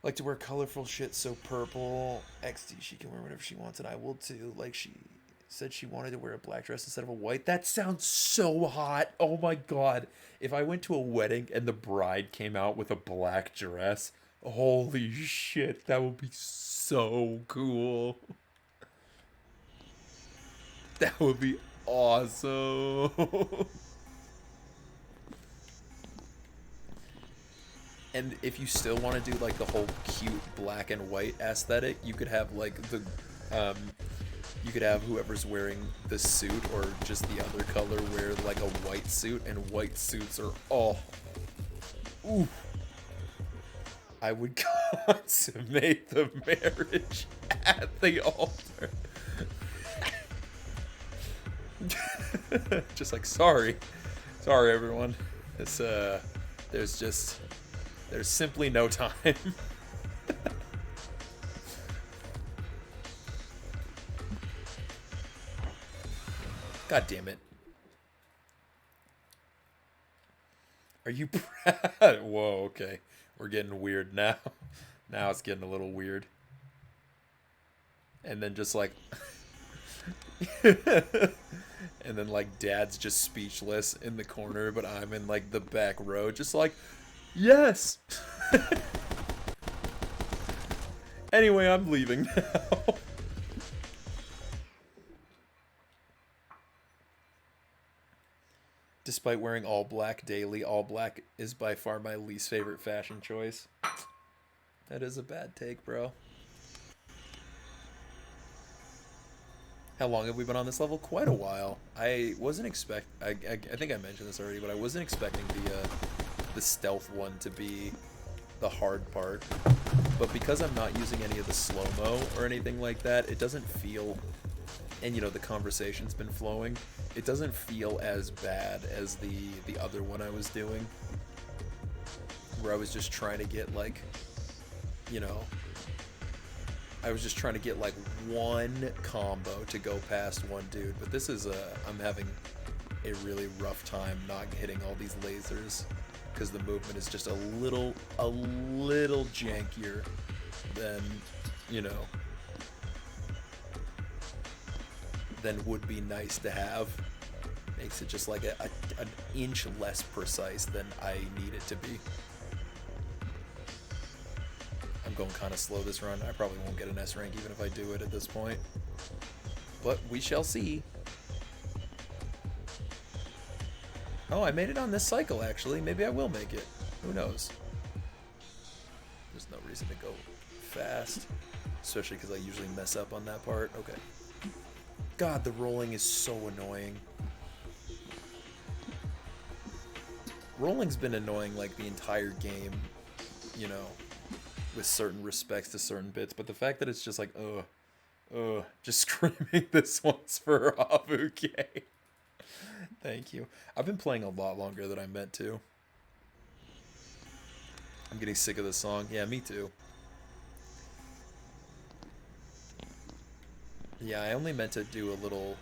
Like to wear colorful shit, so purple. XD, she can wear whatever she wants, and I will too. Like she said she wanted to wear a black dress instead of a white. That sounds so hot. Oh my god. If I went to a wedding and the bride came out with a black dress, holy shit, that would be so cool. That would be awesome. And if you still want to do like the whole cute black and white aesthetic, you could have like the you could have whoever's wearing the suit or just the other color wear like a white suit, and white suits are ooh. I would consummate the marriage at the altar. Just like sorry everyone. It's there's simply no time. God damn it. Are you proud? Whoa, okay. We're getting weird now. Now it's getting a little weird. And then just like... and then like dad's just speechless in the corner, but I'm in like the back row just like, yes! Anyway, I'm leaving now. Despite wearing all black daily, all black is by far my least favorite fashion choice. That is a bad take, bro. How long have we been on this level? Quite a while. I wasn't I think I mentioned this already, but I wasn't expecting the stealth one to be the hard part. But because I'm not using any of the slow-mo or anything like that, it doesn't feel, and you know, the conversation's been flowing, it doesn't feel as bad as the other one I was doing, where I was just trying to get like, you know, I was just trying to get like one combo to go past one dude. But this is I'm having a really rough time not hitting all these lasers because the movement is just a little jankier than, you know, than would be nice to have. Makes it just like an inch less precise than I need it to be. I'm going kind of slow this run. I probably won't get an S rank even if I do it at this point. But we shall see. Oh, I made it on this cycle actually. Maybe I will make it. Who knows? There's no reason to go fast. Especially because I usually mess up on that part. Okay. God, the rolling is so annoying. Rolling's been annoying like the entire game, you know, with certain respects to certain bits, but the fact that it's just like, just screaming this one's for Avuke. Thank you. I've been playing a lot longer than I meant to. I'm getting sick of this song. Yeah, me too. Yeah, I only meant to do a little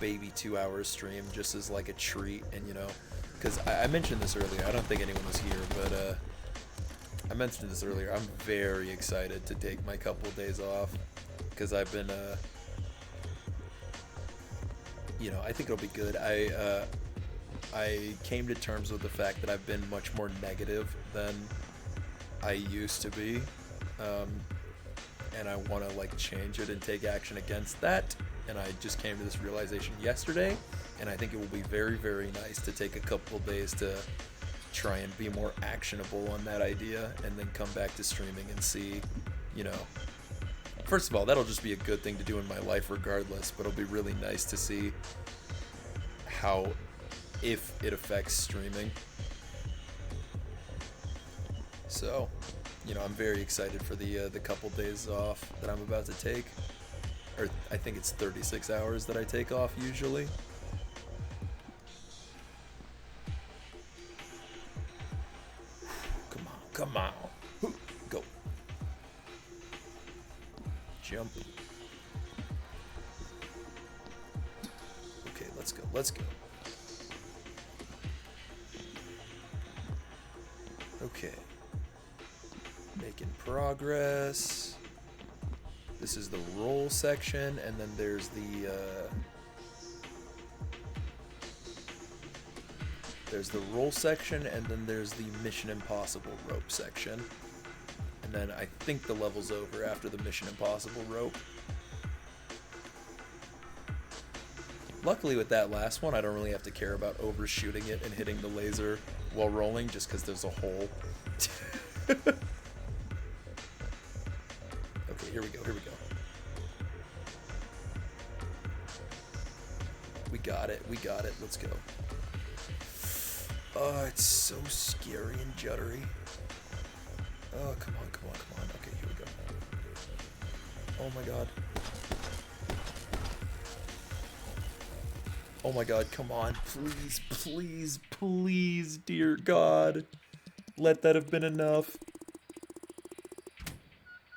baby 2-hour stream just as like a treat, and you know, because I mentioned this earlier. I don't think anyone was here, but I mentioned this earlier. I'm very excited to take my couple of days off because I've been, you know, I think it'll be good. I came to terms with the fact that I've been much more negative than I used to be, and I want to like change it and take action against that. And I just came to this realization yesterday, and I think it will be very, very nice to take a couple of days to try and be more actionable on that idea, and then come back to streaming and see, you know. First of all, that'll just be a good thing to do in my life regardless, but it'll be really nice to see how, if it affects streaming. So, you know, I'm very excited for the couple days off that I'm about to take. Or I think it's 36 hours that I take off usually. Come on, come on. Go. Jump. Okay, let's go, let's go. Okay. Making progress. This is the roll section, and then there's the roll section, and then there's the Mission Impossible rope section. And then I think the level's over after the Mission Impossible rope. Luckily with that last one, I don't really have to care about overshooting it and hitting the laser while rolling, just because there's a hole. Okay, here we go, here we go. We got it, let's go. Oh, it's so scary and juddery. Oh, come on, come on, come on. Okay, here we go. Oh my god. Oh my god, come on. Please, please, please, dear God. Let that have been enough.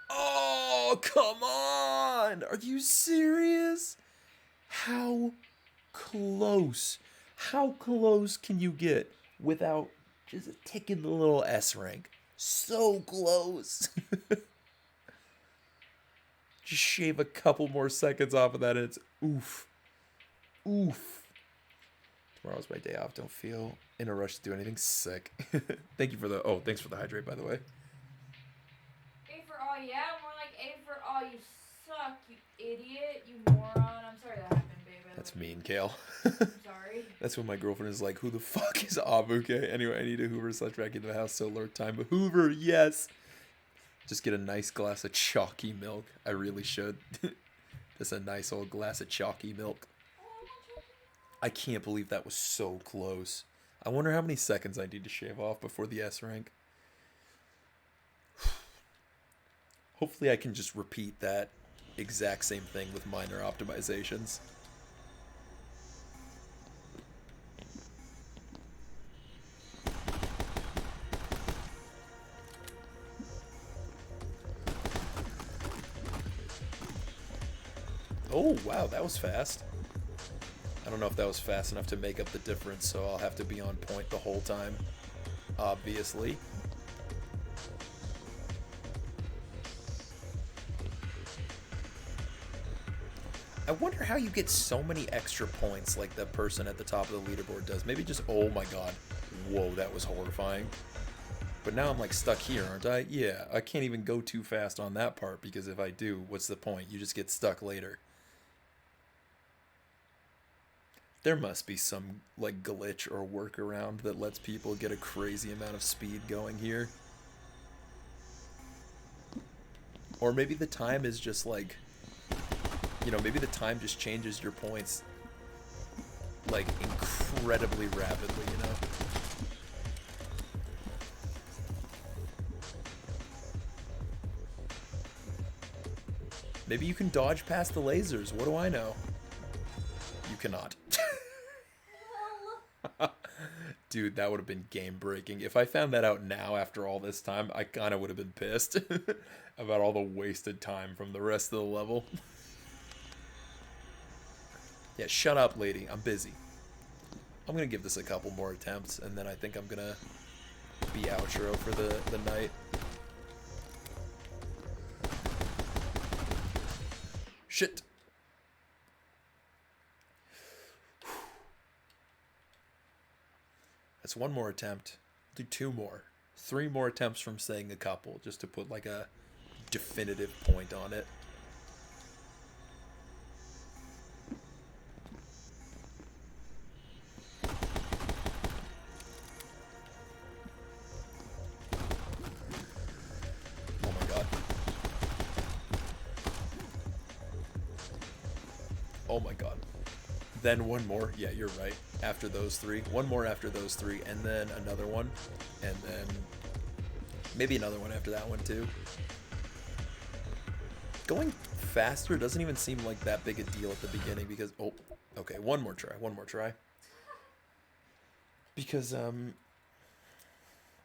Oh, come on! Are you serious? How close? How close can you get without just taking the little S rank? So close. Just shave a couple more seconds off of that and it's oof. Oof. Tomorrow's my day off. Don't feel in a rush to do anything sick. Thank you for the... Oh, thanks for the hydrate, by the way. A for all, yeah? More like A for all, you suck, you idiot, you moron. I'm sorry that happened, baby. That's mean, Kale. I'm sorry. That's when my girlfriend is like, who the fuck is Abuke? Anyway, I need to Hoover / back into the house, so lurk time. But Hoover, yes! Just get a nice glass of chalky milk. I really should. Just a nice old glass of chalky milk. I can't believe that was so close. I wonder how many seconds I need to shave off before the S rank. Hopefully I can just repeat that exact same thing with minor optimizations. Oh, wow, that was fast. I don't know if that was fast enough to make up the difference, so I'll have to be on point the whole time, obviously. I wonder how you get so many extra points like that person at the top of the leaderboard does. Maybe just, oh my god, whoa, that was horrifying. But now I'm like stuck here, aren't I? Yeah, I can't even go too fast on that part, because if I do, what's the point? You just get stuck later. There must be some like glitch or workaround that lets people get a crazy amount of speed going here. Or maybe the time is just like, you know, maybe the time just changes your points like incredibly rapidly, you know? Maybe you can dodge past the lasers, what do I know? You cannot. Dude, that would have been game breaking. If I found that out now after all this time, I kind of would have been pissed about all the wasted time from the rest of the level. Yeah, shut up, lady. I'm busy. I'm going to give this a couple more attempts, and then I think I'm going to be outro for the night. Shit. That's one more attempt. Do two more. 3 more attempts from saying a couple, just to put like a definitive point on it. Oh my god. Then one more. Yeah, you're right. After those three. One more after those three, and then another one. And then maybe another one after that one too. Going faster doesn't even seem like that big a deal at the beginning because... Oh, okay. One more try. Because,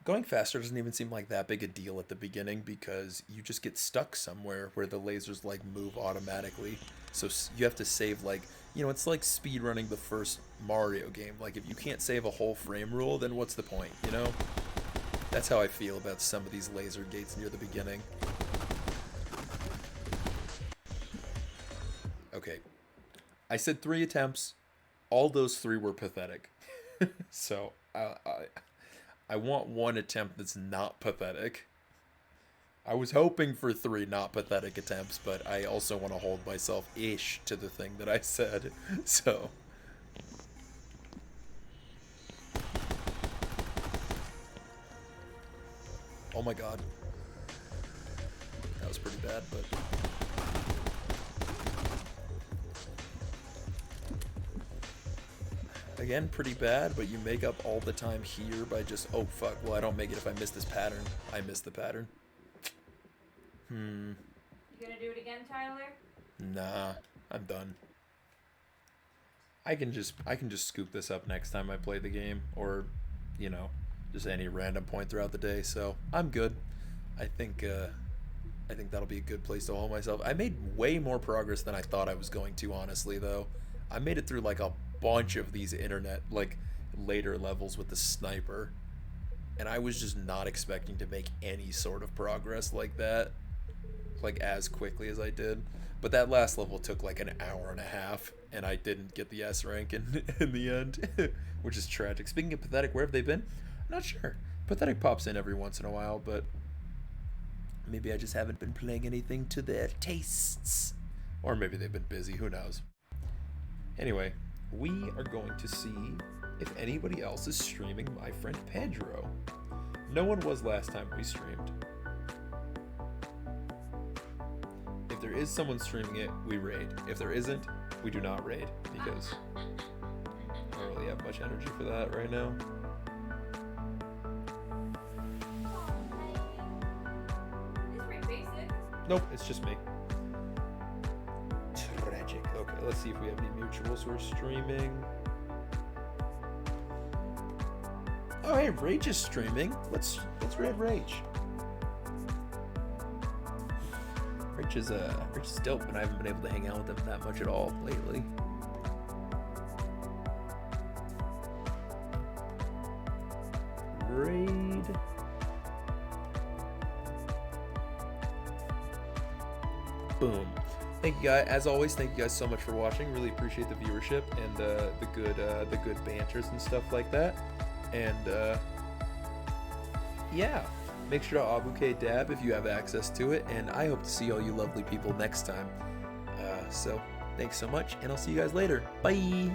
going faster doesn't even seem like that big a deal at the beginning because you just get stuck somewhere where the lasers, like, move automatically. So you have to save, like... You know, it's like speedrunning the first Mario game. Like, if you can't save a whole frame rule, then what's the point, you know? That's how I feel about some of these laser gates near the beginning. Okay. I said 3 attempts. All those 3 were pathetic. So, I want one attempt that's not pathetic. I was hoping for 3 not pathetic attempts, but I also want to hold myself-ish to the thing that I said, so... Oh my god. That was pretty bad, but... Again, pretty bad, but you make up all the time here by just... Oh, fuck, well, I don't make it if I miss this pattern. I miss the pattern. You gonna do it again, Tyler? Nah, I'm done. I can just scoop this up next time I play the game, or, you know, just any random point throughout the day. So I'm good. I think that'll be a good place to hold myself. I made way more progress than I thought I was going to, honestly. Though I made it through like a bunch of these internet like later levels with the sniper, and I was just not expecting to make any sort of progress like that. Like as quickly as I did, but that last level took like an hour and a half, and I didn't get the S rank in the end, which is tragic. Speaking of pathetic, where have they been? I'm not sure. Pathetic pops in every once in a while, but maybe I just haven't been playing anything to their tastes, or maybe they've been busy. Who knows? Anyway, we are going to see if anybody else is streaming my friend Pedro. No one was last time we streamed. If there is someone streaming it, we raid. If there isn't, we do not raid, because I don't really have much energy for that right now. It's pretty basic. Nope, it's just me. Tragic. Okay, let's see if we have any mutuals who are streaming. Oh, hey, Rage is streaming. Let's raid Rage. Rich is dope, and I haven't been able to hang out with him that much at all lately. Raid. Boom. Thank you guys. As always, thank you guys so much for watching. Really appreciate the viewership and the good banters and stuff like that. And yeah. Make sure to Abuke Dab if you have access to it, and I hope to see all you lovely people next time. So, thanks so much, and I'll see you guys later. Bye!